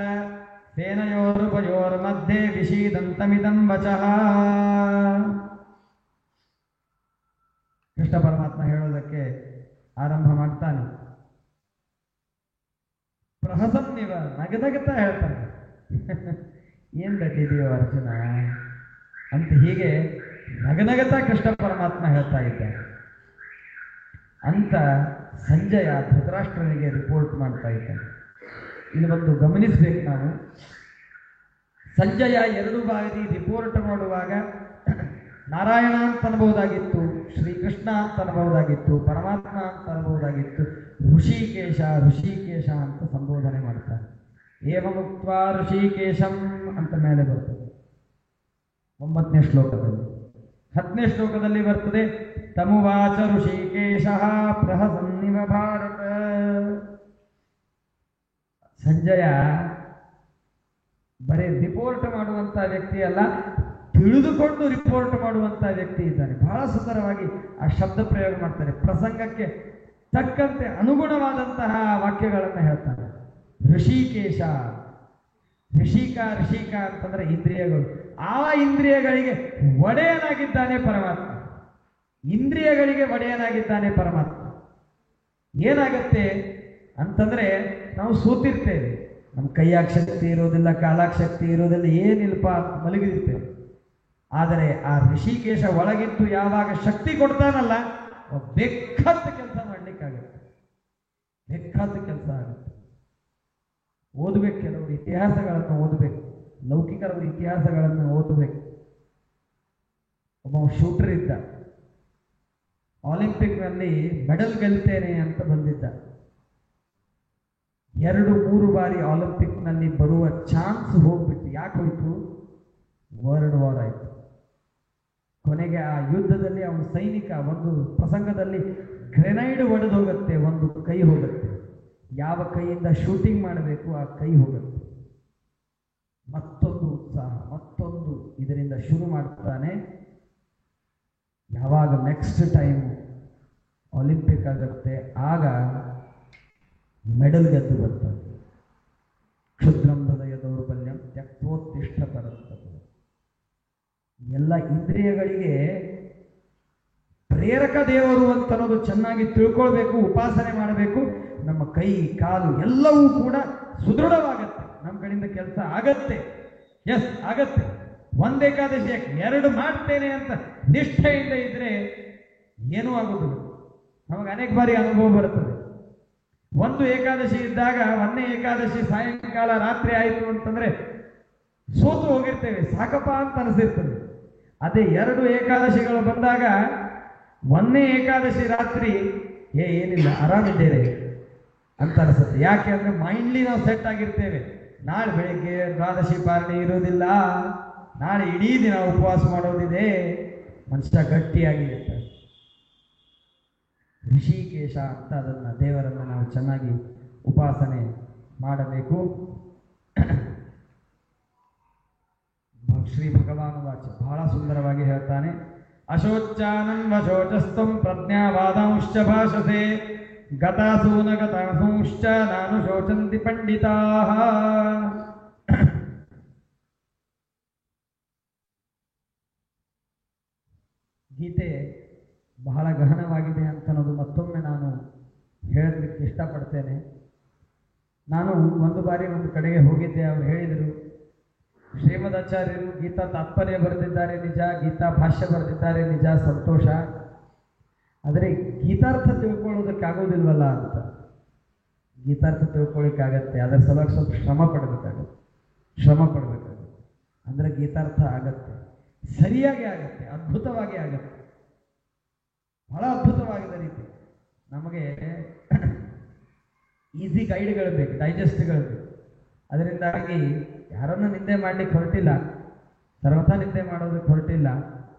ಸೇನಯೋರುಪಯೋರ್ಮಧ್ಯೆ ವಿಷೀದಂತಮಿದಂ ವಚಃ. ಕೃಷ್ಣ ಪರಮಾತ್ಮ ಹೇಳೋದಕ್ಕೆ ಆರಂಭ ಮಾಡ್ತಾನೆ. ಪ್ರಹಸನ್ನಿವ, ನಗನಗುತ್ತಾ ಹೇಳ್ತಾನೆ, ಏನ್ ಗಟ್ಟಿದೆಯೋ ಅರ್ಜುನ ಅಂತ. ಹೀಗೆ ನಗನಗತಾ ಕೃಷ್ಣ ಪರಮಾತ್ಮ ಹೇಳ್ತಾ ಇದ್ದಾನೆ ಅಂತ ಸಂಜಯ ಧೃತರಾಷ್ಟ್ರನಿಗೆ ರಿಪೋರ್ಟ್ ಮಾಡ್ತಾ ಇದ್ದಾನೆ. ಇಲ್ಲಿ ಒಂದು ಗಮನಿಸಬೇಕು ನಾವು. ಸಂಜಯ 2 ಬಾರಿ ರಿಪೋರ್ಟ್ ಮಾಡುವಾಗ ನಾರಾಯಣ ಅಂತ ಅನ್ಬಹುದಾಗಿತ್ತು, ಶ್ರೀಕೃಷ್ಣ ಅಂತ ಅನ್ಬಹುದಾಗಿತ್ತು, ಪರಮಾತ್ಮ ಅಂತ ಅನ್ಬಹುದಾಗಿತ್ತು. ಋಷಿಕೇಶ ಋಷಿಕೇಶ ಅಂತ ಸಂಬೋಧನೆ ಮಾಡ್ತಾರೆ. ಏವ ಮುಕ್ತ್ವಾ ಋಷಿಕೇಶಂ ಅಂತ ಮೇಲೆ ಬರ್ತದೆ 9ನೇ ಶ್ಲೋಕದಲ್ಲಿ. 10ನೇ ಶ್ಲೋಕದಲ್ಲಿ ಬರ್ತದೆ ತಮುವಾಚ ಋಷಿಕೇಶ ಪ್ರಹಸನ್ನಿವ ಭಾರತ. ಸಂಜಯ ಬರೀ ರಿಪೋರ್ಟ್ ಮಾಡುವಂತ ವ್ಯಕ್ತಿ ಅಲ್ಲ, ತಿಳಿದುಕೊಂಡು ರಿಪೋರ್ಟ್ ಮಾಡುವಂತ ವ್ಯಕ್ತಿ ಇದ್ದಾನೆ. ಬಹಳ ಸುಂದರವಾಗಿ ಆ ಶಬ್ದ ಪ್ರಯೋಗ ಮಾಡ್ತಾರೆ. ಪ್ರಸಂಗಕ್ಕೆ ತಕ್ಕಂತೆ ಅನುಗುಣವಾದಂತಹ ವಾಕ್ಯಗಳನ್ನು ಹೇಳ್ತಾನೆ. ಋಷಿಕೇಶ, ಋಷಿಕ ಅಂತಂದ್ರೆ ಇಂದ್ರಿಯಗಳು. ಆ ಇಂದ್ರಿಯಗಳಿಗೆ ಒಡೆಯನಾಗಿದ್ದಾನೆ ಪರಮಾತ್ಮ. ಇಂದ್ರಿಯಗಳಿಗೆ ಒಡೆಯನಾಗಿದ್ದಾನೆ ಪರಮಾತ್ಮ. ಏನಾಗತ್ತೆ ಅಂತಂದ್ರೆ ನಾವು ಸೋತಿರ್ತೇವೆ, ನಮ್ಮ ಕೈಯಾಗ ಶಕ್ತಿ ಇರೋದಿಲ್ಲ, ಕಾಲಾಗ ಶಕ್ತಿ ಇರೋದಿಲ್ಲ, ಏನಿಲ್ಪ ಅಂತ ಮಲಗಿರ್ತೇವೆ. ಆದರೆ ಆ ಋಷಿಕೇಶ ಒಳಗಿದ್ದು ಯಾವಾಗ ಶಕ್ತಿ ಕೊಡ್ತಾನಲ್ಲ, ಬೇಕಾದ ಕೆಲಸ ಮಾಡ್ಲಿಕ್ಕಾಗತ್ತೆ, ಬೇಕಾದ ಕೆಲಸ ಆಗುತ್ತೆ. ಓದಬೇಕು, ಕೆಲವರು ಇತಿಹಾಸಗಳನ್ನು ಓದಬೇಕು, ಲೌಕಿಕರ ಇತಿಹಾಸಗಳನ್ನು ಓದಬೇಕು. ಒಬ್ಬ ಶೂಟರ್ ಇದ್ದ, ಒಲಿಂಪಿಕ್ನಲ್ಲಿ ಮೆಡಲ್ ಗೆಲ್ತೇನೆ ಅಂತ ಬಂದಿದ್ದ. 2-3 ಬಾರಿ ಒಲಿಂಪಿಕ್ನಲ್ಲಿ ಬರುವ ಚಾನ್ಸ್ ಹೋಗ್ಬಿಟ್ಟು. ಯಾಕೆ ಹೋಯ್ತು? ವರ್ಲ್ಡ್ ವಾರ್ ಆಯ್ತು. ಕೊನೆಗೆ ಆ ಯುದ್ಧದಲ್ಲಿ ಅವನ ಸೈನಿಕ ಒಂದು ಪ್ರಸಂಗದಲ್ಲಿ ಗ್ರೆನೈಡ್ ಒಡೆದು ಹೋಗುತ್ತೆ, ಒಂದು ಕೈ ಹೋಗುತ್ತೆ. ಯಾವ ಕೈಯಿಂದ ಶೂಟಿಂಗ್ ಮಾಡಬೇಕು ಆ ಕೈ ಹೋಗುತ್ತೆ. ಮತ್ತೊಂದು ಉತ್ಸಾಹ, ಮತ್ತೊಂದು ಇದರಿಂದ ಶುರು ಮಾಡ್ತಾನೆ. ಯಾವಾಗ ನೆಕ್ಸ್ಟ್ ಟೈಮ್ ಒಲಿಂಪಿಕ್ ಆಗುತ್ತೆ ಆಗ ಮೆಡಲ್ ಗೆದ್ದು ಬರ್ತದೆ. ಕ್ಷುದ್ರಂ ಹೃದಯ ದೌರ್ಬಲ್ಯಂ ತ್ಯಕ್ತೋತ್ತಿಷ್ಠ ಪರಸ್ತದೆ. ಎಲ್ಲ ಇಂದ್ರಿಯಗಳಿಗೆ ಪ್ರೇರಕ ದೇವರು ಅಂತ ಅನ್ನೋದು ಚೆನ್ನಾಗಿ ತಿಳ್ಕೊಳ್ಬೇಕು, ಉಪಾಸನೆ ಮಾಡಬೇಕು. ನಮ್ಮ ಕೈ ಕಾಲು ಎಲ್ಲವೂ ಕೂಡ ಸುದೃಢವಾಗತ್ತೆ, ನಮ್ಮ ಕಡೆಯಿಂದ ಕೆಲಸ ಆಗತ್ತೆ. ಎಸ್ ಆಗತ್ತೆ. 1 ಏಕಾದಶಿ 2 ಮಾಡ್ತೇನೆ ಅಂತ ನಿಷ್ಠೆಯಿಂದ ಇದ್ರೆ ಏನೂ ಆಗುವುದಿಲ್ಲ. ನಮಗೆ ಅನೇಕ ಬಾರಿ ಅನುಭವ ಬರುತ್ತದೆ. ಒಂದು ಏಕಾದಶಿ ಇದ್ದಾಗ, ಒಂದನೇ ಏಕಾದಶಿ ಸಾಯಂಕಾಲ ರಾತ್ರಿ ಆಯಿತು ಅಂತಂದ್ರೆ ಸೋತು ಹೋಗಿರ್ತೇವೆ, ಸಾಕಪ್ಪ ಅಂತ ಅನಿಸಿರ್ತದೆ. ಅದೇ 2 ಏಕಾದಶಿಗಳು ಬಂದಾಗ ಒಂದನೇ ಏಕಾದಶಿ ರಾತ್ರಿ ಏನಿಲ್ಲ ಆರಾಮಿದ್ದೇವೆ ಅಂತ ಅನಿಸುತ್ತೆ. ಯಾಕೆ ಅಂದ್ರೆ ಮೈಂಡ್ಲಿ ನಾವು ಸೆಟ್ ಆಗಿರ್ತೇವೆ. ನಾಳೆ ಬೆಳಿಗ್ಗೆ ದ್ವಾದಶಿ ಪಾರಣೆ ಇರೋದಿಲ್ಲ, ನಾಳೆ ಇಡೀ ದಿನ ಉಪವಾಸ ಮಾಡೋದಿದೆ, ಮನುಷ್ಯ ಗಟ್ಟಿಯಾಗಿರ್ತಾರೆ. ಋಷಿಕೇಶ ಅಂತ ಅದನ್ನ ದೇವರನ್ನ ನಾವು ಚೆನ್ನಾಗಿ ಉಪಾಸನೆ ಮಾಡಬೇಕು. ಶ್ರೀ ಭಗವಾನ್ ವಾಚ ಬಹಳ ಸುಂದರವಾಗಿ ಹೇಳ್ತಾನೆ. ಅಶೋಚಾನಂ ವಶೋಚಸ್ತಂ ಪ್ರಜ್ಞಾವಾದಾಂಶ್ಚ ಭಾಷಸೆ ಗತಾಸೂನ ಗತಾಸೂಶ್ಚ ನಾನು ಶೋಚಂತಿ ಪಂಡಿತಾಃ. ಗೀತೆ ಬಹಳ ಗಹನವಾಗಿದೆ ಅಂತ ಅನ್ನೋದು ಮತ್ತೊಮ್ಮೆ ನಾನು ಹೇಳಲಿಕ್ಕೆ ಇಷ್ಟಪಡ್ತೇನೆ. ನಾನು ಒಂದು ಬಾರಿ ಒಂದು ಕಡೆಗೆ ಹೋಗಿದ್ದೆ. ಅವರು ಹೇಳಿದರು, ಶ್ರೀಮದಾಚಾರ್ಯರು ಗೀತಾ ತಾತ್ಪರ್ಯ ಬರೆದಿದ್ದಾರೆ ನಿಜ, ಗೀತಾ ಭಾಷ್ಯ ಬರೆದಿದ್ದಾರೆ ನಿಜ, ಸಂತೋಷ. ಆದರೆ ಗೀತಾರ್ಥ ತಿಳ್ಕೊಳ್ಳೋದಕ್ಕಾಗೋದಿಲ್ವಲ್ಲ ಅಂತ. ಗೀತಾರ್ಥ ತಿಳ್ಕೊಳ್ಳಿಕ್ಕಾಗತ್ತೆ, ಅದರ ಸಲುವಾಗಿ ಸ್ವಲ್ಪ ಶ್ರಮ ಪಡಬೇಕಾಗುತ್ತೆ. ಅಂದರೆ ಗೀತಾರ್ಥ ಆಗತ್ತೆ, ಸರಿಯಾಗಿ ಆಗತ್ತೆ, ಅದ್ಭುತವಾಗಿ ಆಗತ್ತೆ, ಬಹಳ ಅದ್ಭುತವಾದ ರೀತಿ. ನಮಗೆ ಈಸಿ ಗೈಡ್ಗಳು ಬೇಕು, ಡೈಜೆಸ್ಟ್ಗಳು ಬೇಕು. ಅದರಿಂದಾಗಿ ಯಾರನ್ನು ನಿಂದೆ ಮಾಡ್ಲಿಕ್ಕೆ ಹೊರಟಿಲ್ಲ, ಸರ್ವಥಾ ನಿಂದೆ ಮಾಡೋದಕ್ಕೆ ಹೊರಟಿಲ್ಲ.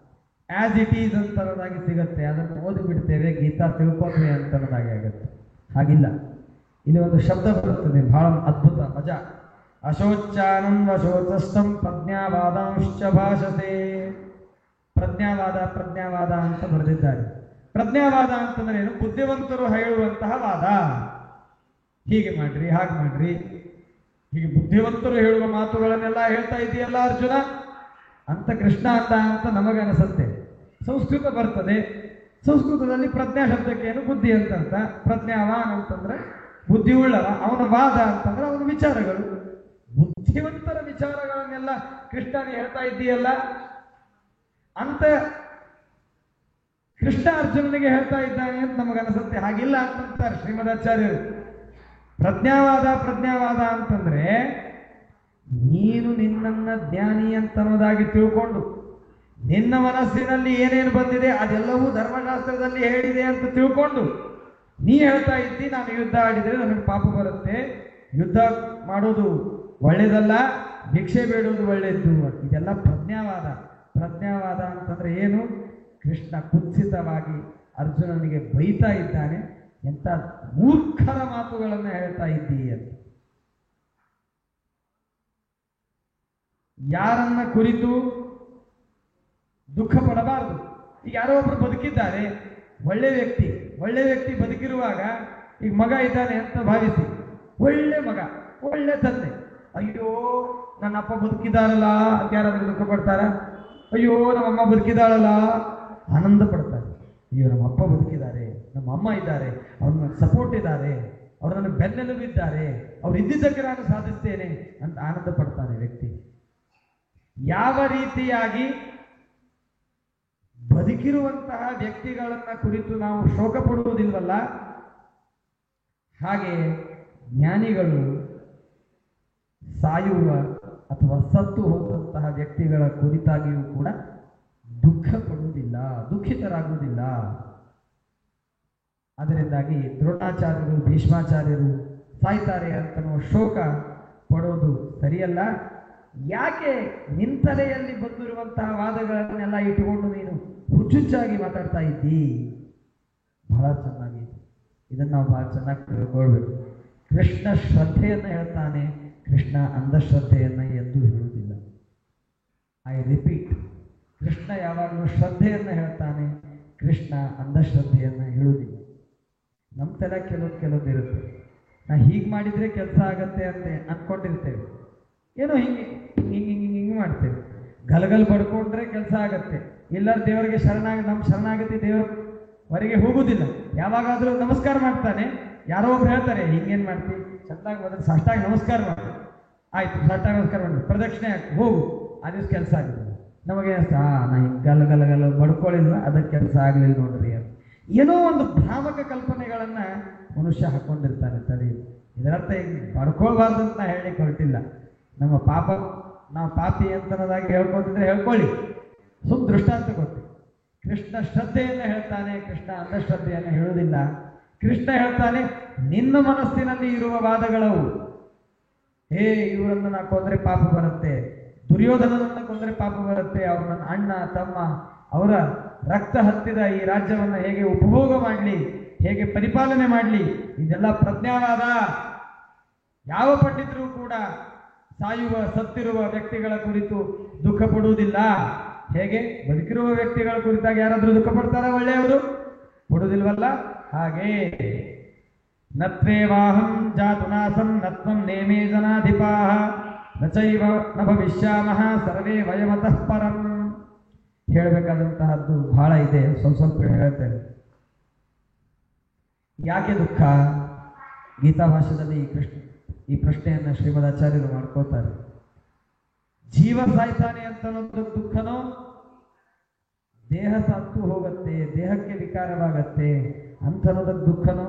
ಆ್ಯಸ್ ಇಟ್ ಈಸ್ ಅಂತನ್ನೋದಾಗಿ ಸಿಗುತ್ತೆ, ಅದನ್ನು ಓದಿ ಬಿಡ್ತೇವೆ, ಗೀತಾ ತಿಳ್ಕೊಂಡ್ವಿ ಅಂತನ್ನೋದಾಗಿ ಆಗುತ್ತೆ. ಹಾಗಿಲ್ಲ, ಇಲ್ಲಿ ಒಂದು ಶಬ್ದ ಬರುತ್ತದೆ, ಬಹಳ ಅದ್ಭುತ, ಮಜಾ. ಅಶೋಚಾನಂ ವಶೋಚಸ್ತಂ ಪ್ರಜ್ಞಾವಾದಾಂಶ್ಚ ಭಾಷತೆ. ಪ್ರಜ್ಞಾವಾದ ಅಂತ ಬರೆದಿದ್ದಾರೆ. ಪ್ರಜ್ಞಾವಾದ ಅಂತಂದ್ರೆ ಏನು? ಬುದ್ಧಿವಂತರು ಹೇಳುವಂತಹ ವಾದ. ಹೀಗೆ ಮಾಡ್ರಿ, ಹಾಗೆ ಮಾಡ್ರಿ, ಹೀಗೆ ಬುದ್ಧಿವಂತರು ಹೇಳುವ ಮಾತುಗಳನ್ನೆಲ್ಲ ಹೇಳ್ತಾ ಇದೆಯಲ್ಲ ಅರ್ಜುನ ಅಂತ ಕೃಷ್ಣ ಅಂತ ನಮಗನಿಸುತ್ತೆ. ಸಂಸ್ಕೃತ ಬರ್ತದೆ, ಸಂಸ್ಕೃತದಲ್ಲಿ ಪ್ರಜ್ಞಾ ಶಬ್ದಕ್ಕೇನು ಬುದ್ಧಿ ಅಂತ. ಪ್ರಜ್ಞಾವಾನ್ ಅಂತಂದ್ರೆ ಬುದ್ಧಿ ಉಳ್ಳವ, ಅವನ ವಾದ ಅಂತಂದ್ರೆ ಅವನ ವಿಚಾರಗಳು, ಬುದ್ಧಿವಂತರ ವಿಚಾರಗಳನ್ನೆಲ್ಲ ಕೃಷ್ಣನಿಗೆ ಹೇಳ್ತಾ ಇದ್ದೀಯಲ್ಲ ಅಂತ ಕೃಷ್ಣ ಅರ್ಜುನನಿಗೆ ಹೇಳ್ತಾ ಇದ್ದಾನೆ ಅಂತ ನಮಗನಿಸುತ್ತೆ. ಹಾಗಿಲ್ಲ ಅಂತಂತಾರೆ ಶ್ರೀಮದಾಚಾರ್ಯರು. ಪ್ರಜ್ಞಾವಾದ ಅಂತಂದ್ರೆ ನೀನು ನಿನ್ನನ್ನ ಜ್ಞಾನಿ ಅಂತನ್ನೋದಾಗಿ ತಿಳ್ಕೊಂಡು, ನಿನ್ನ ಮನಸ್ಸಿನಲ್ಲಿ ಏನೇನು ಬಂದಿದೆ ಅದೆಲ್ಲವೂ ಧರ್ಮಶಾಸ್ತ್ರದಲ್ಲಿ ಹೇಳಿದೆ ಅಂತ ತಿಳ್ಕೊಂಡು ನೀ ಹೇಳ್ತಾ ಇದ್ದಿ, ನಾನು ಯುದ್ಧ ಆಡಿದರೆ ನನಗೆ ಪಾಪ ಬರುತ್ತೆ, ಯುದ್ಧ ಮಾಡೋದು ಒಳ್ಳೇದಲ್ಲ, ಭಿಕ್ಷೆ ಬೇಡೋದು ಒಳ್ಳೇದು. ಇದೆಲ್ಲ ಪ್ರಜ್ಞಾವಾದ ಅಂತಂದ್ರೆ ಏನು? ಕೃಷ್ಣ ಕುತ್ಸಿತವಾಗಿ ಅರ್ಜುನನಿಗೆ ಬೈತಾ ಇದ್ದಾನೆ, ಎಂತ ಮೂರ್ಖರ ಮಾತುಗಳನ್ನು ಹೇಳ್ತಾ ಇದ್ದೀಯ ಅಂತ. ಯಾರನ್ನ ಕುರಿತು ದುಃಖ ಪಡಬಾರದು. ಈಗ ಯಾರೋ ಒಬ್ರು ಬದುಕಿದ್ದಾರೆ, ಒಳ್ಳೆ ವ್ಯಕ್ತಿ ಬದುಕಿರುವಾಗ, ಈಗ ಮಗ ಇದ್ದಾನೆ ಅಂತ ಭಾವಿಸಿ, ಒಳ್ಳೆ ಮಗ, ಒಳ್ಳೆ ತಂದೆ, ಅಯ್ಯೋ ನನ್ನ ಅಪ್ಪ ಬದುಕಿದಾರಲ್ಲ ಅಂತ ಯಾರಾದ್ರೂ ದುಃಖ ಪಡ್ತಾರ? ಅಯ್ಯೋ ನಮ್ಮಮ್ಮ ಬದುಕಿದಾಳಲ್ಲ ಆನಂದ ಪಡ್ತಾರೆ. ಅಯ್ಯೋ ನಮ್ಮ ಅಪ್ಪ ಬದುಕಿದ್ದಾರೆ, ನಮ್ಮ ಅಮ್ಮ ಇದ್ದಾರೆ, ಅವ್ರು ನನಗೆ ಸಪೋರ್ಟ್ ಇದ್ದಾರೆ, ಅವ್ರು ನನಗೆ ಬೆನ್ನೆಲುಬಿದ್ದಾರೆ, ಅವ್ರು ಇದ್ದಿದ್ದಕ್ಕೆ ನಾನು ಸಾಧಿಸ್ತೇನೆ ಅಂತ ಆನಂದ ಪಡ್ತಾನೆ ವ್ಯಕ್ತಿ. ಯಾವ ರೀತಿಯಾಗಿ ಬದುಕಿರುವಂತಹ ವ್ಯಕ್ತಿಗಳನ್ನ ಕುರಿತು ನಾವು ಶೋಕ ಪಡುವುದಿಲ್ವಲ್ಲ, ಹಾಗೆ ಜ್ಞಾನಿಗಳು ಸಾಯುವ ಅಥವಾ ಸತ್ತು ಹೋಗುವಂತಹ ವ್ಯಕ್ತಿಗಳ ಕುರಿತಾಗಿಯೂ ಕೂಡ ದುಃಖ ಪಡುವುದಿಲ್ಲ, ದುಃಖಿತರಾಗುವುದಿಲ್ಲ. ಅದರಿಂದಾಗಿ ದ್ರೋಣಾಚಾರ್ಯರು, ಭೀಷ್ಮಾಚಾರ್ಯರು ಸಾಯ್ತಾರೆ ಅಂತನೋ ಶೋಕ ಪಡೋದು ಸರಿಯಲ್ಲ. ಯಾಕೆ ನಿಂತಲೆಯಲ್ಲಿ ಬಂದಿರುವಂತಹ ವಾದಗಳನ್ನೆಲ್ಲ ಇಟ್ಟುಕೊಂಡು ನೀನು ಹುಚ್ಚುಚ್ಚಾಗಿ ಮಾತಾಡ್ತಾ ಇದ್ದಿ? ಬಹಳ ಚೆನ್ನಾಗಿ ಇದನ್ನು ನಾವು ಬಹಳ ಚೆನ್ನಾಗಿ ತಿಳ್ಕೊಳ್ಬೇಕು. ಕೃಷ್ಣ ಶ್ರದ್ಧೆಯನ್ನು ಹೇಳ್ತಾನೆ, ಕೃಷ್ಣ ಅಂಧಶ್ರದ್ಧೆಯನ್ನು ಎಂದೂ ಹೇಳುವುದಿಲ್ಲ. ಐ ರಿಪೀಟ್, ಕೃಷ್ಣ ಯಾವಾಗಲೂ ಶ್ರದ್ಧೆಯನ್ನು ಹೇಳ್ತಾನೆ, ಕೃಷ್ಣ ಅಂಧಶ್ರದ್ಧೆಯನ್ನು ಹೇಳುವುದಿಲ್ಲ. ನಮ್ಮ ತಲೆ ಕೆಲವೊಂದು ಇರುತ್ತೆ, ನಾ ಹೀಗೆ ಮಾಡಿದರೆ ಕೆಲಸ ಆಗತ್ತೆ ಅಂತ ಅಂದ್ಕೊಂಡಿರ್ತೇವೆ, ಏನೋ ಹಿಂಗೆ ಮಾಡ್ತೇವೆ, ಗಲಗಲ್ ಬಡ್ಕೊಂಡ್ರೆ ಕೆಲಸ ಆಗತ್ತೆ, ಇಲ್ಲ ದೇವರಿಗೆ ನಮ್ಮ ಶರಣಾಗತಿ ದೇವರವರೆಗೆ ಹೋಗುವುದಿಲ್ಲ. ಯಾವಾಗಾದರೂ ನಮಸ್ಕಾರ ಮಾಡ್ತಾನೆ, ಯಾರೋ ಒಬ್ರು ಹೇಳ್ತಾರೆ ಹಿಂಗೇನು ಮಾಡ್ತೀವಿ, ಚಂದಾಗಿ ಬಂದ್ರೆ ಸಾಷ್ಟಾಗಿ ನಮಸ್ಕಾರ ಮಾಡಿ, ಆಯ್ತು ಸಾಷ್ಟಾಗಿ ನಮಸ್ಕಾರ ಮಾಡಿ, ಪ್ರದಕ್ಷಿಣೆ ಹಾಕಿ ಹೋಗು, ಆ ದಿವಸ ಕೆಲಸ ಆಗಿದೆ. ನಮಗೆ ನಾ ಗಲ್ಲ ಗಲ್ಲ ಗಲ್ಲ ಬಡ್ಕೊಳ್ಳಿಲ್ಲ, ಅದಕ್ಕೆ ಕೆಲಸ ಆಗ್ಲಿಲ್ಲ ನೋಡ್ರಿ ಅಂತ ಏನೋ ಒಂದು ಭ್ರಾಮಕ ಕಲ್ಪನೆಗಳನ್ನ ಮನುಷ್ಯ ಹಾಕೊಂಡಿರ್ತಾನೆ ತಲೆ. ಇದರರ್ಥ ಈಗ ಬಡ್ಕೊಳ್ಬಾರ್ದು ಅಂತ ಹೇಳಲಿಕ್ಕೆ ಹೊರಟಿಲ್ಲ. ನಮ್ಮ ಪಾಪ ನಾವು ಪಾಪಿ ಅಂತನದಾಗಿ ಹೇಳ್ಕೊತಿದ್ರೆ ಹೇಳ್ಕೊಳ್ಳಿ, ದೃಷ್ಟಾಂತ ಕೊಟ್ಟು. ಕೃಷ್ಣ ಶ್ರದ್ಧೆಯನ್ನು ಹೇಳ್ತಾನೆ, ಕೃಷ್ಣ ಅಂಧಶ್ರದ್ಧೆಯನ್ನು ಹೇಳುವುದಿಲ್ಲ. ಕೃಷ್ಣ ಹೇಳ್ತಾನೆ, ನಿನ್ನ ಮನಸ್ಸಿನಲ್ಲಿ ಇರುವ ವಾದಗಳವು, ಇವರನ್ನು ನಾ ಕೊಂದರೆ ಪಾಪ ಬರುತ್ತೆ, ದುರ್ಯೋಧನನನ್ನು ಕೊಂದರೆ ಪಾಪ ಬರುತ್ತೆ, ಅವ್ರು ನನ್ನ ಅಣ್ಣ ತಮ್ಮ, ಅವರ ರಕ್ತ ಹತ್ತಿದ ಈ ರಾಜ್ಯವನ್ನು ಹೇಗೆ ಉಪಭೋಗ ಮಾಡಲಿ, ಹೇಗೆ ಪರಿಪಾಲನೆ ಮಾಡಲಿ, ಇದೆಲ್ಲ ಪ್ರಜ್ಞಾವಾದ. ಯಾವ ಪಂಡಿತರು ಕೂಡ ಸಾಯುವ ಸತ್ತಿರುವ ವ್ಯಕ್ತಿಗಳ ಕುರಿತು ದುಃಖ ಪಡುವುದಿಲ್ಲ. ಹೇಗೆ ಬದುಕಿರುವ ವ್ಯಕ್ತಿಗಳ ಕುರಿತಾಗಿ ಯಾರಾದ್ರೂ ದುಃಖ ಪಡ್ತಾರ? ಒಳ್ಳೆಯವರು ಪಡುವುದಿಲ್ವಲ್ಲ. ಹಾಗೆ ನತ್ವೇವಾಹಂ ಜಾತುನಾಸಂ ನತ್ವಂ ನೇಮೇ ಜನಾಧಿಪಾಃ ನಚೈವ ನ ಭವಿಷ್ಯಾಮಃ ಸರ್ವೇ ವಯಮತಃ ಪರಂ. ಹೇಳಬೇಕಾದಂತಹದ್ದು ಬಹಳ ಇದೆ, ಸ್ವಲ್ಪ ಹೇಳ್ತೇನೆ. ಯಾಕೆ ದುಃಖ? ಗೀತಾ ಭಾಷ್ಯದಲ್ಲಿ ಈ ಪ್ರಶ್ನೆಯನ್ನ ಶ್ರೀಮದಾಚಾರ್ಯರು ಮಾಡ್ಕೋತಾರೆ. ಜೀವ ಸಾಯ್ತಾನೆ ಅಂತ ಅನ್ನೋದು ದುಃಖನೋ, ದೇಹ ಸತ್ತು ಹೋಗತ್ತೆ, ದೇಹಕ್ಕೆ ವಿಕಾರವಾಗತ್ತೆ ಅಂತ ಅನ್ನೋದಕ್ಕೆ ದುಃಖನೋ?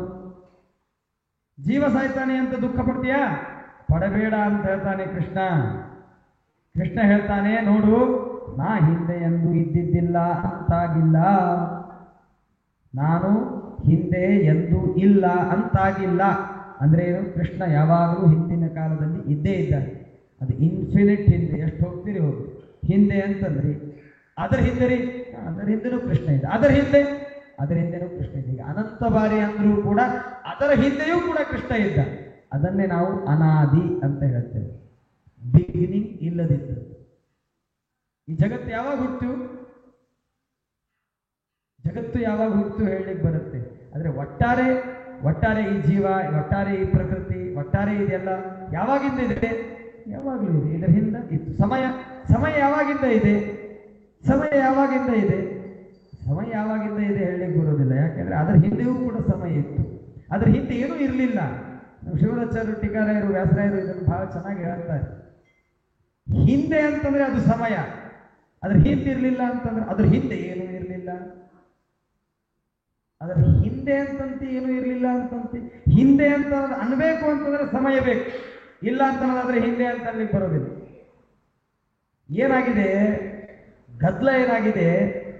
ಜೀವ ಸಾಯ್ತಾನೆ ಅಂತ ದುಃಖ ಪಡ್ತೀಯಾ? ಪಡಬೇಡ ಅಂತ ಹೇಳ್ತಾನೆ ಕೃಷ್ಣ. ಕೃಷ್ಣ ಹೇಳ್ತಾನೆ, ನೋಡು, ನಾ ಹಿಂದೆ ಎಂದು ಇದ್ದಿದ್ದಿಲ್ಲ ಅಂತಾಗಿಲ್ಲ, ನಾನು ಹಿಂದೆ ಎಂದು ಇಲ್ಲ ಅಂತಾಗಿಲ್ಲ. ಅಂದ್ರೆ ಏನು? ಕೃಷ್ಣ ಯಾವಾಗಲೂ ಹಿಂದಿನ ಕಾಲದಲ್ಲಿ ಇದ್ದೇ ಇದ್ದಾನೆ. ಅದು ಇನ್ಫಿನಿಟ್ ಹಿಂದೆ, ಎಷ್ಟು ಹೋಗ್ತೀರಿ ಹೋಗಿ. ಹಿಂದೆ ಅಂತಂದ್ರಿ ಅದರ ಹಿಂದೆ ರೀ, ಅದರ ಹಿಂದೆನೂ ಕೃಷ್ಣ ಇದೆ, ಅದರ ಹಿಂದೆನೂ ಕೃಷ್ಣ ಇದೆ. ಈಗ ಅನಂತ ಬಾರಿ ಅಂದ್ರೂ ಕೂಡ ಅದರ ಹಿಂದೆಯೂ ಕೂಡ ಕೃಷ್ಣ ಇದ್ದ. ಅದನ್ನೇ ನಾವು ಅನಾದಿ ಅಂತ ಹೇಳ್ತೇವೆ, ಬಿಗಿನಿಂಗ್ ಇಲ್ಲದಿದ್ದು. ಈ ಜಗತ್ತು ಯಾವಾಗ ಹುಟ್ಟು? ಜಗತ್ತು ಯಾವಾಗ ಹುಟ್ಟು ಹೇಳಲಿಕ್ಕೆ ಬರುತ್ತೆ. ಆದ್ರೆ ಒಟ್ಟಾರೆ ಈ ಜೀವ, ಒಟ್ಟಾರೆ ಈ ಪ್ರಕೃತಿ, ಒಟ್ಟಾರೆ ಇದೆಲ್ಲ ಯಾವಾಗಿಂದ ಇದೆ? ಯಾವಾಗಲೂ ಇದೆ. ಇದರ ಹಿಂದೆ ಇತ್ತು. ಸಮಯ ಯಾವಾಗಿಂದ ಇದೆ? ಸಮಯ ಯಾವಾಗಿಂದ ಇದೆ ಹೇಳಲಿಕ್ಕೆ ಬರೋದಿಲ್ಲ. ಯಾಕೆಂದ್ರೆ ಅದರ ಹಿಂದೆಯೂ ಕೂಡ ಸಮಯ ಇತ್ತು. ಅದರ ಹಿಂದೆ ಏನೂ ಇರಲಿಲ್ಲ. ಶಿವರಾಚಾರ್ಯರು, ಟೀಕಾರಾಯರು, ವ್ಯಾಸರಾಯರು ಇದನ್ನು ಬಹಳ ಚೆನ್ನಾಗಿ ಹೇಳ್ತಾರೆ. ಹಿಂದೆ ಅಂತಂದ್ರೆ ಅದು ಸಮಯ, ಅದ್ರ ಹಿಂದೆ ಇರಲಿಲ್ಲ ಅಂತಂದ್ರೆ ಅದ್ರ ಹಿಂದೆ ಏನೂ ಇರಲಿಲ್ಲ. ಅದರ ಹಿಂದೆ ಅಂತಂತೆ ಏನೂ ಇರಲಿಲ್ಲ ಅಂತಂತೆ. ಹಿಂದೆ ಅಂತ ಅನ್ಬೇಕು ಅಂತಂದ್ರೆ ಸಮಯ ಬೇಕು, ಇಲ್ಲ ಅಂತಂದ್ರೆ ಹಿಂದೆ ಅಂತ ಅನ್ಲಿಕ್ಕೆ ಬರೋದಿಲ್ಲ. ಏನಾಗಿದೆ ಗದ್ದಲ ಏನಾಗಿದೆ?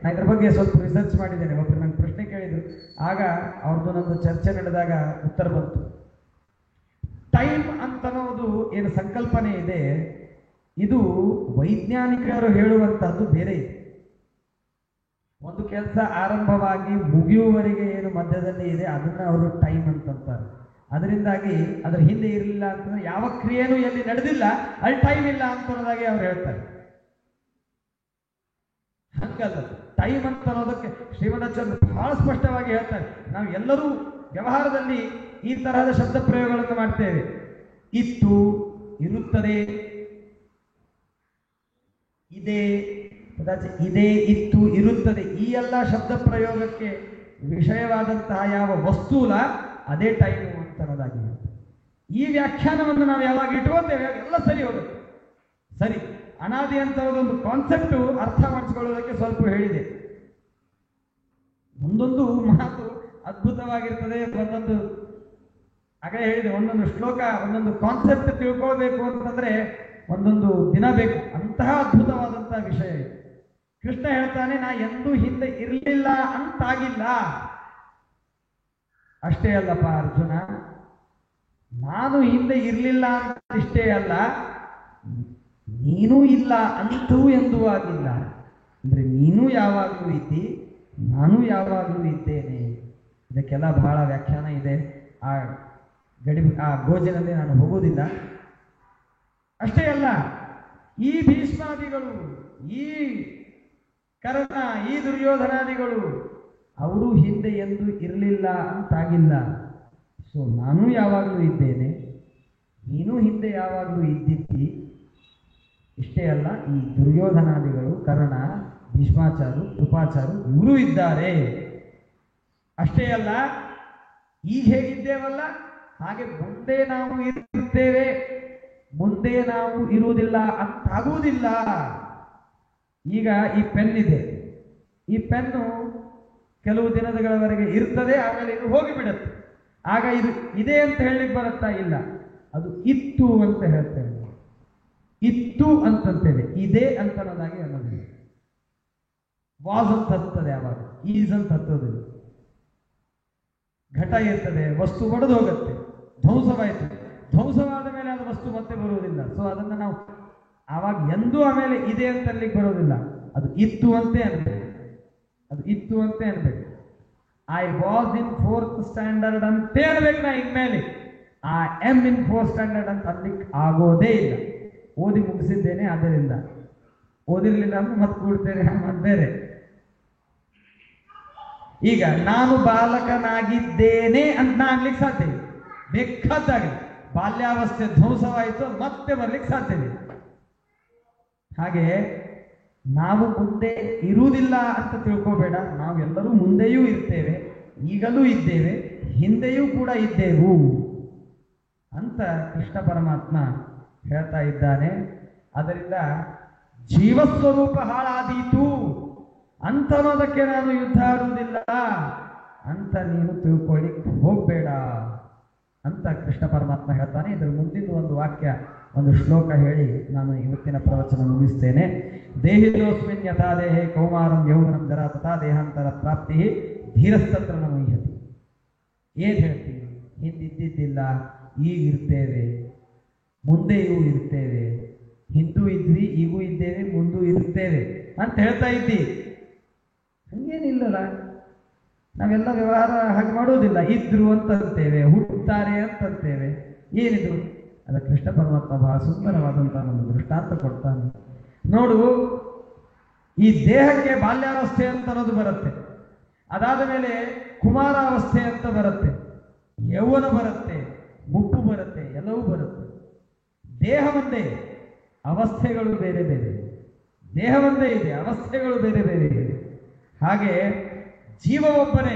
ನಾನು ಇದ್ರ ಬಗ್ಗೆ ಸ್ವಲ್ಪ ರಿಸರ್ಚ್ ಮಾಡಿದ್ದೇನೆ. ಒಬ್ಬರು ನಂಗೆ ಪ್ರಶ್ನೆ ಕೇಳಿದ್ರು, ಆಗ ಅವ್ರದ್ದು ನಮ್ಮದು ಚರ್ಚೆ ನಡೆದಾಗ ಉತ್ತರ ಬಂತು. ಟೈಮ್ ಅಂತನ್ನೋದು ಏನು ಸಂಕಲ್ಪನೆ ಇದೆ, ಇದು ವೈಜ್ಞಾನಿಕರು ಹೇಳುವಂತಹದ್ದು ಬೇರೆ ಇದೆ. ಒಂದು ಕೆಲಸ ಆರಂಭವಾಗಿ ಮುಗಿಯುವವರೆಗೆ ಏನು ಮಧ್ಯದಲ್ಲಿ ಇದೆ ಅದನ್ನ ಅವರು ಟೈಮ್ ಅಂತಂತಾರೆ. ಅದರಿಂದಾಗಿ ಅದರ ಹಿಂದೆ ಇರಲಿಲ್ಲ ಅಂತಂದ್ರೆ ಯಾವ ಕ್ರಿಯೆನೂ ಎಲ್ಲಿ ನಡೆದಿಲ್ಲ ಅಲ್ಲಿ ಟೈಮ್ ಇಲ್ಲ ಅಂತನ್ನೋದಾಗಿ ಅವ್ರು ಹೇಳ್ತಾರೆ. ಹಂಗಲ್ಲ, ಟೈಮ್ ಅಂತ ಅನ್ನೋದಕ್ಕೆ ಶ್ರೀಮದಾಚಾರ್ಯರು ಬಹಳ ಸ್ಪಷ್ಟವಾಗಿ ಹೇಳ್ತಾರೆ. ನಾವು ಎಲ್ಲರೂ ವ್ಯವಹಾರದಲ್ಲಿ ಈ ತರಹದ ಶಬ್ದ ಪ್ರಯೋಗಗಳನ್ನು ಮಾಡ್ತೇವೆ. ಇತ್ತು, ಇರುತ್ತದೆ, ಇದೆ, ಇದೆ, ಇತ್ತು, ಇರುತ್ತದೆ, ಈ ಎಲ್ಲ ಶಬ್ದ ಪ್ರಯೋಗಕ್ಕೆ ವಿಷಯವಾದಂತಹ ಯಾವ ವಸ್ತೂಲ ಅದೇ ಟೈಮು ಅಂತ ಅನ್ನೋದಾಗಿ. ಈ ವ್ಯಾಖ್ಯಾನವನ್ನು ನಾವು ಯಾವಾಗ ಇಟ್ಕೋತೇವೆ ಎಲ್ಲ ಸರಿ ಹೋಗುತ್ತೆ. ಸರಿ, ಅನಾದಿ ಅಂತ ಒಂದು ಕಾನ್ಸೆಪ್ಟು ಅರ್ಥ ಮಾಡಿಸ್ಕೊಳ್ಳೋದಕ್ಕೆ ಸ್ವಲ್ಪ ಹೇಳಿದೆ. ಒಂದೊಂದು ಮಾತು ಅದ್ಭುತವಾಗಿರ್ತದೆ. ಒಂದೊಂದು ಆಗ ಹೇಳಿದೆ, ಒಂದೊಂದು ಶ್ಲೋಕ, ಒಂದೊಂದು ಕಾನ್ಸೆಪ್ಟ್ ತಿಳ್ಕೊಳ್ಬೇಕು ಅಂತಂದ್ರೆ ಒಂದೊಂದು ದಿನ ಬೇಕು. ಅಂತಹ ಅದ್ಭುತವಾದಂತಹ ವಿಷಯ ಇದೆ. ಕೃಷ್ಣ ಹೇಳ್ತಾನೆ, ನಾ ಎಂದೂ ಹಿಂದೆ ಇರಲಿಲ್ಲ ಅಂತಾಗಿಲ್ಲ. ಅಷ್ಟೇ ಅಲ್ಲಪ್ಪ ಅರ್ಜುನ, ನಾನು ಹಿಂದೆ ಇರಲಿಲ್ಲ ಅಂತ ಇಷ್ಟೇ ಅಲ್ಲ, ನೀನೂ ಇಲ್ಲ ಅಂತೂ ಎಂದೂ ಆಗಿಲ್ಲ. ಅಂದ್ರೆ ನೀನು ಯಾವಾಗಲೂ ಇದ್ದಿ, ನಾನು ಯಾವಾಗಲೂ ಇದ್ದೇನೆ. ಇದಕ್ಕೆಲ್ಲ ಬಹಳ ವ್ಯಾಖ್ಯಾನ ಇದೆ. ಆ ಗೋಜಿನಲ್ಲಿ ನಾನು ಹೋಗೋದಿಲ್ಲ. ಅಷ್ಟೇ ಅಲ್ಲ, ಈ ಭೀಷ್ಮಾದಿಗಳು, ಈ ಕರ್ಣ, ಈ ದುರ್ಯೋಧನಾದಿಗಳು ಅವರು ಹಿಂದೆ ಎಂದೂ ಇರಲಿಲ್ಲ ಅಂತಾಗಿಲ್ಲ. ಸೊ ನಾನು ಯಾವಾಗಲೂ ಇದ್ದೇನೆ, ನೀನು ಹಿಂದೆ ಯಾವಾಗಲೂ ಇದ್ದಿದ್ದಿ. ಇಷ್ಟೇ ಅಲ್ಲ, ಈ ದುರ್ಯೋಧನಾದಿಗಳು, ಕರ್ಣ, ಭೀಷ್ಮಾಚಾರು, ಕೃಪಾಚಾರು ಇವರು ಇದ್ದಾರೆ. ಅಷ್ಟೇ ಅಲ್ಲ, ಈಗ ಹೇಗಿದ್ದೇವಲ್ಲ ಹಾಗೆ ಮುಂದೆ ನಾವು ಇರುತ್ತೇವೆ, ಮುಂದೆ ನಾವು ಇರುವುದಿಲ್ಲ ಅಂತಾಗುವುದಿಲ್ಲ. ಈಗ ಈ ಪೆನ್ ಇದೆ, ಈ ಪೆನ್ನು ಕೆಲವು ದಿನಗಳವರೆಗೆ ಇರ್ತದೆ, ಆಮೇಲೆ ಇದು ಹೋಗಿಬಿಡುತ್ತೆ. ಆಗ ಇದು ಇದೆ ಅಂತ ಹೇಳಲಿಕ್ಕೆ ಬರುತ್ತಾ? ಇಲ್ಲ, ಅದು ಇತ್ತು ಅಂತ ಹೇಳ್ತೇವೆ. ಇತ್ತು ಅಂತಂತೇವೆ, ಇದೆ ಅಂತ ಅನ್ನೋದಾಗಿ ಅನ್ನೋದಿಲ್ಲ. ವಾಸ್ ಅಂತ ಹತ್ತದೆ, ಆವಾಗ ಈಸ್ ಅಂತ ಹತ್ತೋದಿಲ್ಲ. ಘಟ ಇರ್ತದೆ, ವಸ್ತು ಒಡೆದು ಹೋಗುತ್ತೆ, ಧ್ವಂಸವಾಯಿತು. ಧ್ವಂಸವಾದ ಮೇಲೆ ಅದು ವಸ್ತು ಮತ್ತೆ ಬರುವುದಿಲ್ಲ. ಸೊ ಅದನ್ನು ನಾವು ಆವಾಗ ಎಂದೂ ಆಮೇಲೆ ಇದೆ ಅಂತ ಅಲ್ಲಿಗೆ ಬರೋದಿಲ್ಲ. ಅದು ಇತ್ತು ಅಂತೆ ಅನ್ಬೇಕು, ಅದು ಇತ್ತು ಅಂತೆ ಅನ್ಬೇಕು. I was in 4th standard ಅಂತೇ ಅನ್ಬೇಕು. ನಾ ಇನ್ಮೇಲೆ I M in 4th standard ಅಂತ ಅನ್ಲಿಕ್ಕೆ ಆಗೋದೇ ಇಲ್ಲ. ಓದಿ ಮುಗಿಸಿದ್ದೇನೆ, ಆದ್ದರಿಂದ ಓದಿರ್ಲಿಲ್ಲ ಅಂದ್ರೆ ಮತ್ತೆ ಕೂಡ್ತೇನೆ ಮತ್ತೆ ಬೇರೆ. ಈಗ ನಾನು ಬಾಲಕನಾಗಿದ್ದೇನೆ ಅಂತ ನಾ ಅನ್ಲಿಕ್ಕೆ ಸಾಧ್ಯ ಇಲ್ಲ. ಬೇಕಾದಾಗಲಿ ಬಾಲ್ಯಾವಸ್ಥೆ ಧ್ವಂಸವಾಯಿತು, ಮತ್ತೆ ಬರ್ಲಿಕ್ಕೆ ಸಾಧ್ಯ ಇಲ್ಲ. ಹಾಗೆ ನಾವು ಮುಂದೆ ಇರುವುದಿಲ್ಲ ಅಂತ ತಿಳ್ಕೋಬೇಡ. ನಾವೆಲ್ಲರೂ ಮುಂದೆಯೂ ಇರ್ತೇವೆ, ಈಗಲೂ ಇದ್ದೇವೆ, ಹಿಂದೆಯೂ ಕೂಡ ಇದ್ದೇವು ಅಂತ ಕೃಷ್ಣ ಪರಮಾತ್ಮ ಹೇಳ್ತಾ ಇದ್ದಾನೆ. ಅದರಿಂದ ಜೀವಸ್ವರೂಪ ಹಾಳಾದೀತು ಅಂತ ಅನ್ನೋದಕ್ಕೆ ನಾನು ಯುದ್ಧ ಆಡುವುದಿಲ್ಲ ಅಂತ ನೀನು ತಿಳ್ಕೊಳ್ಳಿಕ್ಕೆ ಹೋಗ್ಬೇಡ ಅಂತ ಕೃಷ್ಣ ಪರಮಾತ್ಮ ಹೇಳ್ತಾನೆ. ಇದರ ಮುಂದಿನ ಒಂದು ವಾಕ್ಯ, ಒಂದು ಶ್ಲೋಕ ಹೇಳಿ ನಾನು ಇವತ್ತಿನ ಪ್ರವಚನ ಮುಗಿಸ್ತೇನೆ. ದೇಹಿನೋಸ್ಮಿನ್ ಯಥಾ ದೇಹೇ ಕೌಮಾರಂ ಯೌವನಂ ಜರಾ ತಥಾ ದೇಹಾಂತರ ಪ್ರಾಪ್ತಿ ಧೀರಸ್ತತ್ರ ನ ಮುಹ್ಯತಿ. ಏನ್ ಹೇಳ್ತೀವಿ? ಹಿಂದಿದ್ದಿದ್ದಿಲ್ಲ, ಈಗಿರ್ತೇವೆ, ಮುಂದೆಯೂ ಇರ್ತೇವೆ, ಹಿಂದೂ ಇದ್ವಿ, ಈಗೂ ಇದ್ದೇವೆ, ಮುಂದೂ ಇರ್ತೇವೆ ಅಂತ ಹೇಳ್ತಾ ಇದ್ದಿ. ಹಂಗೇನಿಲ್ಲಲ್ಲ, ನಾವೆಲ್ಲ ವ್ಯವಹಾರ ಹಾಗೆ ಮಾಡೋದಿಲ್ಲ. ಇದ್ರು ಅಂತಂತೇವೆ, ಹುಟ್ಟುತ್ತಾರೆ ಅಂತಂತೇವೆ. ಏನಿದು? ಅದ ಕೃಷ್ಣ ಪರಮಾತ್ಮ ಬಹಳ ಸುಂದರವಾದಂತಹ ಒಂದು ದೃಷ್ಟಾಂತ ಕೊಡ್ತಾನೆ. ನೋಡು, ಈ ದೇಹಕ್ಕೆ ಬಾಲ್ಯಾವಸ್ಥೆ ಅಂತ ಅನ್ನೋದು ಬರುತ್ತೆ, ಅದಾದ ಮೇಲೆ ಕುಮಾರಾವಸ್ಥೆ ಅಂತ ಬರುತ್ತೆ, ಯೌವನ ಬರುತ್ತೆ, ಮುಪ್ಪು ಬರುತ್ತೆ, ಎಲ್ಲವೂ ಬರುತ್ತೆ. ದೇಹ ಒಂದೇ, ಅವಸ್ಥೆಗಳು ಬೇರೆ ಬೇರೆ. ದೇಹ ಒಂದೇ ಇದೆ, ಅವಸ್ಥೆಗಳು ಬೇರೆ ಬೇರೆ ಇದೆ. ಹಾಗೆ ಜೀವ ಒಬ್ಬನೇ.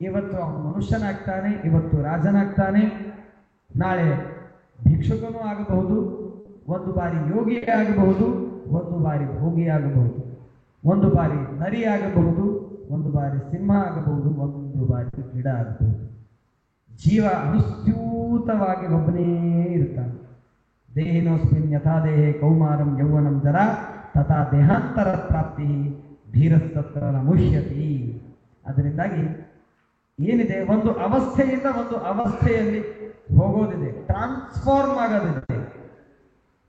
ಇವತ್ತು ಅವನು ಮನುಷ್ಯನಾಗ್ತಾನೆ, ಇವತ್ತು ರಾಜನಾಗ್ತಾನೆ, ನಾಳೆ ಭಿಕ್ಷುಕನೂ ಆಗಬಹುದು, ಒಂದು ಬಾರಿ ಯೋಗಿ ಆಗಬಹುದು, ಒಂದು ಬಾರಿ ಭೋಗಿ ಆಗಬಹುದು, ಒಂದು ಬಾರಿ ನರಿ ಆಗಬಹುದು, ಒಂದು ಬಾರಿ ಸಿಂಹ ಆಗಬಹುದು, ಒಂದು ಬಾರಿ ಗಿಡ ಆಗಬಹುದು. ಜೀವ ಅನುಸ್ಯೂತವಾಗಿ ಒಬ್ಬನೇ ಇರ್ತಾನೆ. ದೇಹಿನೋಸ್ಮಿನ್ ಯಥಾ ದೇಹೇ ಕೌಮಾರಂ ಯೌವನಂ ಜರಾ ತಥಾ ದೇಹಾಂತರ ಪ್ರಾಪ್ತಿ ಧೀರಸ್ತತ್ರ ನ ಮುಹ್ಯತಿ. ಅದರಿಂದಾಗಿ ಏನಿದೆ, ಒಂದು ಅವಸ್ಥೆಯಿಂದ ಒಂದು ಅವಸ್ಥೆಯಲ್ಲಿ ಹೋಗೋದಿದೆ, ಟ್ರಾನ್ಸ್ಫಾರ್ಮ್ ಆಗೋದಿದೆ,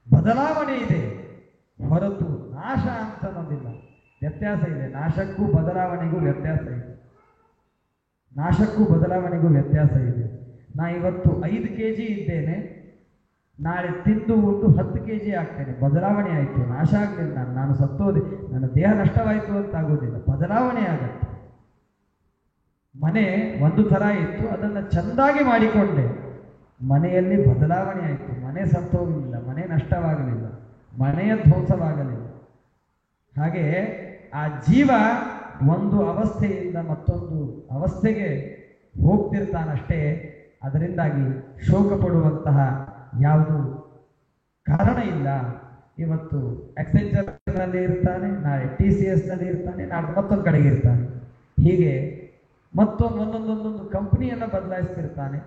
ಬದಲಾವಣೆ ಇದೆ, ಹೊರತು ನಾಶ ಅಂತ ಅನ್ನೋದಿಲ್ಲ. ವ್ಯತ್ಯಾಸ ಇದೆ, ನಾಶಕ್ಕೂ ಬದಲಾವಣೆಗೂ ವ್ಯತ್ಯಾಸ ಇದೆ. ನಾಶಕ್ಕೂ ಬದಲಾವಣೆಗೂ ವ್ಯತ್ಯಾಸ ಇದೆ. ನಾ ಇವತ್ತು 5 kg ಇದ್ದೇನೆ, ನಾಳೆ ತಿಂದು ಉಂಡು 10 kg ಆಗ್ತೇನೆ. ಬದಲಾವಣೆ ಆಯಿತು, ನಾಶ ಆಗಲಿಲ್ಲ. ನಾನು ಸತ್ತೋದೆ, ನನ್ನ ದೇಹ ನಷ್ಟವಾಯಿತು ಅಂತ ಆಗೋದಿಲ್ಲ, ಬದಲಾವಣೆ ಆಗತ್ತೆ. ಮನೆ ಒಂದು ಥರ ಇತ್ತು, ಅದನ್ನು ಚೆಂದಾಗಿ ಮಾಡಿಕೊಂಡೆ, ಮನೆಯಲ್ಲಿ ಬದಲಾವಣೆ ಆಯಿತು. ಮನೆ ಸತ್ತೋಗಲಿಲ್ಲ, ಮನೆ ನಷ್ಟವಾಗಲಿಲ್ಲ, ಮನೆಯ ಧ್ವಂಸವಾಗಲಿಲ್ಲ. ಹಾಗೆ ಆ ಜೀವ ಒಂದು ಅವಸ್ಥೆಯಿಂದ ಮತ್ತೊಂದು ಅವಸ್ಥೆಗೆ ಹೋಗ್ತಿರ್ತಾನಷ್ಟೇ. ಅದರಿಂದಾಗಿ ಶೋಕ ಪಡುವಂತಹ ಯಾವುದು ಕಾರಣ ಇಲ್ಲ. ಇವತ್ತು ಎಕ್ಸೆಂಚರ್ನಲ್ಲಿ ಇರ್ತಾನೆ, ನಾಳೆ TCS ನಲ್ಲಿ ಇರ್ತಾನೆ, ನಾಳೆ ಮತ್ತೊಂದು ಕಡೆಗೆ ಇರ್ತಾನೆ. ಹೀಗೆ ಒಂದೊಂದೊಂದೊಂದು ಕಂಪ್ನಿಯನ್ನು ಬದಲಾಯಿಸ್ತಿರ್ತಾನೆ.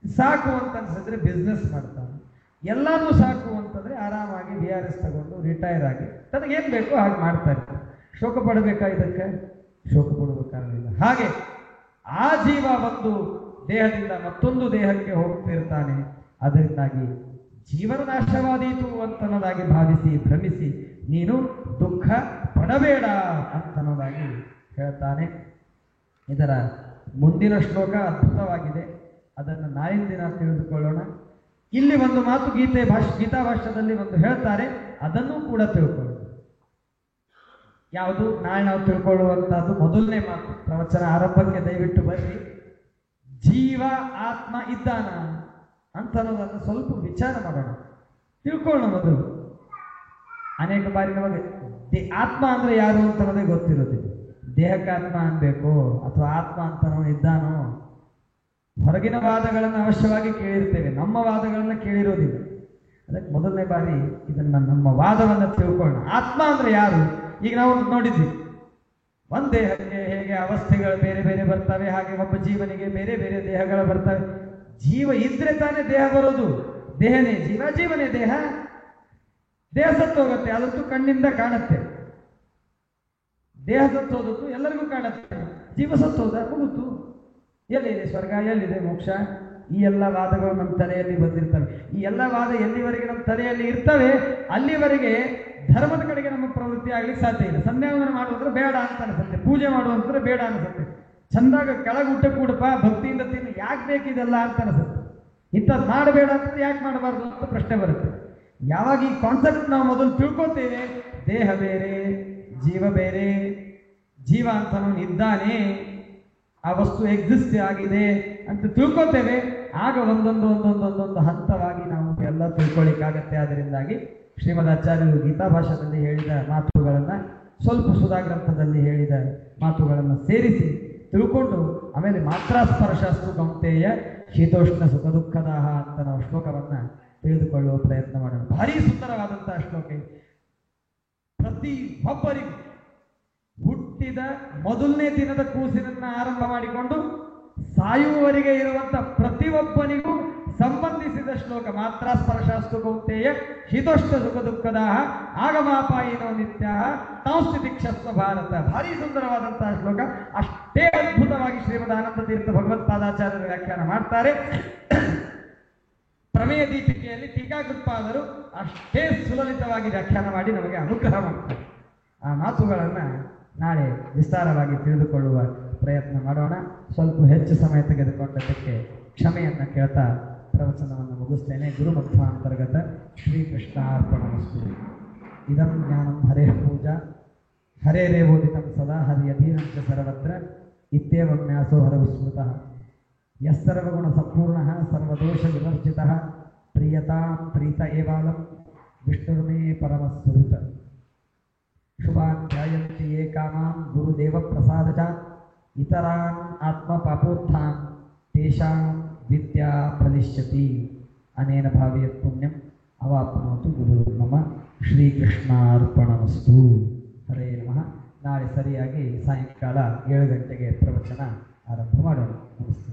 ಸಾಕು ಅಂತ ಅನ್ಸಿದ್ರೆ ಬಿಸ್ನೆಸ್ ಮಾಡ್ತಾನೆ. ಎಲ್ಲಾನು ಸಾಕು ಅಂತಂದ್ರೆ ಆರಾಮಾಗಿ VRS ತಗೊಂಡು ರಿಟೈರ್ ಆಗಿ ತನಗೇನು ಬೇಕೋ ಹಾಗೆ ಮಾಡ್ತಾ ಇರ್ತಾನೆ. ಶೋಕ ಪಡಬೇಕಾ? ಇದಕ್ಕೆ ಶೋಕ ಪಡುವ ಕಾರಣವಿಲ್ಲ. ಹಾಗೆ ಆ ಜೀವ ಒಂದು ದೇಹದಿಂದ ಮತ್ತೊಂದು ದೇಹಕ್ಕೆ ಹೋಗ್ತಿರ್ತಾನೆ. ಅದರಿಂದಾಗಿ ಜೀವನ ನಾಶವಾದೀತು ಅಂತನ್ನೋದಾಗಿ ಭಾವಿಸಿ ಭ್ರಮಿಸಿ ನೀನು ದುಃಖ ಪಡಬೇಡ ಅಂತನ್ನೋದಾಗಿ ಹೇಳ್ತಾನೆ. ಇದರ ಮುಂದಿನ ಶ್ಲೋಕ ಅದ್ಭುತವಾಗಿದೆ, ಅದನ್ನು ನಾಳಿನ ದಿನ ತಿಳಿದುಕೊಳ್ಳೋಣ. ಇಲ್ಲಿ ಒಂದು ಮಾತು ಗೀತಾ ಭಾಷ್ಯದಲ್ಲಿ ಒಂದು ಹೇಳ್ತಾರೆ, ಅದನ್ನೂ ಕೂಡ ತಿಳ್ಕೊಳ್ಳೋಣ. ಯಾವುದು ನಾಳೆ ನಾವು ತಿಳ್ಕೊಳ್ಳುವಂತಹದ್ದು ಮೊದಲನೇ ಮಾತು. ಪ್ರವಚನ ಆರಂಭಕ್ಕೆ ದಯವಿಟ್ಟು ಬರ್ರಿ. ಜೀವ ಆತ್ಮ ಇದ್ದಾನ ಅಂತ ಅನ್ನೋದನ್ನು ಸ್ವಲ್ಪ ವಿಚಾರ ಮಾಡೋಣ, ತಿಳ್ಕೊಳ್ಳೋಣ ಮೊದಲು. ಅನೇಕ ಬಾರಿ ನಮಗೆ ಆತ್ಮ ಅಂದ್ರೆ ಯಾರು ಅಂತ ಅನ್ನೋದೇ ಗೊತ್ತಿರೋದಿಲ್ಲ. ದೇಹಕ್ಕೆ ಆತ್ಮ ಅನ್ಬೇಕು ಅಥವಾ ಆತ್ಮ ಅಂತನೋ ಇದ್ದಾನೋ, ಹೊರಗಿನ ವಾದಗಳನ್ನು ಅವಶ್ಯವಾಗಿ ಕೇಳಿರ್ತೇವೆ, ನಮ್ಮ ವಾದಗಳನ್ನು ಕೇಳಿರೋದಿಲ್ಲ. ಅದಕ್ಕೆ ಮೊದಲನೇ ಬಾರಿ ಇದನ್ನ ನಮ್ಮ ವಾದವನ್ನು ತಿಳ್ಕೊಳ್ಳೋಣ. ಆತ್ಮ ಅಂದ್ರೆ ಯಾರು? ಈಗ ನಾವು ನೋಡಿದ್ವಿ, ಒಂದು ದೇಹಕ್ಕೆ ಹೇಗೆ ಅವಸ್ಥೆಗಳು ಬೇರೆ ಬೇರೆ ಬರ್ತವೆ, ಹಾಗೆ ಒಬ್ಬ ಜೀವನಿಗೆ ಬೇರೆ ಬೇರೆ ದೇಹಗಳು ಬರ್ತವೆ. ಜೀವ ಇದ್ರೆ ತಾನೇ ದೇಹ ಬರೋದು. ದೇಹನೇ ಜೀವ, ಜೀವನೇ ದೇಹ. ದೇಹ ಸತ್ತೋಗುತ್ತೆ, ಅದಂತೂ ಕಣ್ಣಿಂದ ಕಾಣುತ್ತೆ. ದೇಹ ಸತ್ತೋದಕ್ಕೂ ಎಲ್ಲರಿಗೂ ಕಾಣುತ್ತೆ. ಜೀವ ಸತ್ತೋದ ಮುಗಿತು. ಎಲ್ಲಿದೆ ಸ್ವರ್ಗ, ಎಲ್ಲಿದೆ ಮೋಕ್ಷ? ಈ ಎಲ್ಲ ವಾದಗಳು ನಮ್ಮ ತಲೆಯಲ್ಲಿ ಬಂದಿರ್ತವೆ. ಈ ಎಲ್ಲ ವಾದ ಎಲ್ಲಿವರೆಗೆ ನಮ್ಮ ತಲೆಯಲ್ಲಿ ಇರ್ತವೆ ಅಲ್ಲಿವರೆಗೆ ಧರ್ಮದ ಕಡೆಗೆ ನಮ್ಮ ಪ್ರವೃತ್ತಿ ಆಗ್ಲಿಕ್ಕೆ ಸಾಧ್ಯ ಇಲ್ಲ. ಸಂಧ್ಯಾವಂದನ ಮಾಡುವಂದ್ರೆ ಬೇಡ ಅಂತ ಅನಿಸುತ್ತೆ, ಪೂಜೆ ಮಾಡುವಂದ್ರೆ ಬೇಡ ಅನಿಸುತ್ತೆ, ಚಂದಾಗ ಕೆಳಗೆ ಊಟ ಕೂಡಪ್ಪ ಭಕ್ತಿಯಿಂದ ತಿನ್ನು, ಯಾಕೆ ಬೇಕಿದೆಲ್ಲ ಅಂತ ಅನಿಸುತ್ತೆ. ಇಂಥದ್ದು ಮಾಡಬೇಡ ಅಂತ ಯಾಕೆ ಮಾಡಬಾರ್ದು ಅಂತ ಪ್ರಶ್ನೆ ಬರುತ್ತೆ. ಯಾವಾಗ ಈ ಕಾನ್ಸೆಪ್ಟ್ ನಾವು ಮೊದಲು ತಿಳ್ಕೊತೇವೆ, ದೇಹ ಬೇರೆ ಜೀವ ಬೇರೆ, ಜೀವ ಅಂತನೂ ಇದ್ದಾನೆ, ಆ ವಸ್ತು ಎಕ್ಸಿಸ್ಟ್ ಆಗಿದೆ ಅಂತ ತಿಳ್ಕೊತೇವೆ, ಆಗ ಒಂದೊಂದು ಹಂತವಾಗಿ ನಾವು ಎಲ್ಲ ತಿಳ್ಕೊಳ್ಳಿಕ್ಕಾಗತ್ತೆ. ಅದರಿಂದಾಗಿ ಶ್ರೀಮದಾಚಾರ್ಯರು ಗೀತಾಭಾಷ್ಯದಲ್ಲಿ ಹೇಳಿದ ಮಾತುಗಳನ್ನು ಸ್ವಲ್ಪ ಸುಧಾ ಗ್ರಂಥದಲ್ಲಿ ಹೇಳಿದ ಮಾತುಗಳನ್ನು ಸೇರಿಸಿ ತಿಳ್ಕೊಂಡು ಆಮೇಲೆ ಮಾತ್ರ ಸ್ಪರ್ಶಸ್ತು ಗಂತೆಯ ಶೀತೋಷ್ಣ ಸುಖ ದುಃಖದಾಹ ಅಂತ ನಾವು ಶ್ಲೋಕವನ್ನು ತಿಳಿದುಕೊಳ್ಳುವ ಪ್ರಯತ್ನ ಮಾಡೋಣ. ಭಾರಿ ಸುಂದರವಾದಂತಹ ಶ್ಲೋಕ. ಪ್ರತಿ ಒಬ್ಬರಿಗೂ ಹುಟ್ಟಿದ ಮೊದಲನೇ ದಿನದ ಕೂಸಿನನ್ನ ಆರಂಭ ಮಾಡಿಕೊಂಡು ಸಾಯುವವರೆಗೆ ಇರುವಂತ ಪ್ರತಿಯೊಬ್ಬನಿಗೂ ಸಂಬಂಧಿಸಿದ ಶ್ಲೋಕ. ಮಾತ್ರ ಸ್ಪರ್ಶಾಸ್ತು ಕೌಂತೆಯ ಶೀತೋಷ್ಣ ಸುಖ ದುಃಖದಾಹ ಆಗಮಾಪಾಯಿನೋ ನಿತ್ಯ ತಾಂಸ್ಥಿತಿಕ್ಷಸ್ವ ಭಾರತ. ಭಾರಿ ಸುಂದರವಾದಂತಹ ಶ್ಲೋಕ. ಅಷ್ಟೇ ಅದ್ಭುತವಾಗಿ ಶ್ರೀಮದ್ ಆನಂದ ತೀರ್ಥ ಭಗವತ್ಪಾದಾಚಾರ್ಯರು ವ್ಯಾಖ್ಯಾನ ಮಾಡ್ತಾರೆ. ಪ್ರಮೇಯ ದೀಪಿಕೆಯಲ್ಲಿ ಟೀಕಾಕೃತ್ಪಾದರು ಅಷ್ಟೇ ಸುಲಲಿತವಾಗಿ ವ್ಯಾಖ್ಯಾನ ಮಾಡಿ ನಮಗೆ ಅನುಗ್ರಹ ಮಾಡ್ತಾರೆ. ಆ ಮಾತುಗಳನ್ನು ನಾಳೆ ವಿಸ್ತಾರವಾಗಿ ತಿಳಿದುಕೊಳ್ಳುವ ಪ್ರಯತ್ನ ಮಾಡೋಣ. ಸ್ವಲ್ಪ ಹೆಚ್ಚು ಸಮಯ ತೆಗೆದುಕೊಂಡದ್ದಕ್ಕೆ ಕ್ಷಮೆಯನ್ನು ಕೇಳ್ತಾ ಪ್ರವಚನವನ್ನು ಮುಗಿಸ್ತೇನೆ. ಗುರುಮಧ್ವಾಂತರ್ಗತ ಶ್ರೀಕೃಷ್ಣಾರ್ಪಣಮಸ್ತು. ಇದಂ ಜ್ಞಾನಂ ಹರೇ ಪೂಜಾ ಹರೇರೇವೋದಿತಂ ಸದಾ ಹರಿಯಧೀನಂಚ ಸರ್ವತ್ರ ಇತ್ಯೇವಂ ನ್ಯಾಸೋ ಹರವು ಸ್ಮೃತಃ. ಯಸ್ಸರ್ವಗುಣ ಸಂಪೂರ್ಣಃ ಸರ್ವದೋಷ ವಿವರ್ಜಿತಃ ಪ್ರಿಯತಾಂ ಪ್ರೀತ ಏವಾಲಂ ವಿಷ್ಣುರ್ಮೇ ಪರಮಸ್ಸುಹೃತ. ಶುಭಾನ್ ಧ್ಯಾಯಂತಿ ಯೇ ಕಾಮಾನ್ ಗುರುದೇವ ಪ್ರಸಾದಜಾನ್ ಇತರಾನ್ ಆತ್ಮ ಪಾಪೋತ್ಥಾನ್ ತೇಷಾಂ ವಿದ್ಯಾ ಫಲಿಷ್ಯತಿ. ಅನೇನ ಭಾವೇತ್ ಪುಣ್ಯಂ ಅವಾಪ್ನೋತು ಗುರು ನಮ. ಶ್ರೀಕೃಷ್ಣಾರ್ಪಣಮಸ್ತು. ಹರೇ ನಮಃ. ನಾಳೆ ಸರಿಯಾಗಿ ಸಾಯಂಕಾಲ 7 ಗಂಟೆಗೆ ಪ್ರವಚನ ಆರಂಭ ಮಾಡೋಣ. ನಮಸ್ತೆ.